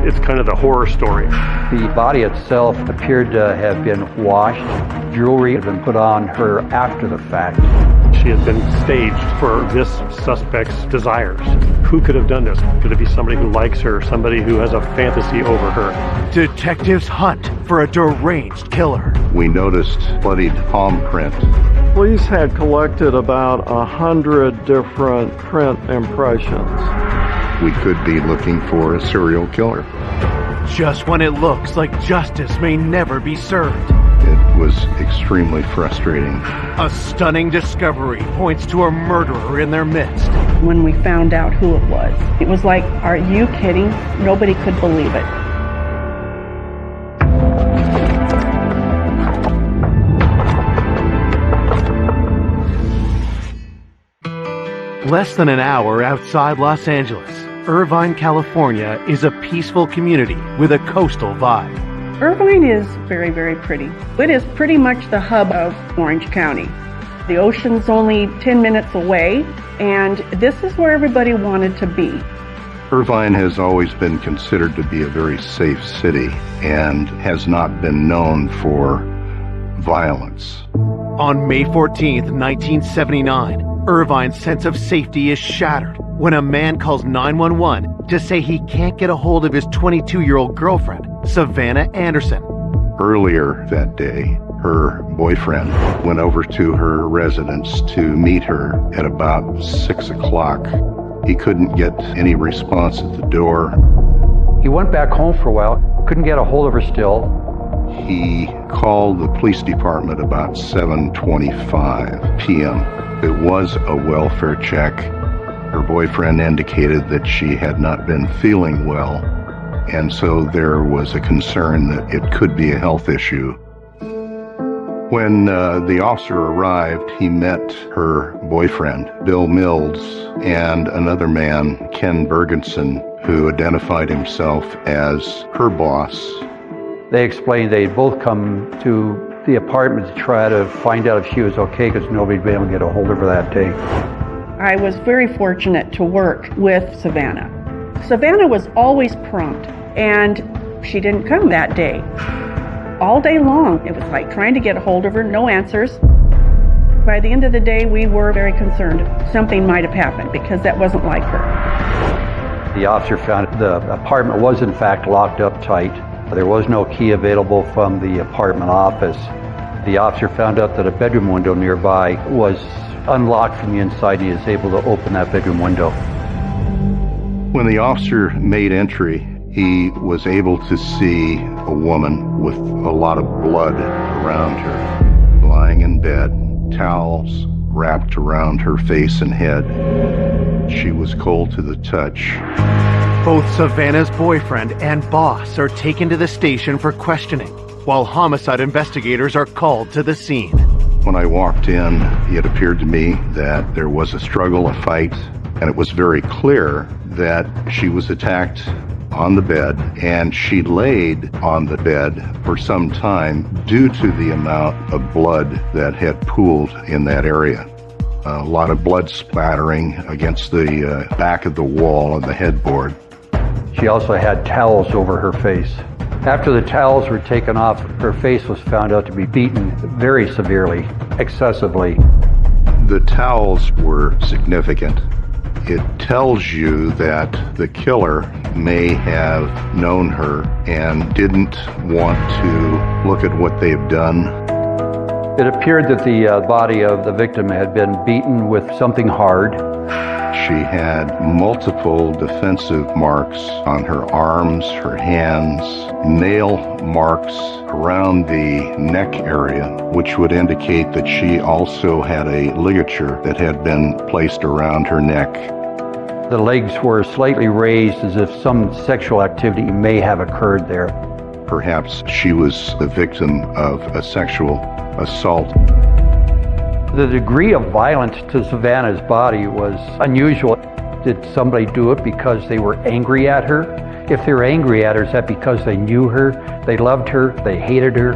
It's kind of the horror story. The body itself appeared to have been washed. Jewelry had been put on her after the fact. She had been staged for this suspect's desires. Who could have done this? Could it be somebody who likes her, somebody who has a fantasy over her? Detectives hunt for a deranged killer. We noticed bloodied palm print. Police had collected about 100 different print impressions. We could be looking for a serial killer. Just when it looks like justice may never be served. It was extremely frustrating. A stunning discovery points to a murderer in their midst. When we found out who it was like, are you kidding? Nobody could believe it. Less than an hour outside Los Angeles, Irvine, California is a peaceful community with a coastal vibe. Irvine is very, very pretty. It is pretty much the hub of Orange County. The ocean's only 10 minutes away, and this is where everybody wanted to be. Irvine has always been considered to be a very safe city and has not been known for violence. On May 14th, 1979, Irvine's sense of safety is shattered when a man calls 911 to say he can't get a hold of his 22-year-old girlfriend, Savannah Anderson. Earlier that day, her boyfriend went over to her residence to meet her at about 6 o'clock. He couldn't get any response at the door. He went back home for a while, couldn't get a hold of her still. He called the police department about 7:25 p.m. It was a welfare check. Her boyfriend indicated that she had not been feeling well, and so there was a concern that it could be a health issue. When the officer arrived, he met her boyfriend, Bill Mills, and another man, Ken Bergensen, who identified himself as her boss. They explained they'd both come to the apartment to try to find out if she was okay because nobody'd been able to get a hold of her that day. I was very fortunate to work with Savannah. Savannah was always prompt, and she didn't come that day. All day long, it was like trying to get a hold of her, no answers. By the end of the day, we were very concerned something might have happened because that wasn't like her. The officer found the apartment was in fact locked up tight. There was no key available from the apartment office. The officer found out that a bedroom window nearby was unlocked from the inside. He was able to open that bedroom window. When the officer made entry, he was able to see a woman with a lot of blood around her, lying in bed, towels wrapped around her face and head. She was cold to the touch. Both Savannah's boyfriend and boss are taken to the station for questioning, while homicide investigators are called to the scene. When I walked in, it appeared to me that there was a struggle, a fight, and it was very clear that she was attacked on the bed, and she laid on the bed for some time due to the amount of blood that had pooled in that area. A lot of blood splattering against the back of the wall of the headboard. She also had towels over her face. After the towels were taken off, her face was found out to be beaten very severely, excessively. The towels were significant. It tells you that the killer may have known her and didn't want to look at what they've done. It appeared that the body of the victim had been beaten with something hard. She had multiple defensive marks on her arms, her hands, nail marks around the neck area, which would indicate that she also had a ligature that had been placed around her neck. The legs were slightly raised as if some sexual activity may have occurred there. Perhaps she was the victim of a sexual assault. The degree of violence to Savannah's body was unusual. Did somebody do it because they were angry at her? If they were angry at her, is that because they knew her, they loved her, they hated her?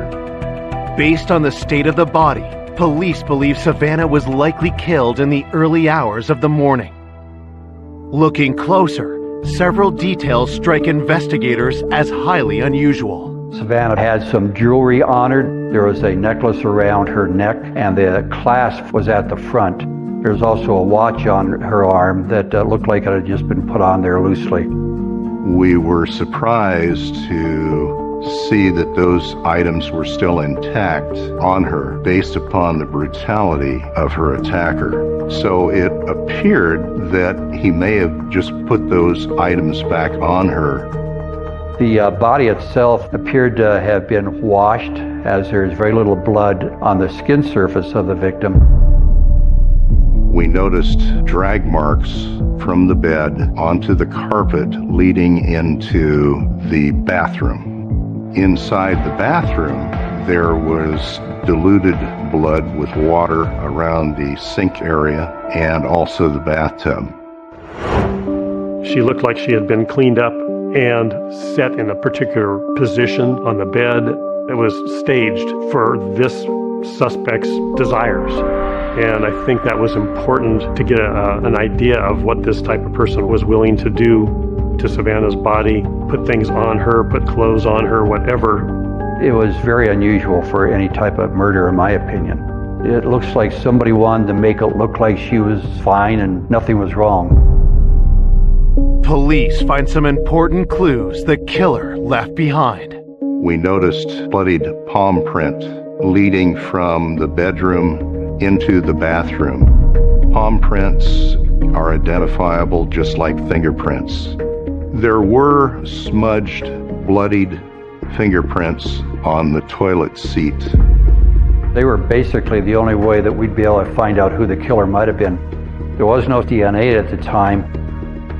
Based on the state of the body, police believe Savannah was likely killed in the early hours of the morning. Looking closer, several details strike investigators as highly unusual. Savannah had some jewelry on her. There was a necklace around her neck, and the clasp was at the front. There was also a watch on her arm that looked like it had just been put on there loosely. We were surprised to see that those items were still intact on her based upon the brutality of her attacker. So it appeared that he may have just put those items back on her. The body itself appeared to have been washed, as there's very little blood on the skin surface of the victim. We noticed drag marks from the bed onto the carpet leading into the bathroom. Inside the bathroom, there was diluted blood with water around the sink area and also the bathtub. She looked like she had been cleaned up and set in a particular position on the bed that was staged for this suspect's desires. And I think that was important to get an idea of what this type of person was willing to do to Savannah's body, put things on her, put clothes on her, whatever. It was very unusual for any type of murder, in my opinion. It looks like somebody wanted to make it look like she was fine and nothing was wrong. Police find some important clues the killer left behind. We noticed bloodied palm print leading from the bedroom into the bathroom. Palm prints are identifiable just like fingerprints. There were smudged, bloodied fingerprints on the toilet seat. They were basically the only way that we'd be able to find out who the killer might have been. There was no DNA at the time.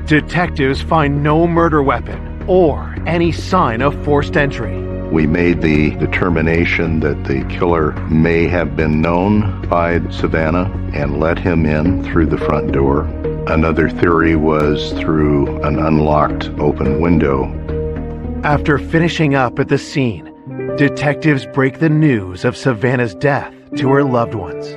Detectives find no murder weapon or any sign of forced entry. We made the determination that the killer may have been known by Savannah and let him in through the front door. Another theory was through an unlocked open window. After finishing up at the scene, detectives break the news of Savannah's death to her loved ones.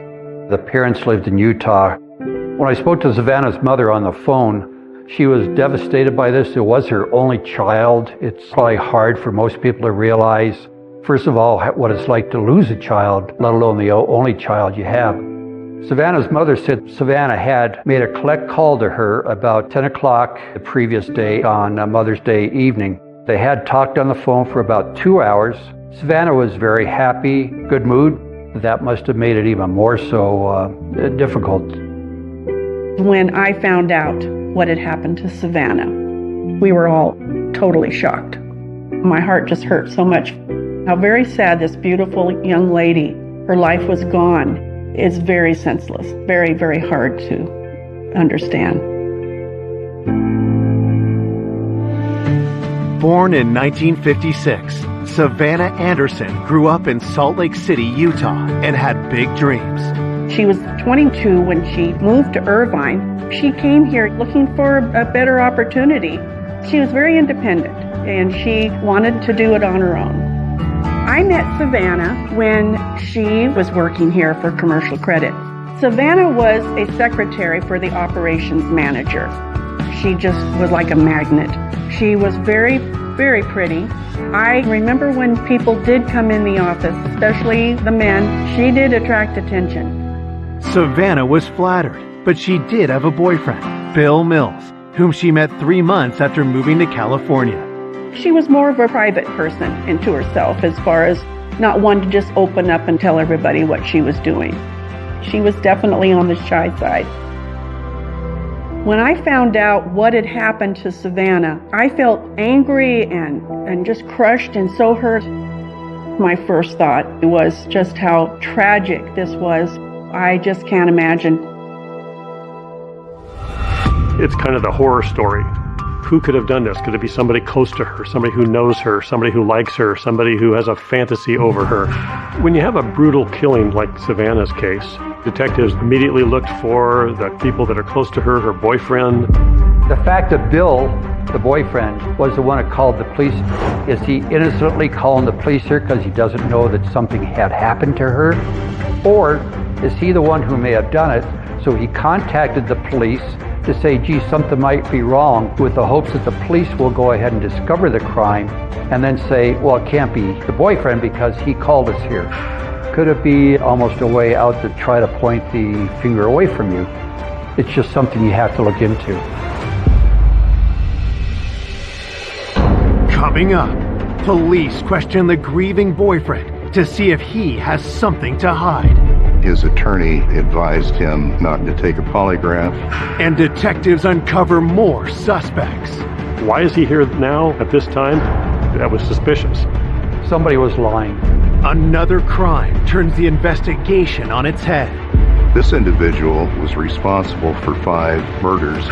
The parents lived in Utah. When I spoke to Savannah's mother on the phone, she was devastated by this. It was her only child. It's probably hard for most people to realize, first of all, what it's like to lose a child, let alone the only child you have. Savannah's mother said Savannah had made a collect call to her about 10 o'clock the previous day on Mother's Day evening. They had talked on the phone for about 2 hours. Savannah was very happy, good mood. That must have made it even more so difficult. When I found out what had happened to Savannah, we were all totally shocked. My heart just hurt so much. How very sad this beautiful young lady, her life was gone. It's very senseless, very, very hard to understand. Born in 1956, Savannah Anderson grew up in Salt Lake City, Utah, and had big dreams. She was 22 when she moved to Irvine. She came here looking for a better opportunity. She was very independent, and she wanted to do it on her own. I met Savannah when she was working here for Commercial Credit. Savannah was a secretary for the operations manager. She just was like a magnet. She was very, very pretty. I remember when people did come in the office, especially the men, she did attract attention. Savannah was flattered, but she did have a boyfriend, Bill Mills, whom she met 3 months after moving to California. She was more of a private person into herself as far as not one to just open up and tell everybody what she was doing. She was definitely on the shy side. When I found out what had happened to Savannah, I felt angry and just crushed and so hurt. My first thought was just how tragic this was. I just can't imagine. It's kind of the horror story. Who could have done this? Could it be somebody close to her, somebody who knows her, somebody who likes her, somebody who has a fantasy over her? When you have a brutal killing like Savannah's case, detectives immediately looked for the people that are close to her, her boyfriend. The fact that Bill, the boyfriend, was the one that called the police, is he innocently calling the police here because he doesn't know that something had happened to her? Or is he the one who may have done it, so he contacted the police to say, gee, something might be wrong, with the hopes that the police will go ahead and discover the crime and then say, well, it can't be the boyfriend because he called us here. Could it be almost a way out to try to point the finger away from you? It's just something you have to look into. Coming up, police question the grieving boyfriend to see if he has something to hide. His attorney advised him not to take a polygraph. And detectives uncover more suspects. Why is he here now at this time? That was suspicious. Somebody was lying. Another crime turns the investigation on its head. This individual was responsible for 5 murders.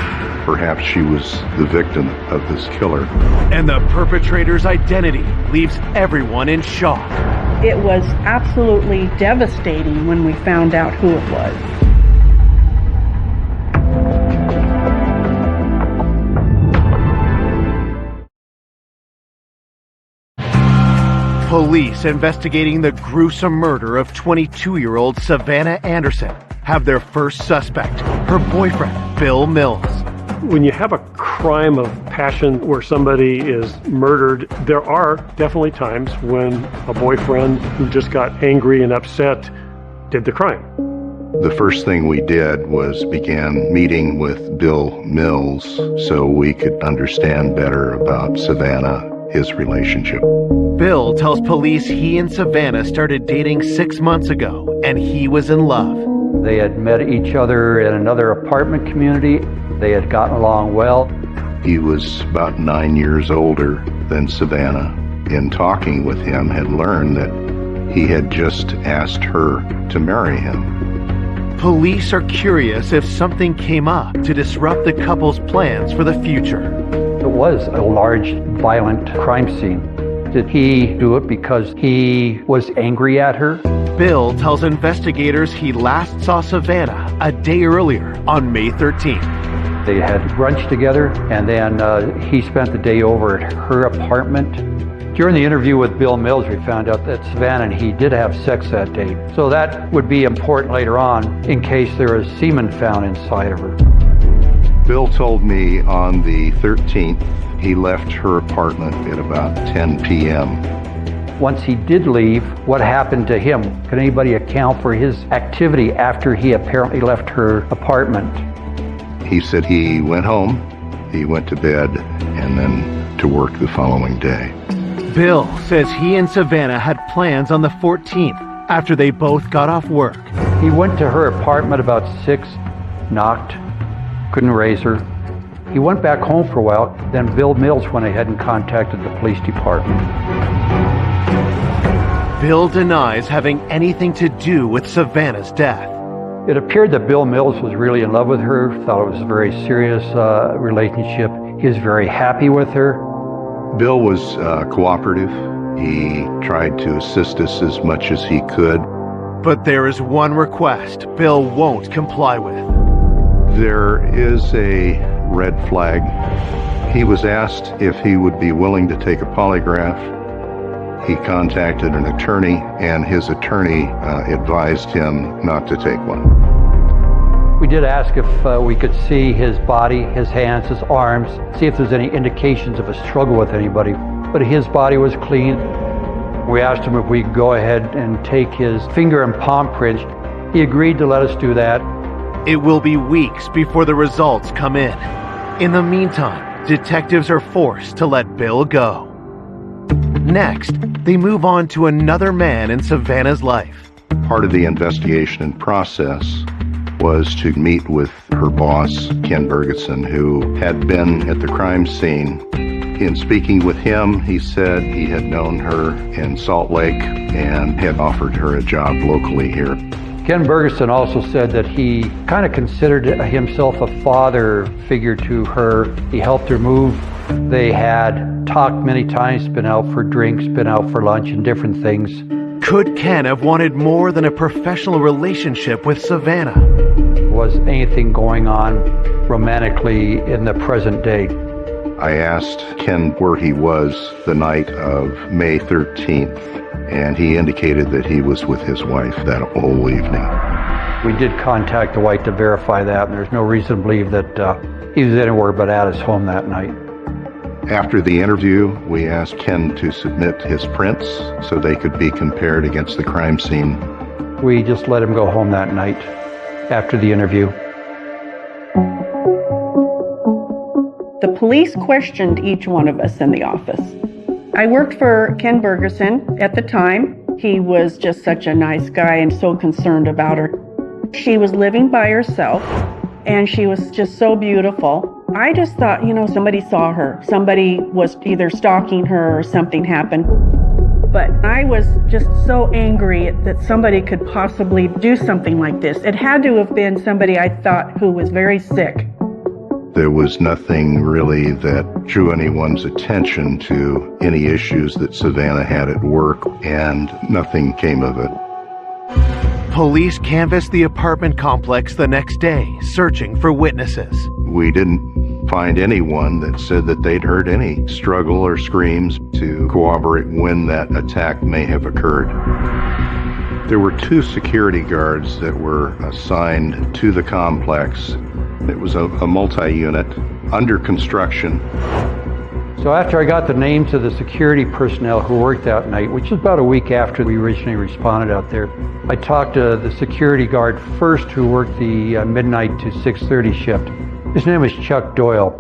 Perhaps she was the victim of this killer. And the perpetrator's identity leaves everyone in shock. It was absolutely devastating when we found out who it was. Police investigating the gruesome murder of 22-year-old Savannah Anderson have their first suspect, her boyfriend, Bill Mills. When you have a crime of passion where somebody is murdered, there are definitely times when a boyfriend who just got angry and upset did the crime. The first thing we did was began meeting with Bill Mills so we could understand better about Savannah, his relationship. Bill tells police he and Savannah started dating 6 months ago, and he was in love. They had met each other in another apartment community. They had gotten along well. He was about 9 years older than Savannah. In talking with him, had learned that he had just asked her to marry him. Police are curious if something came up to disrupt the couple's plans for the future. It was a large, violent crime scene. Did he do it because he was angry at her? Bill tells investigators he last saw Savannah a day earlier on May 13th. They had brunch together, and then he spent the day over at her apartment. During the interview with Bill Mills, we found out that Savannah and he did have sex that day. So that would be important later on in case there was semen found inside of her. Bill told me on the 13th he left her apartment at about 10 p.m. Once he did leave, what happened to him? Can anybody account for his activity after he apparently left her apartment? He said he went home, he went to bed, and then to work the following day. Bill says he and Savannah had plans on the 14th after they both got off work. He went to her apartment about 6, knocked, couldn't raise her. He went back home for a while, then Bill Mills went ahead and contacted the police department. Bill denies having anything to do with Savannah's death. It appeared that Bill Mills was really in love with her, thought it was a very serious relationship. He was very happy with her. Bill was cooperative. He tried to assist us as much as he could. But there is one request Bill won't comply with. There is a red flag. He was asked if he would be willing to take a polygraph. He contacted an attorney, and his attorney advised him not to take one. We did ask if we could see his body, his hands, his arms, see if there's any indications of a struggle with anybody. But his body was clean. We asked him if we could go ahead and take his finger and palm prints. He agreed to let us do that. It will be weeks before the results come in. In the meantime, detectives are forced to let Bill go. Next, they move on to another man in Savannah's life. Part of the investigation and process was to meet with her boss, Ken Bergeson, who had been at the crime scene. In speaking with him, he said he had known her in Salt Lake and had offered her a job locally here. Ken Bergeson also said that he kind of considered himself a father figure to her. He helped her move. They had talked many times, been out for drinks, been out for lunch and different things. Could Ken have wanted more than a professional relationship with Savannah? Was anything going on romantically in the present day? I asked Ken where he was the night of May 13th, and he indicated that he was with his wife that whole evening. We did contact the wife to verify that, and there's no reason to believe that he was anywhere but at his home that night. After the interview, we asked Ken to submit his prints so they could be compared against the crime scene. We just let him go home that night after the interview. The police questioned each one of us in the office. I worked for Ken Bergeson at the time. He was just such a nice guy and so concerned about her. She was living by herself, and she was just so beautiful. I just thought, somebody saw her. Somebody was either stalking her or something happened. But I was just so angry that somebody could possibly do something like this. It had to have been somebody I thought who was very sick. There was nothing really that drew anyone's attention to any issues that Savannah had at work, and nothing came of it. Police canvassed the apartment complex the next day, searching for witnesses. We didn't find anyone that said that they'd heard any struggle or screams to corroborate when that attack may have occurred. There were 2 security guards that were assigned to the complex. It was a multi-unit under construction. So after I got the names of the security personnel who worked that night, which was about a week after we originally responded out there, I talked to the security guard first who worked the midnight to 6:30 shift. His name was Chuck Doyle.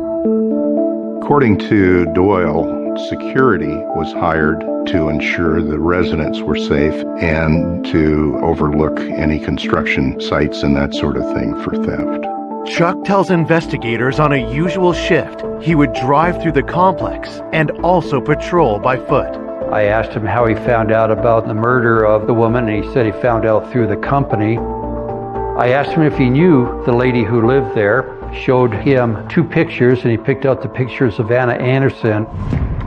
According to Doyle, security was hired to ensure the residents were safe and to overlook any construction sites and that sort of thing for theft. Chuck tells investigators on a usual shift he would drive through the complex and also patrol by foot. I asked him how he found out about the murder of the woman, and he said he found out through the company. I asked him if he knew the lady who lived there, showed him 2 pictures, and he picked out the picture of Savannah Anderson.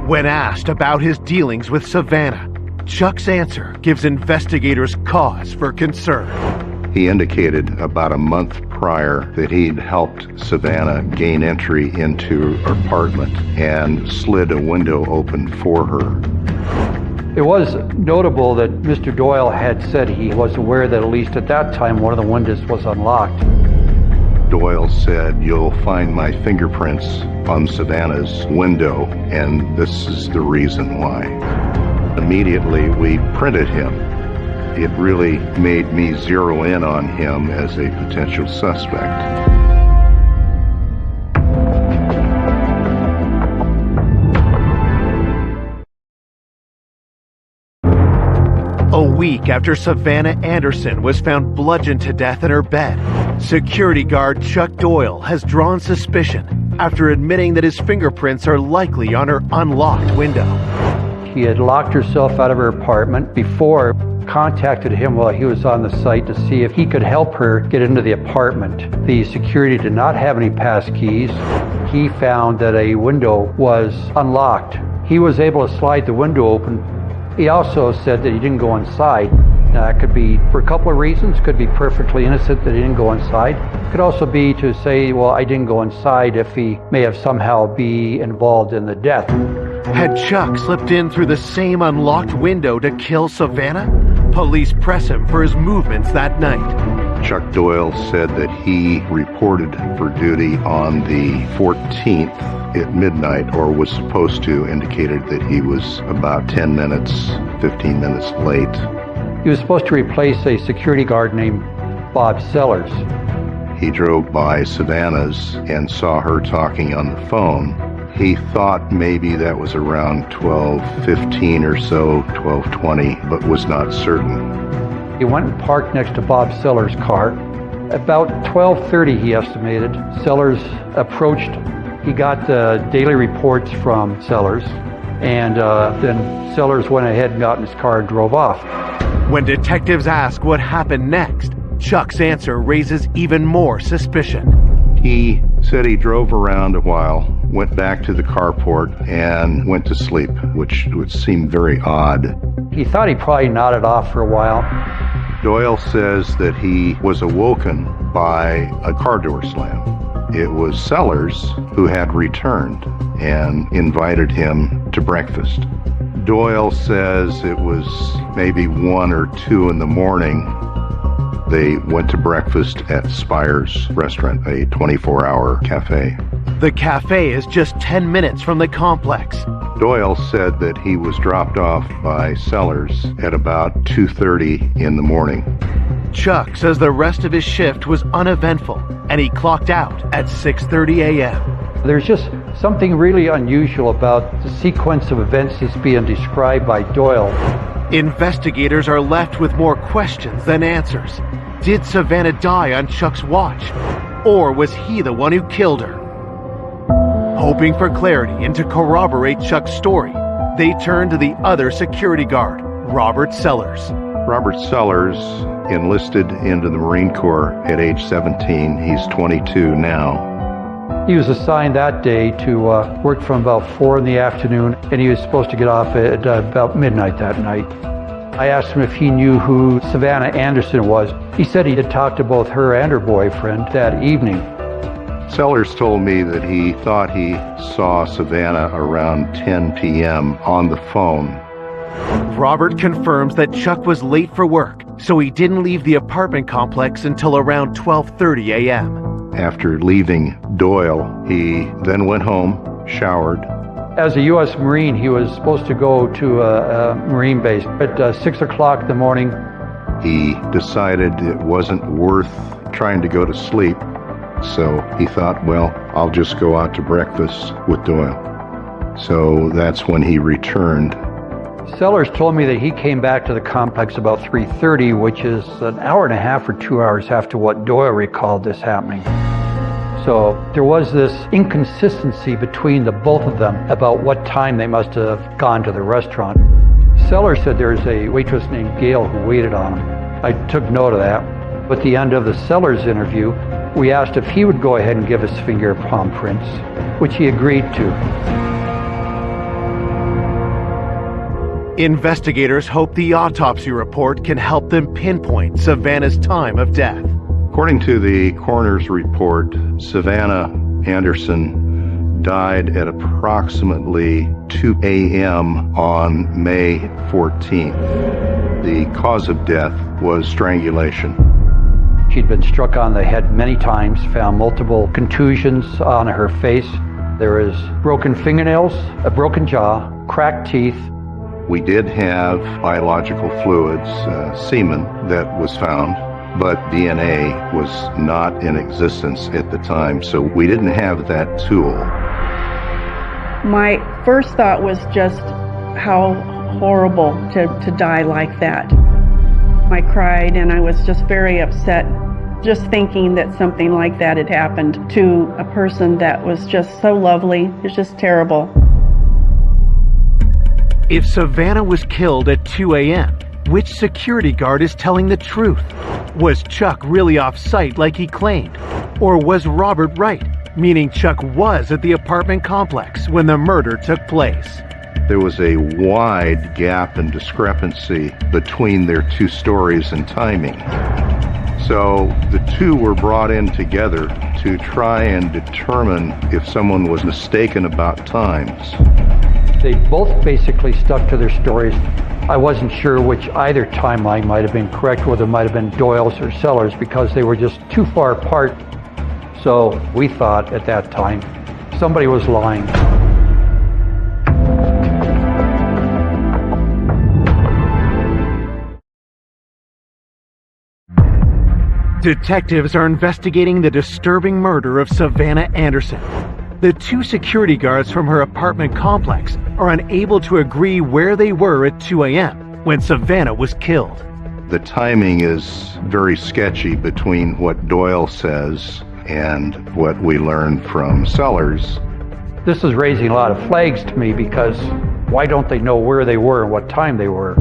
When asked about his dealings with Savannah, Chuck's answer gives investigators cause for concern. He indicated about a month prior that he'd helped Savannah gain entry into her apartment and slid a window open for her. It was notable that Mr. Doyle had said he was aware that at least at that time one of the windows was unlocked. Doyle said, "You'll find my fingerprints on Savannah's window, and this is the reason why." Immediately, we printed him. It really made me zero in on him as a potential suspect. A week after Savannah Anderson was found bludgeoned to death in her bed, security guard Chuck Doyle has drawn suspicion after admitting that his fingerprints are likely on her unlocked window. She had locked herself out of her apartment before, contacted him while he was on the site to see if he could help her get into the apartment. The security did not have any pass keys. He found that a window was unlocked. He was able to slide the window open. He also said that he didn't go inside. It could be for a couple of reasons. Could be perfectly innocent that he didn't go inside. Could also be to say, well, I didn't go inside if he may have somehow be involved in the death. Had Chuck slipped in through the same unlocked window to kill Savannah? Police press him for his movements that night. Chuck Doyle said that he reported for duty on the 14th at midnight, or was supposed to, indicated that he was about 10 minutes, 15 minutes late. He was supposed to replace a security guard named Bob Sellers. He drove by Savannah's and saw her talking on the phone. He thought maybe that was around 12:15 or so, 12:20, but was not certain. He went and parked next to Bob Sellers' car. About 12:30, he estimated, Sellers approached. He got daily reports from Sellers, and then Sellers went ahead and got in his car and drove off. When detectives ask what happened next, Chuck's answer raises even more suspicion. He said he drove around a while, went back to the carport, and went to sleep, which would seem very odd. He thought he probably nodded off for a while. Doyle says that he was awoken by a car door slam. It was Sellers who had returned and invited him to breakfast. Doyle says it was maybe 1 or 2 in the morning. They went to breakfast at Spire's restaurant, a 24-hour cafe. The cafe is just 10 minutes from the complex. Doyle said that he was dropped off by Sellers at about 2:30 in the morning. Chuck says the rest of his shift was uneventful, and he clocked out at 6:30 a.m. There's just something really unusual about the sequence of events that's being described by Doyle. Investigators are left with more questions than answers. Did Savannah die on Chuck's watch? Or was he the one who killed her? Hoping for clarity and to corroborate Chuck's story, they turn to the other security guard, Robert Sellers. Robert Sellers enlisted into the Marine Corps at age 17. He's 22 now. He was assigned that day to work from about 4 in the afternoon, and he was supposed to get off at about midnight that night. I asked him if he knew who Savannah Anderson was. He said he had talked to both her and her boyfriend that evening. Sellers told me that he thought he saw Savannah around 10 p.m. on the phone. Robert confirms that Chuck was late for work, so he didn't leave the apartment complex until around 12:30 a.m. After leaving Doyle, he then went home, showered. As a U.S. Marine, he was supposed to go to a Marine base at 6 o'clock in the morning. He decided it wasn't worth trying to go to sleep, so he thought, well, I'll just go out to breakfast with Doyle. So that's when he returned. Sellers told me that he came back to the complex about 3:30, which is an hour and a half or 2 hours after what Doyle recalled this happening. So there was this inconsistency between the both of them about what time they must have gone to the restaurant. Sellers said there was a waitress named Gail who waited on him. I took note of that. At the end of the Sellers interview, we asked if he would go ahead and give us finger palm prints, which he agreed to. Investigators hope the autopsy report can help them pinpoint Savannah's time of death. According to the coroner's report, Savannah Anderson died at approximately 2 a.m. on May 14th. The cause of death was strangulation. She'd been struck on the head many times, found multiple contusions on her face. There was broken fingernails, a broken jaw, cracked teeth, We did have biological fluids, semen, that was found, but DNA was not in existence at the time, so we didn't have that tool. My first thought was just how horrible to die like that. I cried and I was just very upset, just thinking that something like that had happened to a person that was just so lovely. It's just terrible. If Savannah was killed at 2 a.m., which security guard is telling the truth? Was Chuck really off site like he claimed? Or was Robert right, meaning Chuck was at the apartment complex when the murder took place? There was a wide gap and discrepancy between their two stories and timing. So the two were brought in together to try and determine if someone was mistaken about times. They both basically stuck to their stories. I wasn't sure which either timeline might have been correct, whether it might have been Doyle's or Sellers, because they were just too far apart. So we thought at that time somebody was lying. Detectives are investigating the disturbing murder of Savannah Anderson. The two security guards from her apartment complex are unable to agree where they were at 2 a.m. when Savannah was killed. The timing is very sketchy between what Doyle says and what we learned from Sellers. This is raising a lot of flags to me, because why don't they know where they were and what time they were?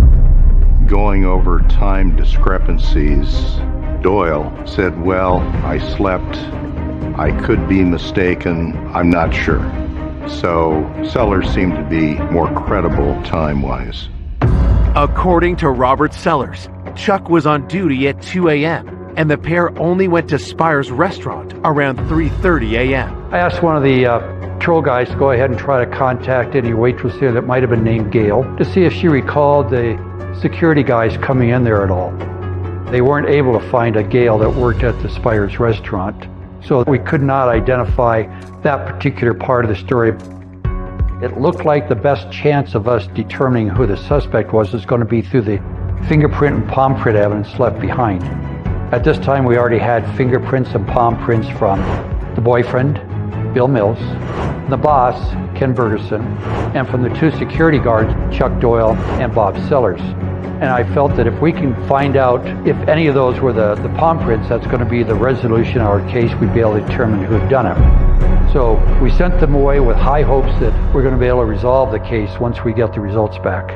Going over time discrepancies, Doyle said, well, I slept, I could be mistaken, I'm not sure. So Sellers seemed to be more credible time-wise. According to Robert Sellers, Chuck was on duty at 2 a.m. and the pair only went to Spire's restaurant around 3:30 a.m. I asked one of the patrol guys to go ahead and try to contact any waitress there that might have been named Gail to see if she recalled the security guys coming in there at all. They weren't able to find a Gail that worked at the Spire's restaurant, so we could not identify that particular part of the story. It looked like the best chance of us determining who the suspect was going to be through the fingerprint and palm print evidence left behind. At this time, we already had fingerprints and palm prints from the boyfriend, Bill Mills, the boss, Ken Bergerson, and from the two security guards, Chuck Doyle and Bob Sellers. And I felt that if we can find out if any of those were the palm prints, that's going to be the resolution of our case. We'd be able to determine who had done it. So we sent them away with high hopes that we're going to be able to resolve the case once we get the results back.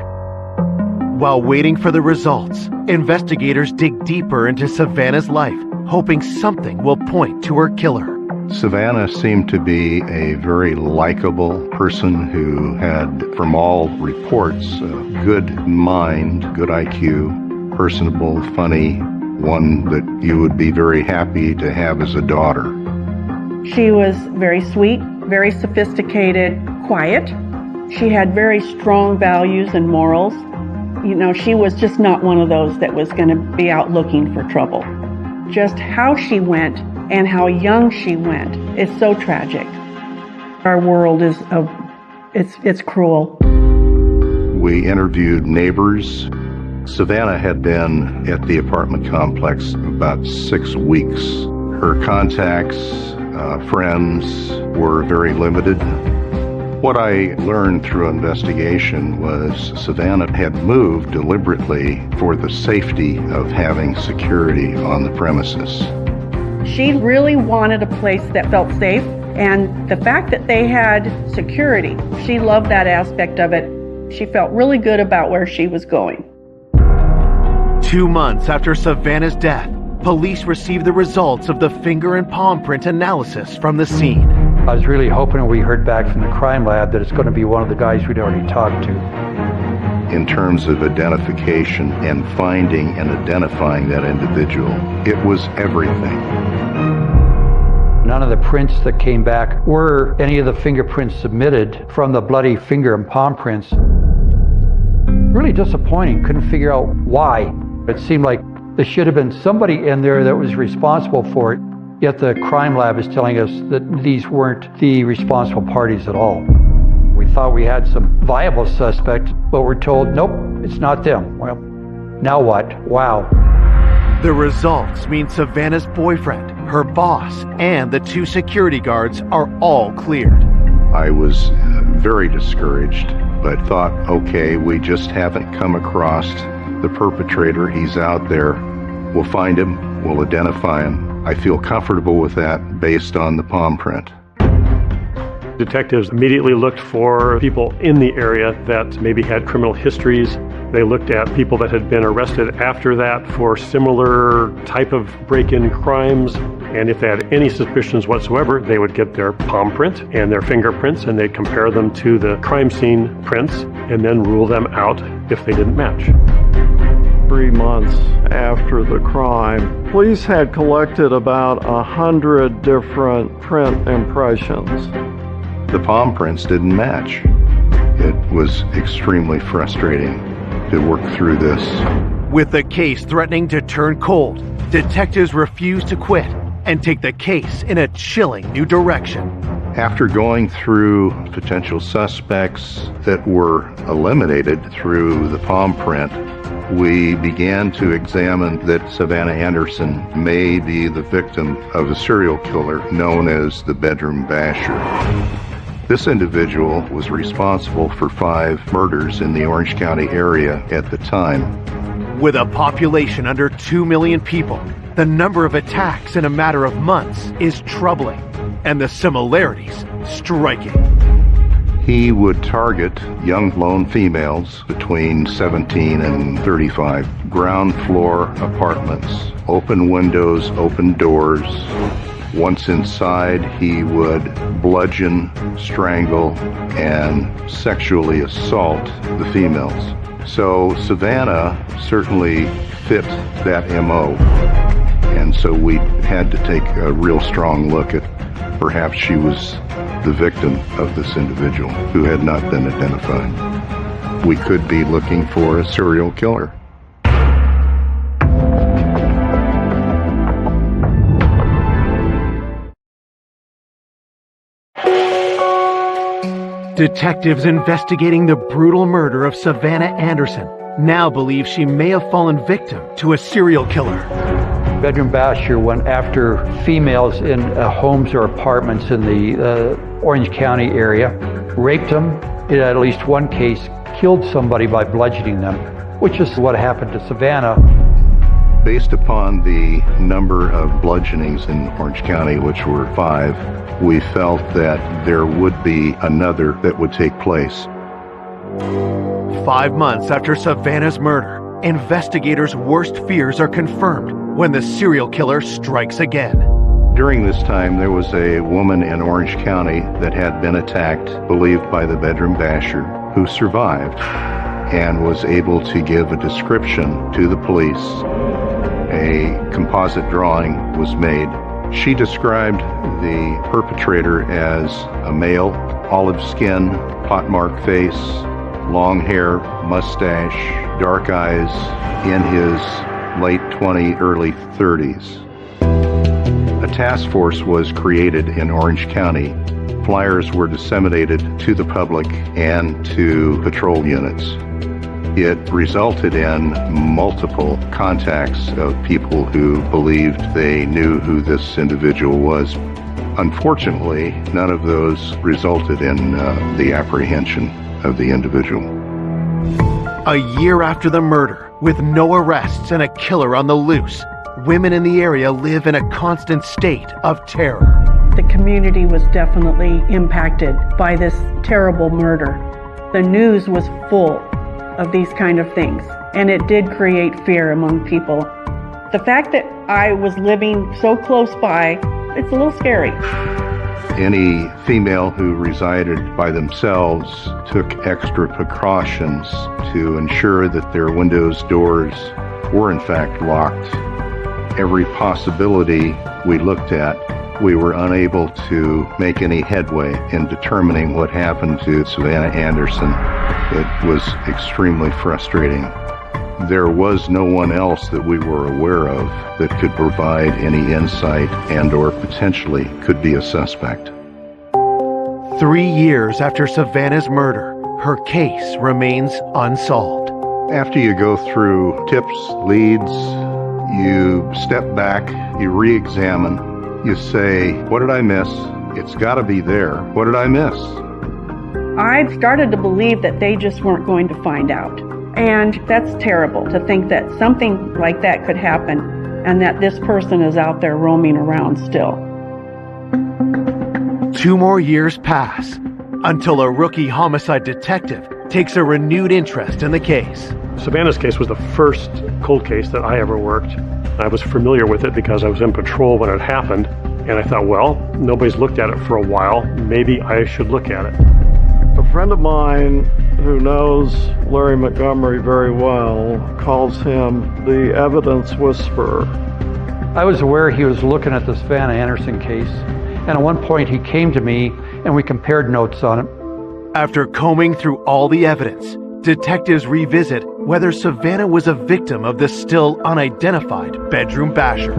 While waiting for the results, investigators dig deeper into Savannah's life, hoping something will point to her killer. Savannah seemed to be a very likable person who had, from all reports, a good mind, good IQ, personable, funny, one that you would be very happy to have as a daughter. She was very sweet, very sophisticated, quiet. She had very strong values and morals. You know, she was just not one of those that was going to be out looking for trouble. Just how she went and how young she went is so tragic. Our world is, it's cruel. We interviewed neighbors. Savannah had been at the apartment complex about 6 weeks. Her contacts, friends were very limited. What I learned through investigation was Savannah had moved deliberately for the safety of having security on the premises. She really wanted a place that felt safe, and the fact that they had security, she loved that aspect of it. She felt really good about where she was going. 2 months after Savannah's death, police received the results of the finger and palm print analysis from the scene. I was really hoping we heard back from the crime lab that it's going to be one of the guys we'd already talked to. In terms of identification and finding and identifying that individual, it was everything. None of the prints that came back were any of the fingerprints submitted from the bloody finger and palm prints. Really disappointing. Couldn't figure out why. It seemed like there should have been somebody in there that was responsible for it. Yet the crime lab is telling us that these weren't the responsible parties at all. We thought we had some viable suspect, but we're told, nope, it's not them. Well, now what? Wow. The results mean Savannah's boyfriend, her boss, and the 2 security guards are all cleared. I was very discouraged, but thought, okay, we just haven't come across the perpetrator. He's out there. We'll find him. We'll identify him. I feel comfortable with that based on the palm print. Detectives immediately looked for people in the area that maybe had criminal histories. They looked at people that had been arrested after that for similar type of break-in crimes. And if they had any suspicions whatsoever, they would get their palm print and their fingerprints, and they'd compare them to the crime scene prints and then rule them out if they didn't match. 3 months after the crime, police had collected about 100 different print impressions. The palm prints didn't match. It was extremely frustrating to work through this. With the case threatening to turn cold, detectives refuse to quit and take the case in a chilling new direction. After going through potential suspects that were eliminated through the palm print, we began to examine that Savannah Anderson may be the victim of a serial killer known as the Bedroom Basher. This individual was responsible for 5 murders in the Orange County area at the time. With a population under 2 million people, the number of attacks in a matter of months is troubling, and the similarities striking. He would target young lone females between 17 and 35, ground floor apartments, open windows, open doors. Once inside, he would bludgeon, strangle, and sexually assault the females. So Savannah certainly fit that MO. And so we had to take a real strong look at perhaps she was the victim of this individual who had not been identified. We could be looking for a serial killer. Detectives investigating the brutal murder of Savannah Anderson now believe she may have fallen victim to a serial killer. Bedroom Basher went after females in homes or apartments in the Orange County area, raped them, in at least one case, killed somebody by bludgeoning them, which is what happened to Savannah. Based upon the number of bludgeonings in Orange County, which were 5, we felt that there would be another that would take place. 5 months after Savannah's murder, investigators' worst fears are confirmed when the serial killer strikes again. During this time, there was a woman in Orange County that had been attacked, believed by the Bedroom Basher, who survived and was able to give a description to the police. A composite drawing was made. She described the perpetrator as a male, olive skin, pockmarked face, long hair, mustache, dark eyes, in his late 20s, early 30s. A task force was created in Orange County. Flyers were disseminated to the public and to patrol units. It resulted in multiple contacts of people who believed they knew who this individual was. Unfortunately, none of those resulted in the apprehension of the individual. A year after the murder, with no arrests and a killer on the loose, women in the area live in a constant state of terror. The community was definitely impacted by this terrible murder. The news was full of these kind of things, and it did create fear among people. The fact that I was living so close by, it's a little scary. Any female who resided by themselves took extra precautions to ensure that their windows, doors were in fact locked. Every possibility we looked at, we were unable to make any headway in determining what happened to Savannah Anderson. It was extremely frustrating. There was no one else that we were aware of that could provide any insight and or potentially could be a suspect. 3 years after Savannah's murder, her case remains unsolved. After you go through tips, leads, you step back, you re-examine, you say, what did I miss? It's got to be there. What did I miss? I started to believe that they just weren't going to find out. And that's terrible to think that something like that could happen and that this person is out there roaming around still. 2 more years pass until a rookie homicide detective takes a renewed interest in the case. Savannah's case was the first cold case that I ever worked. I was familiar with it because I was in patrol when it happened, and I thought, well, nobody's looked at it for a while. Maybe I should look at it. A friend of mine who knows Larry Montgomery very well calls him the evidence whisperer. I was aware he was looking at the Savannah Anderson case, and at one point he came to me and we compared notes on it. After combing through all the evidence, detectives revisit whether Savannah was a victim of the still unidentified bedroom basher.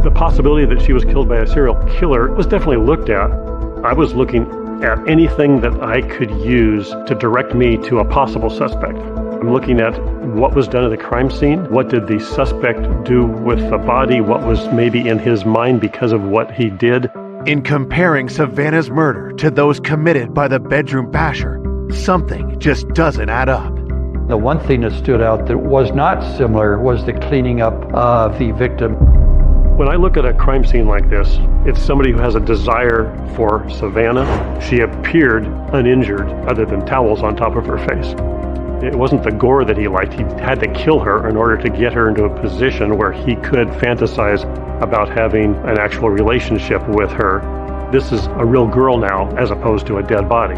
The possibility that she was killed by a serial killer was definitely looked at. I was looking at anything that I could use to direct me to a possible suspect. I'm looking at what was done at the crime scene, what did the suspect do with the body, what was maybe in his mind because of what he did. In comparing Savannah's murder to those committed by the bedroom basher, something just doesn't add up. The one thing that stood out that was not similar was the cleaning up of the victim. When I look at a crime scene like this, it's somebody who has a desire for Savannah. She appeared uninjured other than towels on top of her face. It wasn't the gore that he liked. He had to kill her in order to get her into a position where he could fantasize about having an actual relationship with her. This is a real girl now as opposed to a dead body.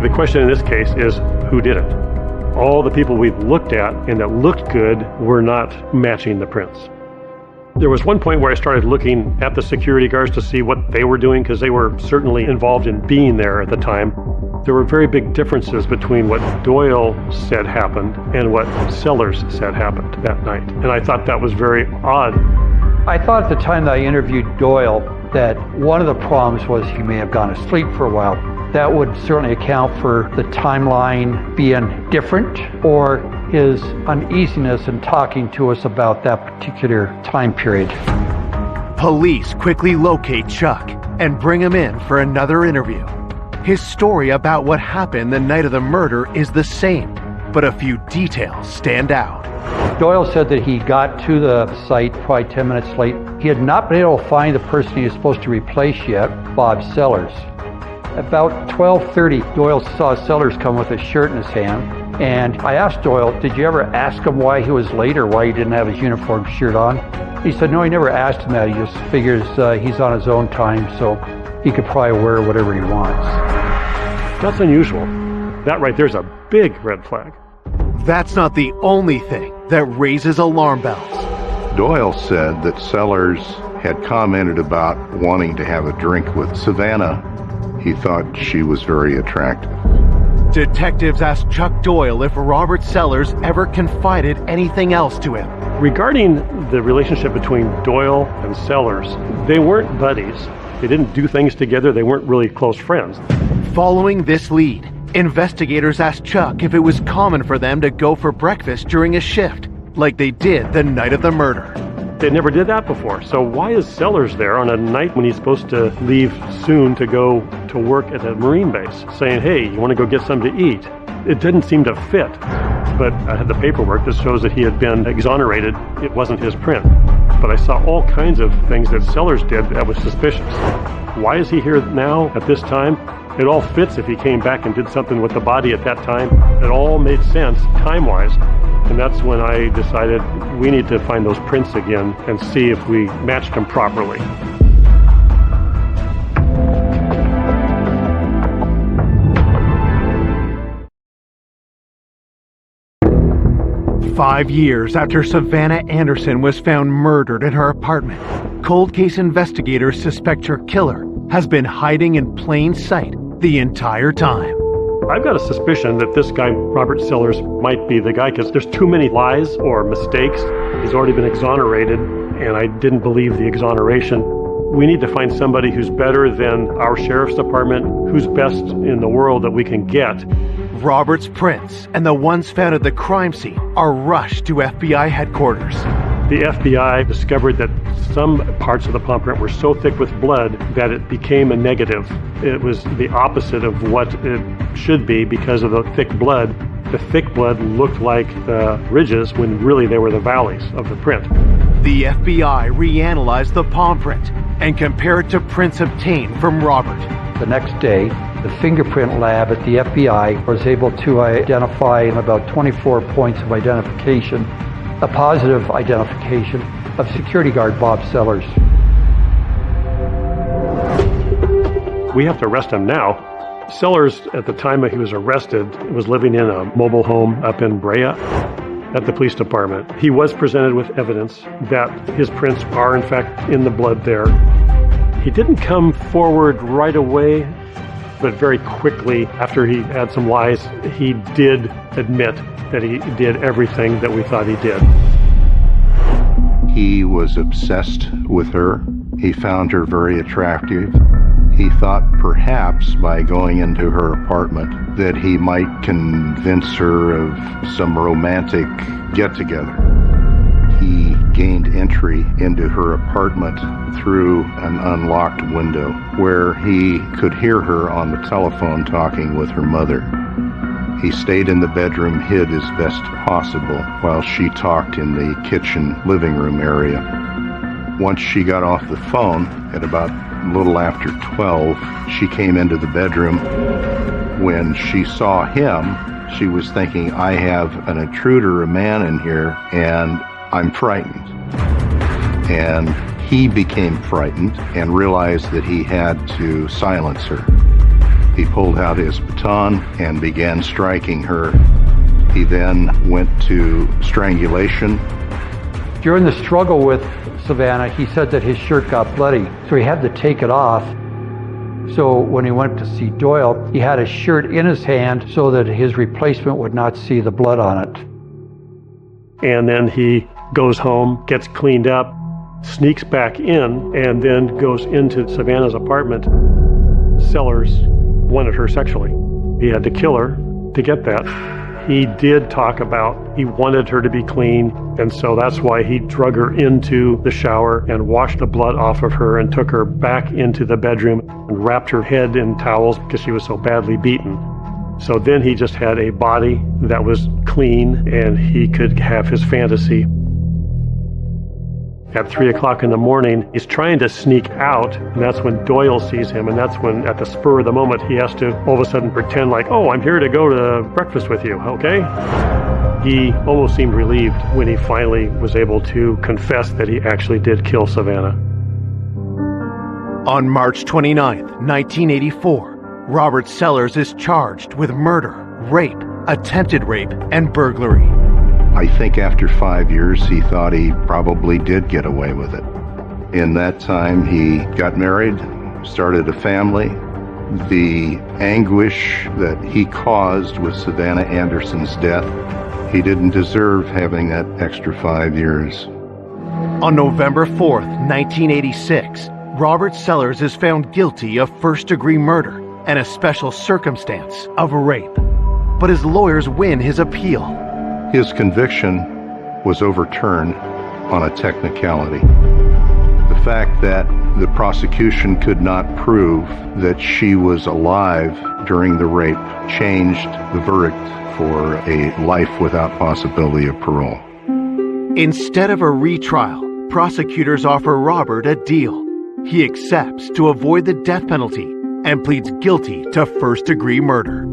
The question in this case is, who did it? All the people we've looked at and that looked good were not matching the prints. There was one point where I started looking at the security guards to see what they were doing because they were certainly involved in being there at the time. There were very big differences between what Doyle said happened and what Sellers said happened that night. And I thought that was very odd. I thought at the time that I interviewed Doyle that one of the problems was he may have gone to sleep for a while. That would certainly account for the timeline being different or his uneasiness in talking to us about that particular time period. Police quickly locate Chuck and bring him in for another interview. His story about what happened the night of the murder is the same, but a few details stand out. Doyle said that he got to the site probably 10 minutes late. He had not been able to find the person he was supposed to replace yet, Bob Sellers. About 12:30, Doyle saw Sellers come with a shirt in his hand, and I asked Doyle, did you ever ask him why he was late or why he didn't have his uniform shirt on? He said, no, he never asked him that. He just figures he's on his own time, so he could probably wear whatever he wants. That's unusual. That right there's a big red flag. That's not the only thing that raises alarm bells. Doyle said that Sellers had commented about wanting to have a drink with Savannah. He thought she was very attractive. Detectives asked Chuck Doyle if Robert Sellers ever confided anything else to him. Regarding the relationship between Doyle and Sellers, they weren't buddies. They didn't do things together. They weren't really close friends. Following this lead, investigators asked Chuck if it was common for them to go for breakfast during a shift, like they did the night of the murder. They never did that before. So why is Sellers there on a night when he's supposed to leave soon to go to work at the Marine base, saying, hey, you want to go get something to eat? It didn't seem to fit. But I had the paperwork that shows that he had been exonerated. It wasn't his print. But I saw all kinds of things that Sellers did that was suspicious. Why is he here now at this time? It all fits if he came back and did something with the body at that time. It all made sense time-wise. And that's when I decided we need to find those prints again and see if we matched them properly. "5 years after Savannah Anderson was found murdered in her apartment, cold case investigators suspect her killer has been hiding in plain sight the entire time. I've got a suspicion that this guy, Robert Sellers, might be the guy because there's too many lies or mistakes. He's already been exonerated, and I didn't believe the exoneration. We need to find somebody who's better than our sheriff's department, who's best in the world that we can get. Robert's prints and the ones found at the crime scene are rushed to FBI headquarters. The FBI discovered that some parts of the palm print were so thick with blood that it became a negative. It was the opposite of what it should be because of the thick blood. The thick blood looked like the ridges when really they were the valleys of the print. The FBI reanalyzed the palm print and compared it to prints obtained from Robert. The next day, the fingerprint lab at the FBI was able to identify about 24 points of identification, a positive identification of security guard Bob Sellers. We have to arrest him now. Sellers, at the time that he was arrested, was living in a mobile home up in Brea at the police department. He was presented with evidence that his prints are in fact in the blood there. He didn't come forward right away, but very quickly after he had some lies, he did admit that he did everything that we thought he did. He was obsessed with her. He found her very attractive. He thought perhaps by going into her apartment that he might convince her of some romantic get-together. He gained entry into her apartment through an unlocked window where he could hear her on the telephone talking with her mother. He stayed in the bedroom, hid as best possible while she talked in the kitchen living room area. Once she got off the phone at about a little after 12, she came into the bedroom. When she saw him, she was thinking, I have an intruder, a man in here, and I'm frightened. And he became frightened and realized that he had to silence her. He pulled out his baton and began striking her. He then went to strangulation. During the struggle with Savannah, he said that his shirt got bloody, so he had to take it off. So when he went to see Doyle, he had his shirt in his hand so that his replacement would not see the blood on it. And then he goes home, gets cleaned up, sneaks back in, and then goes into Savannah's apartment. Sellers wanted her sexually. He had to kill her to get that. He did talk about he wanted her to be clean, and so that's why he drug her into the shower and washed the blood off of her and took her back into the bedroom and wrapped her head in towels because she was so badly beaten. So then he just had a body that was clean and he could have his fantasy. At 3 o'clock in the morning, he's trying to sneak out, and that's when Doyle sees him, and that's when, at the spur of the moment, he has to all of a sudden pretend like, oh, I'm here to go to breakfast with you, okay? He almost seemed relieved when he finally was able to confess that he actually did kill Savannah. On March 29, 1984, Robert Sellers is charged with murder, rape, attempted rape, and burglary. I think after 5 years, he thought he probably did get away with it. In that time, he got married, started a family. The anguish that he caused with Savannah Anderson's death, he didn't deserve having that extra 5 years. On November 4th, 1986, Robert Sellers is found guilty of first-degree murder and a special circumstance of rape. But his lawyers win his appeal. His conviction was overturned on a technicality. The fact that the prosecution could not prove that she was alive during the rape changed the verdict for a life without possibility of parole. Instead of a retrial, prosecutors offer Robert a deal. He accepts to avoid the death penalty and pleads guilty to first-degree murder.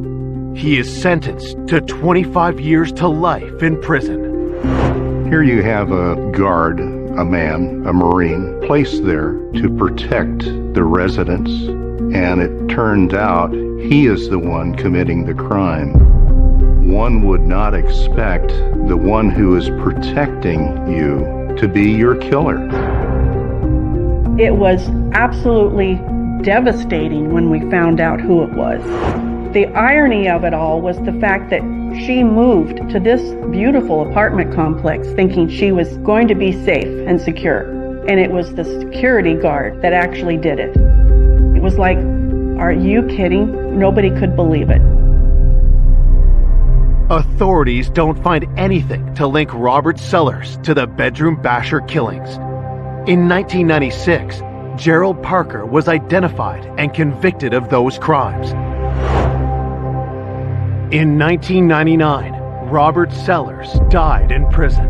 He is sentenced to 25 years to life in prison. Here you have a guard, a man, a Marine, placed there to protect the residents, and it turned out he is the one committing the crime. One would not expect the one who is protecting you to be your killer. It was absolutely devastating when we found out who it was. The irony of it all was the fact that she moved to this beautiful apartment complex thinking she was going to be safe and secure. and it was the security guard that actually did it. It was like, are you kidding? Nobody could believe it. Authorities don't find anything to link Robert Sellers to the bedroom basher killings. In 1996, Gerald Parker was identified and convicted of those crimes. In 1999, Robert Sellers died in prison.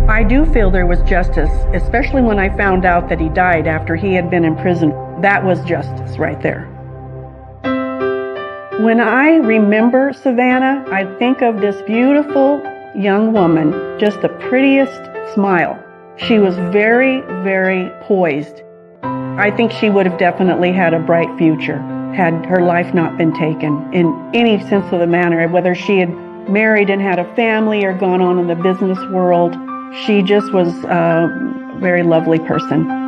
I do feel there was justice, especially when I found out that he died after he had been in prison. That was justice right there. When I remember Savannah, I think of this beautiful young woman, just the prettiest smile. She was very, very poised. I think she would have definitely had a bright future had her life not been taken in any sense of the manner, whether she had married and had a family or gone on in the business world. She just was a very lovely person.